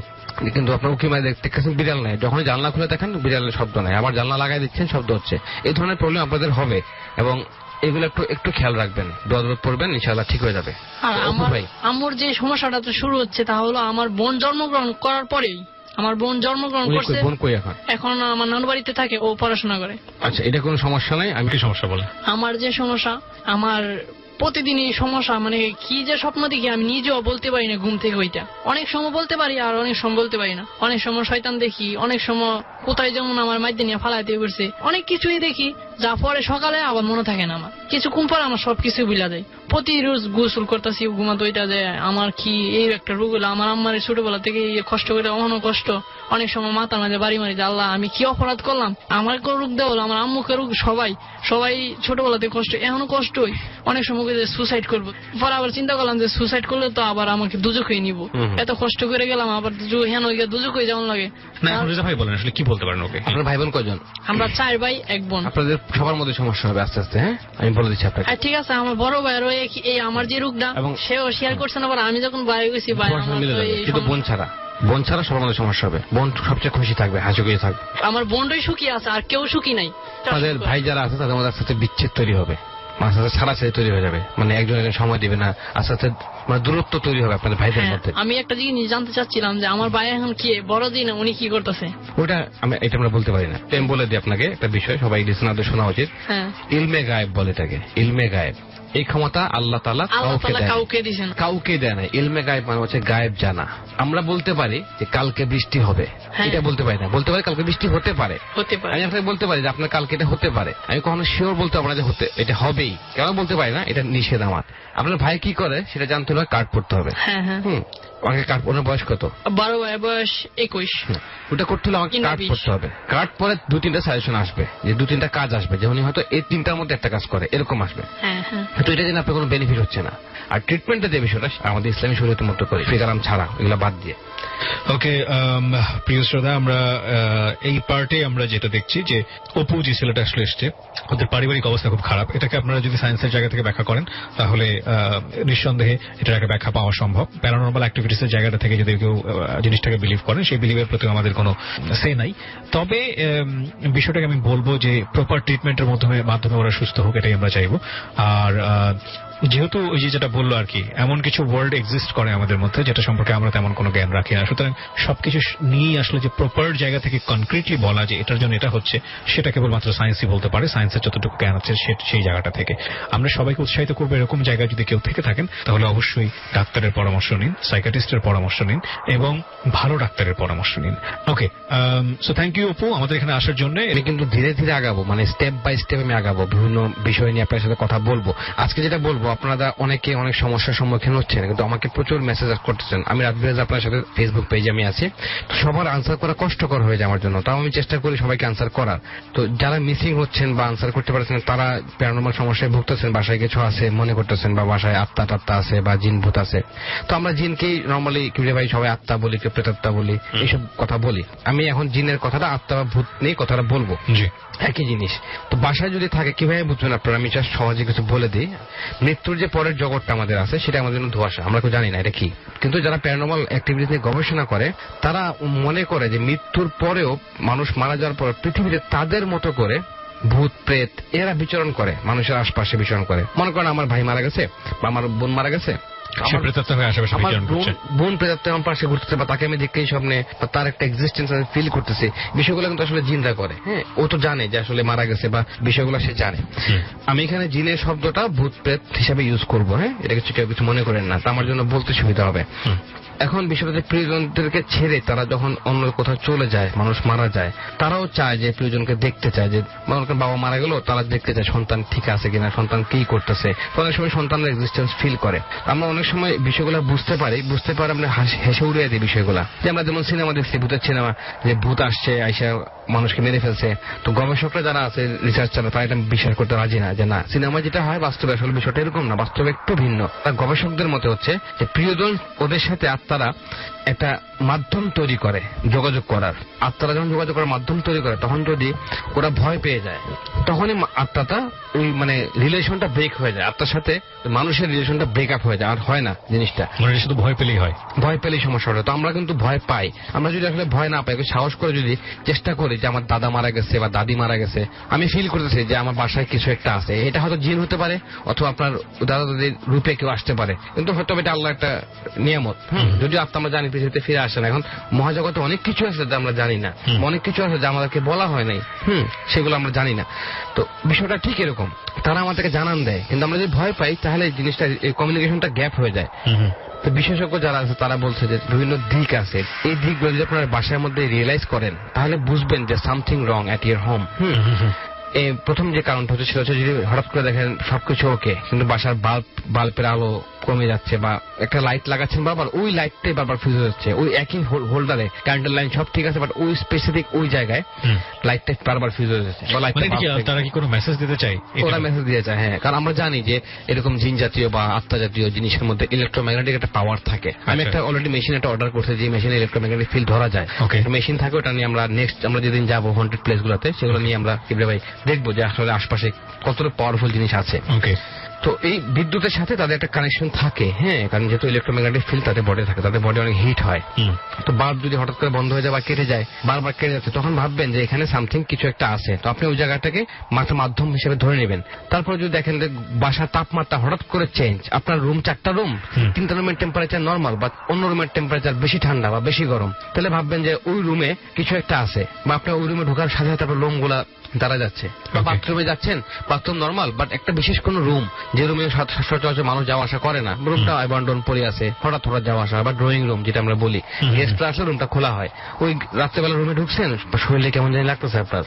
G: কিন্তু আপনার উকিমায় দেখতেছেন বিড়াল নাই, যখনই জানলা খুলে দেখেন বিড়ালের শব্দ নাই, আবার জানলা লাগাই দিচ্ছেন শব্দ হচ্ছে, এই ধরনের প্রবলেম আপনাদের হবে। এবং এগুলো একটু খেয়াল রাখবেন, দোয়া পড়বেন, ইনশাআল্লাহ ঠিক হয়ে যাবে।
F: আর আমার যে সমস্যাটা তো শুরু হচ্ছে তা হলো আমার বোন জন্মগ্রহণ করার পরেই, আমার বোন জন্মগ্রহণ করছে।
G: বোন কই এখন?
F: আমার নানু বাড়িতে থাকে, ও পড়াশোনা করে।
G: আচ্ছা, এটা কোনো সমস্যা নাই। আমি কি সমস্যা বলে?
F: আমার যে সমস্যা, আমার প্রতিদিনই সমস্যা, মানে কি যে স্বপ্ন দেখি আমি নিজেও বলতে পারি না ঘুম থেকে ওইটা। অনেক সময় বলতে পারি আর অনেক সময় বলতে পারি না। অনেক সময় শয়তান দেখি, অনেক সময় কোথায় যেমন আমার মাইতে নিয়ে ফালাইতে পড়ছে, অনেক কিছুই দেখি, যা পরে সকালে আবার মনে থাকে না। আমার কিছুক্ষণ পর আমার সবকিছু ভুলা যায়। প্রতি রোজ গোসল করতেছি ঘুমাতে, ওইটা যে আমার কি এই একটা রোগ হলো। আমার আম্মার ছোটবেলা থেকে কষ্ট করে অহনো কষ্ট, অনেক সময় মাথার মাঝে বাড়ি মারি যে আল্লাহ আমি কি অপরাধ করলাম, আমার কেউ রোগ দেওয়া হলো, আমার আম্মুকে রোগ, সবাই ছোটবেলাতে কষ্ট, এখনো কষ্টই। অনেক সময় সুসাইড করবো, পরে আবার চিন্তা করলাম যে সুসাইড করলে তো আবার আমাকে দুজকে নিব, এত কষ্ট করে গেলাম, আবার হেন দুজকে যেমন লাগে।
A: ভাই বলেন আসলে কি বলতে পারেন ওকে?
G: আপনার ভাই বোন কয়জন?
F: আমরা 4 ভাই 1 বোন।
G: আপনাদের সবার মধ্যে সমস্যা হবে আস্তে আস্তে, হ্যাঁ আমি বলে দিচ্ছি আপনাকে।
F: ঠিক আছে, আমার বড় ভাইয়ের এই আমার যে রোগটা সেও শেয়ার করছে না, আবার আমি যখন বাইরে গেছি
G: কিন্তু বোন ছাড়া সবার মধ্যে সমস্যা হবে। বোন সবচেয়ে খুশি থাকবে, হাসি খুশি থাকবে।
F: আমার বোনটাই সুখী আছে, আর কেউ সুখী নাই।
G: তাদের ভাই যারা আছে তাদের মধ্যে আস্তে আস্তে বিচ্ছেদ তৈরি হবে, আস্তে আস্তে ছাড়াছাড়ি তৈরি হয়ে যাবে, মানে একজন সময় দিবে না, আস্তে আস্তে মানে দূরত্ব তৈরি হবে আপনাদের ভাইদের মধ্যে।
F: আমি একটা জিনিস জানতে চাচ্ছিলাম যে আমার ভাই এখন কি বড় দিন, উনি কি করতেছে?
G: ওটা আমরা বলতে পারি না। আমি বলে দিই আপনাকে একটা বিষয়, সবাই লিসেনারদের শোনা উচিত। ইলমে গায়েব বলে এটাকে, ইলমে গায়েব। এই ক্ষমতা আল্লাহ তাআলা কাউকে দেয় না। ইলমে গায়েব মানে হচ্ছে গায়েব জানা। আমরা বলতে পারি যে কালকে বৃষ্টি হবে, এটা বলতে পারি না। বলতে পারি কালকে বৃষ্টি হতে পারে, আমি আপনাকে বলতে পারি যে আপনার কালকে এটা হতে পারে। আমি কখনো শিওর বলতে পারবো না যে এটা হবেই, কেন বলতে পারি না, এটা নিষেধ আমার। আপনার ভাই কি করে সেটা জানতে হলে কার্ড পড়তে হবে। আমাকে কার্ড পড়ার বয়স কত?
F: 12, বয়স 21।
G: ওটা করতে হলে আমাকে কার্ড পড়তে হবে। কার্ড পরে 2-3টা সাজেশন আসবে, যে 2-3টা কাজ আসবে, যেমন হয়তো এই 3টার মধ্যে একটা কাজ করে, এরকম আসবে। তো এটা জেনে আপনার কোনো বেনিফিট হচ্ছে না। আর ট্রিটমেন্টের যে বিষয়টা আমাদের ইসলামী শরীয়তের মতো করে ফিকারাম ছাড়া এগুলো বাদ দিয়ে।
A: ওকে, প্রিয় শ্রোতা, আমরা এই পার্টে আমরা যেটা দেখছি যে অপু যে ছেলেটা আসলে এসছে, ওদের পারিবারিক অবস্থা খুব খারাপ। এটাকে আপনারা যদি সায়েন্সের জায়গা থেকে ব্যাখ্যা করেন তাহলে নিঃসন্দেহে এটার একটা ব্যাখ্যা পাওয়া সম্ভব। প্যারানর্মাল অ্যাক্টিভিটিস এর জায়গাটা থেকে যদি কেউ জিনিসটাকে বিলিভ করেন, সেই বিলিভের প্রতি আমাদের কোনো সে নাই। তবে বিষয়টাকে আমি বলবো যে প্রপার ট্রিটমেন্টের মাধ্যমে ওরা সুস্থ হোক, এটাই আমরা চাইবো। আর যেহেতু ওই যে যেটা বললো আর কি, এমন কিছু ওয়ার্ল্ড এক্সিস্ট করে আমাদের মধ্যে যেটা সম্পর্কে আমরা তেমন কোনো জ্ঞান রাখি না, সুতরাং সবকিছু নিয়েই আসলে যে প্রপার জায়গা থেকে কনক্রিটলি বলা যে এটার জন্য এটা হচ্ছে, সেটা কেবলমাত্র সায়েন্সই বলতে পারে। সায়েন্সের যতটুকু জ্ঞান আছে সেই জায়গাটা থেকে আমরা সবাইকে উৎসাহিত করবো এরকম জায়গায় যদি কেউ থেকে থাকেন তাহলে অবশ্যই ডাক্তারের পরামর্শ নিন, সাইকিয়াট্রিস্টের পরামর্শ নিন এবং ভালো ডাক্তারের পরামর্শ নিন। ওকে, সো থ্যাংক ইউ অপু আমাদের এখানে আসার জন্য।
G: আমি কিন্তু ধীরে ধীরে আগাবো, মানে স্টেপ বাই স্টেপ আমি আগাবো, বিভিন্ন বিষয় নিয়ে আপনার সাথে কথা বলবো। আজকে যেটা বলবো, আপনারা অনেকে অনেক সমস্যার সম্মুখীন হচ্ছেন, কিন্তু আমাকে প্রচুর মেসেজ করতেছেন। আমি রাত বিরাজ আপনার সাথে ফেসবুক পেজে আমি আছি, তো সবার আনসার করা কষ্টকর হয়ে যায় আমার জন্য, তাও আমি চেষ্টা করি সবাইকে আনসার করার। তো যারা মিসিং হচ্ছেন বা আনসার করতে পারছেন, তারা প্যারানর্মাল সমস্যায় ভুগতেছেন, বাসায় কিছু আছে মনে করতেছেন, বা বাসায় আত্মা টাত্মা আছে বা জিন ভূত আছে। তো আমরা জিনকেই নর্মালি কি ভাই সবাই আত্মা বলি, কেউ প্রেতাত্মা বলি, এইসব কথা বলি। আমি এখন জিনের কথাটা, আত্মা বা ভূত নিয়ে কথাটা বলবো, একই জিনিস। তো বাসায় যদি থাকে কিভাবে বুঝবেন আপনারা, আমি জাস্ট সহজে কিছু বলে দিই। মৃত্যুর যে পরের জগৎটা আমাদের আছে সেটা আমাদের জন্য ধোঁয়াশা, আমরা কেউ জানি না এটা কি। কিন্তু যারা প্যারানর্মাল অ্যাক্টিভিটি নিয়ে গবেষণা করে তারা মনে করে যে মৃত্যুর পরেও মানুষ মারা যাওয়ার পর পৃথিবীতে তাদের মতো করে ভূত প্রেত এরা বিচরণ করে, মানুষের আশপাশে বিচরণ করে। মনে করেন আমার ভাই মারা গেছে বা আমার বোন মারা গেছে, আমার বোন প্রেতাত্মা আমার পাশে ঘুরতেছে, বা তাকে আমি দেখতেই স্বপ্নে, বা তার একটা এক্সিস্টেন্স আমি ফিল করতেছি। বিষয়গুলো কিন্তু আসলে জিনরা করে। হ্যাঁ, ও তো জানে যে আসলে মারা গেছে বা বিষয়গুলো সে জানে। আমি এখানে জিনের শব্দটা ভূত প্রেত হিসাবে ইউজ করবো। হ্যাঁ, এটা কিছু কেউ কিছু মনে করেন না, তা আমার জন্য বলতে সুবিধা হবে। এখন বিষয়টা প্রিয়জনদেরকে ছেড়ে তারা যখন অন্য কোথাও চলে যায়, মানুষ মারা যায়, তারাও চায় যে প্রিয়জনকে দেখতে চায়, যে বাবা মারা গেল, তারা দেখতে চায় সন্তান ঠিক আছে কিনা, সন্তান কি করতেছে। অনেক সময় সন্তানের এক্সিস্টেন্স ফিল করে। আমরা অনেক সময় বিষয়গুলো বুঝতে পারি আমরা হেসে উড়িয়ে দিই বিষয়গুলা। যে আমরা যেমন সিনেমা দেখছি, ভূতের সিনেমা, যে ভূত আসছে আইসা মানুষকে মেরে ফেলছে। তো গবেষকরা যারা আছে, রিসার্চাররা, তারা এটা বিশ্বাস করতে রাজি না, যে না, সিনেমা যেটা হয় বাস্তবে আসলে বিষয়টা এরকম না, বাস্তবে একটু ভিন্ন। তার গবেষকদের মতে হচ্ছে যে প্রিয়জন ওদের সাথে আত্মারা একটা মাধ্যম তৈরি করে যোগাযোগ করার। আত্মারা যখন যোগাযোগ করার মাধ্যম তৈরি করে, তখন যদি ওরা ভয় পেয়ে যায়, তখনই আত্মাটা ওই মানে রিলেশনটা ব্রেক হয়ে যায়, আত্মার সাথে মানুষের রিলেশনটা ব্রেক আপ হয়ে যায়, আর হয় না জিনিসটা।
A: মানে শুধু ভয় পেলেই হয়,
G: ভয় পেলেই সমস্যা হয়। তো আমরা কিন্তু ভয় পাই। আমরা যদি আসলে ভয় না পাই, সাহস করে যদি চেষ্টা করি যে আমার দাদা মারা গেছে বা দাদি মারা গেছে, আমি ফিল করতেছি যে আমার বাসায় কিছু একটা আছে, এটা হয়তো জিন হতে পারে অথবা আপনার দাদা দাদির রূপে কেউ আসতে পারে, কিন্তু হয়তো এটা আল্লাহ একটা নিয়ামত। যদি আত্মা আমরা জানি পৃথিবীতে ফিরে আসে না। এখন মহাজগতে অনেক কিছু আছে যা আমরা জানি না, অনেক কিছু আছে যা আমাদেরকে বলা হয় নাই, সেগুলো আমরা জানি না। তো বিষয়টা ঠিক এরকম, তারা আমাদেরকে জানান দেয়, কিন্তু আমরা যদি ভয় পাই তাহলে জিনিসটা কমিউনিকেশনটা গ্যাপ হয়ে যায়। তো বিশেষজ্ঞ যারা আছে তারা বলছে যে বিভিন্ন দিক আছে, এই দিকগুলো যদি আপনার বাসার মধ্যে রিয়েলাইজ করেন তাহলে বুঝবেন যে something wrong at your home. প্রথম যে কারণটা হচ্ছে সেটা হচ্ছে যদি হঠাৎ করে দেখেন সবকিছু ওকে, কিন্তু বাসার বাল্বের আলো কমে যাচ্ছে, বা একটা লাইট লাগাচ্ছেন বারবার, ওই লাইটটাই বারবার ফিউজ হয়ে যাচ্ছে, ওই একই হোল্ডারে ক্যান্ডেল লাইন সব ঠিক আছে, বাট ওই স্পেসিফিক ওই জায়গায় লাইটটা বারবার ফিউজ হয়ে যাচ্ছে।
A: তারা কি কোনো মেসেজ দিতে চায়?
G: ওরা মেসেজ দিয়ে যায়, হ্যাঁ, কারণ আমরা জানি যে এরকম জিন জাতীয় বা আত্মা জাতীয় জিনিসের মধ্যে ইলেকট্রোম্যাগনেটিক একটা পাওয়ার থাকে। আমি একটা অলরেডি মেশিন একটা অর্ডার করছি, যে মেশিনে ইলেকট্রোম্যাগনেটিক ফিল্ড ধরা যায়, মেশিন থাকে। ওটা নিয়ে আমরা নেক্সট আমরা যেদিন যাবো হন্টেড প্লেস গুলোতে, সেগুলো নিয়ে আমরা কিবরে ভাই দেখবো যে আসলে আশপাশে কতটা পাওয়ারফুল জিনিস আছে। তো এই বিদ্যুতের সাথে তাদের একটা কানেকশন থাকে। হ্যাঁ, কারণ যেহেতু ইলেকট্রোম্যাগনেটিক ফিল্ড তাদের বডি থাকে, তাদের বডি অনেক হিট হয়। তো বাল্ব যদি হঠাৎ করে বন্ধ হয়ে যায় বা কেটে যায়, বারবার কেটে যাচ্ছে, তখন ভাববেন যে এখানে সামথিং কিছু একটা আছে। তো আপনি ওই জায়গাটাকে মাধ্যম হিসেবে ধরে নেবেন। তারপর যদি দেখেন যে বাসার তাপমাত্রা হঠাৎ করে চেঞ্জ, আপনার রুম 4টা রুম, 3টা রুমের টেম্পারেচার নর্মাল, বা অন্য রুমের টেম্পারেচার বেশি ঠান্ডা বা বেশি গরম, তাহলে ভাববেন যে ওই রুমে কিছু একটা আছে। বা আপনি ওই রুমে ঢোকার সাথে সাথে আপনার লোমগুলা দাঁড়া যাচ্ছে। বাথরুমে যাচ্ছেন, বাথরুম নর্মাল, বাট একটা বিশেষ কোন রুম, যে রুমে সচরাচর মানুষ যাওয়া আসা করে না, রুমটা অ্যাবান্ডন পড়ে আছে, হঠাৎ যাওয়া আসা, বা ড্রয়িং রুম যেটা আমরা বলি, গেস্টরা আসলে রুমটা খোলা হয়। ওই রাত্রেবেলা রুমে ঢুকছেন, শরীরে কেমন জানি লাগতেছে আপনার,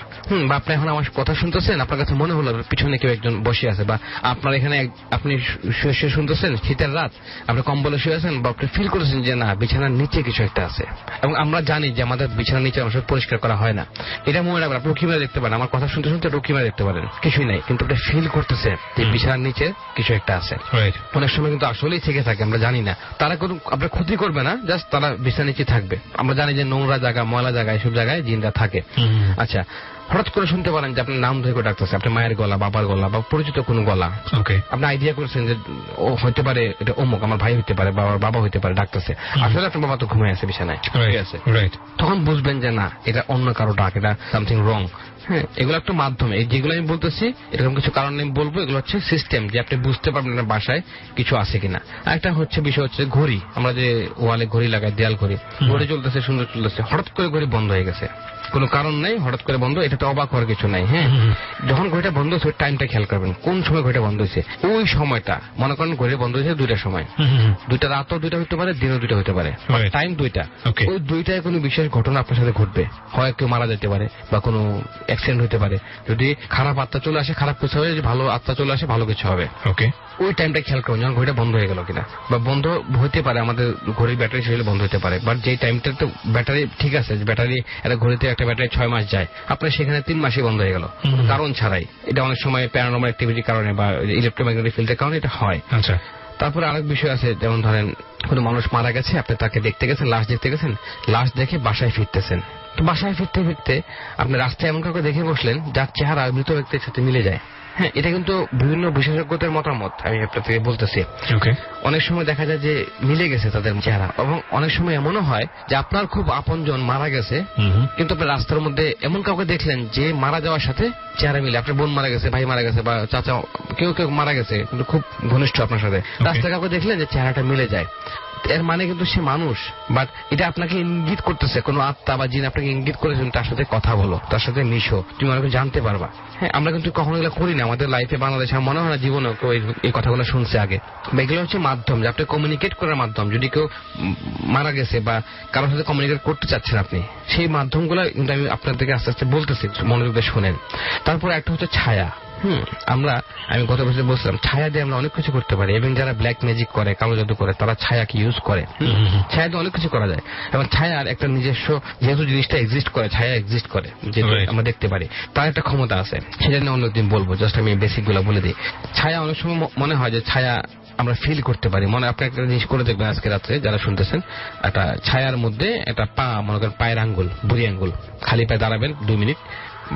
G: বা আপনি এখন আমার কথা শুনতেছেন, আপনার কাছে মনে হলো পিছনে কেউ একজন বসে আছে, বা আপনার এখানে আপনি শুয়ে শুনতেছেন, শীতের রাত, আপনি কম্বলে শুয়ে আছেন, বা আপনি ফিল করেছেন যে না, বিছানার নিচে কিছু একটা আছে। এবং আমরা জানি যে আমাদের বিছানার নিচে অংশ পরিষ্কার করা হয় না, এটা মনে রাখবেন। আপনি কিভাবে দেখতে পারেন, আমার কথা শুনতে শুনতে রুকি মারা দেখতে পারেন, কিছুই নাই, কিন্তু আপনি ফিল করতেছেন যে বিছানার নিচে কিছু একটা আছে। অনেক সময় কিন্তু আসলেই থেকে থাকে, আমরা জানি না। তারা কোনো আপনার ক্ষতি করবে না, জাস্ট তারা বিছানার নিচে থাকবে। আমরা জানি যে নোংরা জায়গা, ময়লা জায়গা, এসব জায়গায় জিনরা থাকে। আচ্ছা, হঠাৎ করে শুনতে পারেন যে আপনার নাম ধরে ডাকতেছে, আপনার মায়ের গলা, বাবার গলা বা পরিচিত কোনো গলা। আপনি আইডিয়া করছেন যে ও হইতে পারে এটা অমুক, আমার ভাই হইতে পারে, বাবা হইতে পারে, ডাকতেছে। আসলে আপনার বাবা তো ঘুমিয়ে আছে বিছানায়, ঠিক আছে। তখন বুঝবেন যে না, এটা অন্য কারো ডাক, এটা সামথিং রং। হ্যাঁ, এগুলো একটা মাধ্যমে, যেগুলো আমি বলতেছি এরকম কিছু কারণ আমি বলবো, এগুলো হচ্ছে সিস্টেম, যে আপনি বুঝতে পারবেন আপনার বাসায় কিছু আছে কিনা। আরেকটা হচ্ছে বিষয় হচ্ছে ঘড়ি, আমরা যে ওয়ালে ঘড়ি লাগাই, দেয়াল ঘড়ি, ঘড়ি চলতেছে, সুন্দর চলতেছে, হঠাৎ করে ঘড়ি বন্ধ হয়ে গেছে, কোনো কারণ নাই, হঠাৎ করে বন্ধ, এটা তো অবাক হওয়ার কিছু নাই। হ্যাঁ, যখন ঘড়িটা বন্ধ হয়েছে টাইমটা খেয়াল করবেন, কোন সময় ঘড়িটা বন্ধ হয়েছে। ওই সময়টা মনে করেন ঘড়ি বন্ধ হয়েছে 2টার সময়, 2টা রাতও 2টা হতে পারে, দিনও 2টা হতে পারে, টাইম 2টা। ওই 2টায় কোনো বিশেষ ঘটনা আপনার সাথে ঘটবে, হয় কেউ মারা যেতে পারে বা কোনো অ্যাক্সিডেন্ট হতে পারে। যদি খারাপ আত্মা চলে আসে খারাপ কিছু হবে, যদি ভালো আত্মা চলে আসে ভালো কিছু হবে। ওই টাইমটা খেয়াল করুন, যখন ঘড়িটা বন্ধ হয়ে গেল কিনা, বা বন্ধ হতে পারে, আমাদের ঘড়ির ব্যাটারি শেষ হলে বন্ধ হতে পারে, বাট যে টাইমটা তো ব্যাটারি ঠিক আছে, ব্যাটারি একটা ঘড়িতে একটা ব্যাটারি 6 মাস যায়, আপনার সেখানে 3 মাসে বন্ধ হয়ে গেল কারণ ছাড়াই। এটা অনেক সময় প্যারানর্মাল অ্যাক্টিভিটির কারণে বা ইলেকট্রোম্যাগনেটিক ফিল্ডের কারণে এটা হয়। আচ্ছা, তারপরে আরেক বিষয় আছে, যেমন ধরেন কোনো মানুষ মারা গেছে, আপনি তাকে দেখতে গেছেন, লাশ দেখতে গেছেন, লাশ দেখে বাসায় ফিরতেছেন। তো বাসায় ফিরতে ফিরতে আপনি রাস্তায় এমন কাউকে দেখে বসলেন যার চেহারা মৃত ব্যক্তির সাথে মিলে যায়। হ্যাঁ, এটা কিন্তু বিভিন্ন বিশেষজ্ঞদের মতামত, আমি আপনাকে বলতেছি। অনেক সময় দেখা যায় যে মিলে গেছে তাদের চেহারা, এবং অনেক সময় এমনও হয় যে আপনার খুব আপনজন মারা গেছে, কিন্তু আপনি রাস্তার মধ্যে এমন কাউকে দেখলেন যে মারা যাওয়ার সাথে চেহারা মিলে, আপনার বোন মারা গেছে, ভাই মারা গেছে, বা চাচা কেউ কেউ মারা গেছে কিন্তু খুব ঘনিষ্ঠ আপনার সাথে, রাস্তায় কাউকে দেখলেন যে চেহারাটা মিলে যায়। এর মানে কিন্তু সে মানুষ, বাট এটা আপনাকে ইঙ্গিত করতেছে, কোন আত্মা বা জিন আপনাকে ইঙ্গিত করেছেন তার সাথে কথা বলো, তার সাথে মিশো, তুমি অনেক জানতে পারবা। হ্যাঁ, আমরা কিন্তু কখনো এগুলো করি না আমাদের লাইফে, বাংলাদেশে মনে হয় না জীবনে কেউ এই কথাগুলো শুনছে আগে। এগুলো হচ্ছে মাধ্যম, যে আপনি কমিউনিকেট করার মাধ্যম। যদি কেউ মারা গেছে বা কারোর সাথে কমিউনিকেট করতে চাচ্ছেন আপনি, সেই মাধ্যমগুলো কিন্তু আমি আপনাদেরকে আস্তে আস্তে বলতেছি, মনোযোগ দিয়ে শোনেন। তারপর একটা হচ্ছে ছায়া। আমি গত বছর বলছিলাম ছায়া দিয়ে আমরা অনেক কিছু করতে পারি, এবং যারা ব্ল্যাক ম্যাজিক করে, কালো জাদু করে, তারা ছায়াকে ইউজ করে। ছায়া দিয়ে অনেক কিছু করা যায়, এবং ছায়ার একটা নিজস্ব, যেহেতু জিনিসটা এক্সিস্ট করে, ছায়া এক্সিস্ট করে, যেটা আমরা দেখতে পারি, তার একটা ক্ষমতা আছে, সেটা নিয়ে অন্যদিন বলবো, জাস্ট আমি বেসিক গুলো বলে দিই। ছায়া অনেক সময় মনে হয় যে ছায়া আমরা ফিল করতে পারি। মনে আপনি একটা জিনিস করে দেখবেন আজকে রাত্রে যারা শুনতেছেন, একটা ছায়ার মধ্যে একটা পা, মনে করেন পায়ের আঙ্গুল, বুড়ি আঙ্গুল, খালি পায়ে দাঁড়াবেন 2 মিনিট,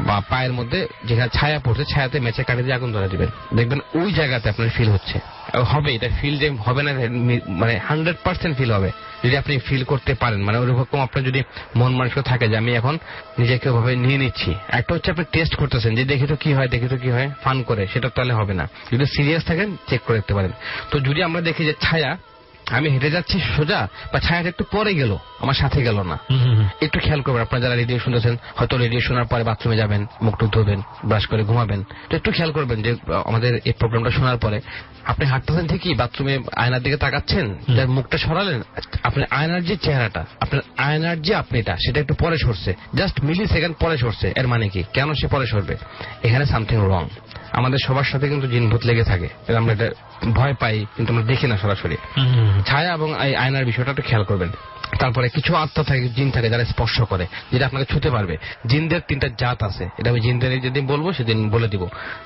G: বা পায়ের মধ্যে যেখানে ছায়া পড়ছে ছায়াতে মেচে কাটে দিয়ে আগুন ধরে দিবেন, দেখবেন ওই জায়গাতে আপনার ফিল হচ্ছে, হবে। এটা ফিল যে হবে না, মানে 100% ফিল হবে যদি আপনি ফিল করতে পারেন। মানে ওরকম আপনার যদি মন মানসিক থাকে যে আমি এখন নিজেকে ওভাবে নিয়ে নিচ্ছি। একটা হচ্ছে আপনি টেস্ট করতেছেন যে দেখি তো কি হয়, ফান করে, সেটা তাহলে হবে না। যদি সিরিয়াস থাকেন চেক করে দেখতে পারেন। তো যদি আমরা দেখি যে ছায়া, আমি হেঁটে যাচ্ছি সোজা, বা ছায়াটা একটু পরে গেল, আমার সাথে গেল না, একটু খেয়াল করবেন। আপনারা যারা রেডিও শুনতেছেন, হয়তো রেডিও শোনার পরে বাথরুমে যাবেন, মুখ টুক ধোবেন, ব্রাশ করে ঘুমাবেন, তো একটু খেয়াল করবেন যে আমাদের এই প্রোগ্রামটা শোনার পরে আপনি হাঁটতেছেন ঠিকই, বাথরুমে আয়নার দিকে তাকাচ্ছেন, যার মুখটা সরালেন, আপনার আয়নার যে চেহারাটা, আপনার আয়নার যে আপনিটা, সেটা একটু পরে সরছে, জাস্ট মিলি সেকেন্ড পরে সরছে। এর মানে কি, কেন সে পরে সরবে? এখানে সামথিং রং। আমাদের সবার সাথে কিন্তু জিনভূত লেগে থাকে, আমরা এটা ভয় পাই কিন্তু আমরা দেখি না সরাসরি। ছায়া এবং আয়নার বিষয়টা একটু খেয়াল করবেন। তারপরে কিছু আত্মা থাকে, জিন থাকে যারা স্পর্শ করে, যেটা আপনাকে ছুতে পারবে। জিনদের 3টা জাত আছে, এটা আমি জিনদের যেদিন বলবো সেদিন বলে দিব।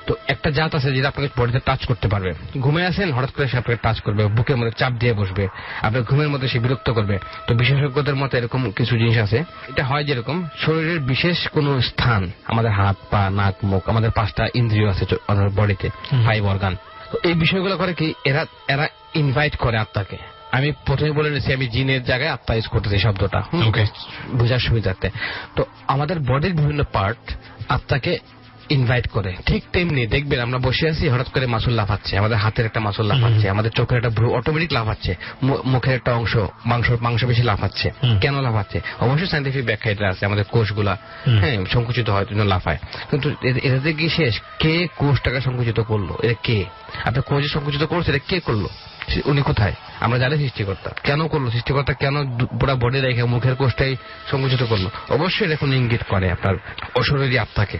G: তো একটা জাত আছে যেটা আপনাকে বডিতে টাচ করতে পারবে। ঘুমে আছেন, হঠাৎ করে সে আপনাকে টাচ করবে, বুকের মধ্যে চাপ দিয়ে বসবে, আপনার ঘুমের মধ্যে সে বিরক্ত করবে। তো বিশেষজ্ঞদের মতে এরকম কিছু জিনিস আছে। এটা হয় যেরকম শরীরের বিশেষ কোনো স্থান, আমাদের হাত, পা, নাক, মুখ, আমাদের 5টা ইন্দ্রিয় আছে আমাদের বডিতে, 5 অর্গান। তো এই বিষয়গুলো করে কি, এরা ইনভাইট করে আত্মাকে। আমি প্রথমে বলে নিচ্ছি, আমি জিনের জায়গায় আত্মা ইউজ করতেছি শব্দটা, বোঝার সুবিধার্থে। তো আমাদের বডির বিভিন্ন পার্ট আত্মাকে ইনভাইট করে। ঠিক তেমনি দেখবেন আমরা বসে আছি, হঠাৎ করে মাসুল লাফাচ্ছে, আমাদের হাতের একটা মাসুল লাফাচ্ছে, আমাদের চোখের একটা ভ্রু অটোমেটিক লাফাচ্ছে, মুখের একটা অংশ মাংস বেশি লাফাচ্ছে। কেন লাফাচ্ছে? অবশ্যই সাইন্টিফিক ব্যাখ্যা এটা আছে, আমাদের কোষগুলা সংকুচিত হয়, লাফায়। কিন্তু এটাতে কি শেষ? কে কোষটাকে সংকুচিত করলো? এটা কে? আপনার কোষ সংকুচিত করছে, এটা কে করলো? উনি কোথায়? আমরা জানি সৃষ্টিকর্তা কেন করলো, সৃষ্টিকর্তা কেন পুরো বডি রেখে মুখের কোষটাই সংকুচিত করলো, অবশ্যই এখন ইঙ্গিত করে আপনার অশরীরী আত্মাকে।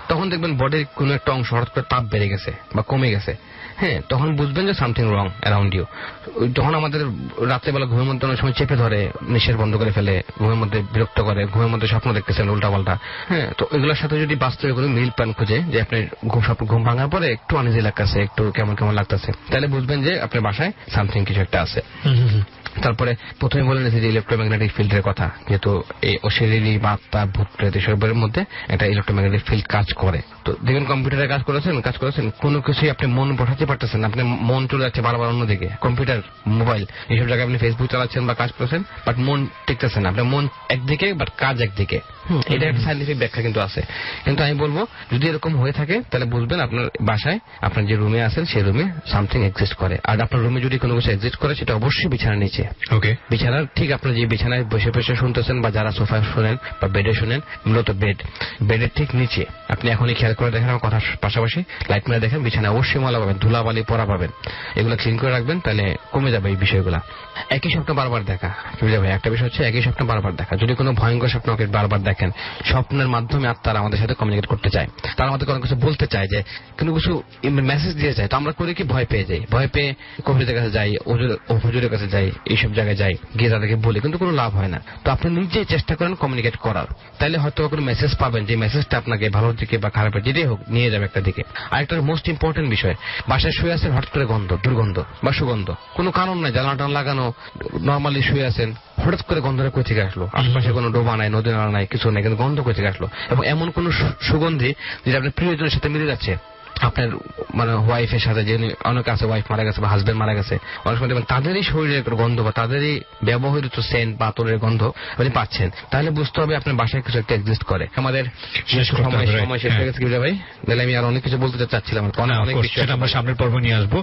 G: তখন দেখবেন বডির কোনো একটা অংশ হঠাৎ করে তাপ বেড়ে গেছে বা কমে গেছে, হ্যাঁ, তখন বুঝবেন যে সামথিং রং অ্যারাউন্ড ইউ। যখন আমাদের রাত্রেবেলা ঘুমের মধ্যে অনেক সময় চেপে ধরে, নিঃশ্বাস বন্ধ করে ফেলে, ঘুমের মধ্যে বিরক্ত করে, ঘুমের মধ্যে স্বপ্ন দেখতেছেন উল্টাপাল্টা, হ্যাঁ, তো এগুলোর সাথে যদি বাস্তবে কোনো মিল পান খুঁজে যে আপনার ঘুম ভাঙার পরে একটু আনইজি লাগতেছে, একটু কেমন কেমন লাগতেছে, তাহলে বুঝবেন যে আপনার বাসায় সামথিং কিছু একটা আছে। তারপরে প্রথমে বলে নিয়েছি যে ইলেকট্রোম্যাগনেটিক ফিল্ডের কথা, যেহেতু এই অশরীরী বা আত্মা ভূত প্রেত এসবের মধ্যে একটা ইলেকট্রোম্যাগনেটিক ফিল্ড কাজ করে। তো দেখবেন কম্পিউটারে কাজ করেছেন কোনো কিছুই আপনি মন বসাতে পারতেছেন, আপনি মন চলে যাচ্ছে বারবার অন্যদিকে, কম্পিউটার, মোবাইল এইসব জায়গায় আপনি ফেসবুক চালাচ্ছেন বা কাজ করেছেন, বাট মন টিকতেছেন, আপনার মন একদিকে বাট কাজ একদিকে। এটা একটা সাইন্টিফিক ব্যাখ্যা কিন্তু আছে। কিন্তু আমি বলবো যদি এরকম হয়ে থাকে তাহলে বুঝবেন আপনার বাসায় আপনার যে রুমে আছেন সেই রুমে সামথিং এক্সিস্ট করে। আর আপনার রুমে যদি কোনো কিছু এক্সিস্ট করে সেটা অবশ্যই বিছানার নিচে।
A: ওকে,
G: বিছানার ঠিক আপনার যে বিছানায় বসে বসে শুনতেছেন বা যারা সোফায় শোনেন বা বেডে শোনেন, মূলত বেডের ঠিক নিচে আপনি এখনই খেয়াল করে দেখেন, আমার কথার পাশাপাশি লাইট মেরে দেখেন, বিছানায় অবশ্যই ময়লা পাবেন, ধুলাবালি পড়া পাবেন, এগুলো ক্লিন করে রাখবেন, তাহলে কমে যাবে এই বিষয়গুলা। একই স্বপ্ন বারবার দেখা, কি বুঝা ভাই, একটা বিষয় হচ্ছে একই স্বপ্ন বারবার দেখা। যদি কোনো ভয়ঙ্কর স্বপ্ন বারবার দেখেন, স্বপ্নের মাধ্যমে আত্মারা আমাদের সাথে কমিউনিকেট করতে চায়, তারা আমাদের কোনো কিছু বলতে চায়, যে কোনো কিছু মেসেজ দিয়ে যায়, তো আমরা করি কি ভয় পেয়ে যাই, ভয় পেয়ে কবিদের কাছে যাই, হুজুরের কাছে যাই, এইসব জায়গায় যাই, গিয়ে তাদেরকে বলি, কিন্তু কোনো লাভ হয় না। তো আপনি নিজে চেষ্টা করেন কমিউনিকেট করার, তাহলে হয়তো কোনো মেসেজ পাবেন যে মেসেজটা আপনাকে ভালোর দিকে বা খারাপের যেটাই হোক নিয়ে যাবে একটা দিকে। আরেকটা মোস্ট ইম্পর্টেন্ট বিষয়, বাসায় শুয়ে আছেন, হঠাৎ করে দুর্গন্ধ বা সুগন্ধ, কোনো কারণ নাই, জ্বালানা লাগানো, নর্মালি শুয়ে আছেন, হঠাৎ করে গন্ধটা কই থেকে আসলো, আশেপাশে কোনো ডোবা নাই, নদী নালা নাই, কিছু নেই, কিন্তু গন্ধ কই থেকে আসলো, এবং এমন কোন সুগন্ধি যেটা আপনার প্রিয়জনের সাথে মিলে যাচ্ছে, আপনার মানে ওয়াইফের সাথে, যে অনেক আছে ওয়াইফ মারা গেছে বা হাজবেন্ড মারা গেছে, অনেক সময় দেখবেন তাদেরই শরীরের গন্ধ বা তাদেরই ব্যবহৃত সেন্ট বা আতরের গন্ধ আপনি পাচ্ছেন, তাহলে বুঝতে হবে আপনার বাসায় কিছু একটা এক্সিস্ট করে। আমাদের সময় শেষ হয়ে গেছে ভাই, তাহলে আমি আর অনেক কিছু বলতে চাচ্ছিলাম, অনেক কিছু
A: আমরা সামনের পর্ব নিয়ে আসবো।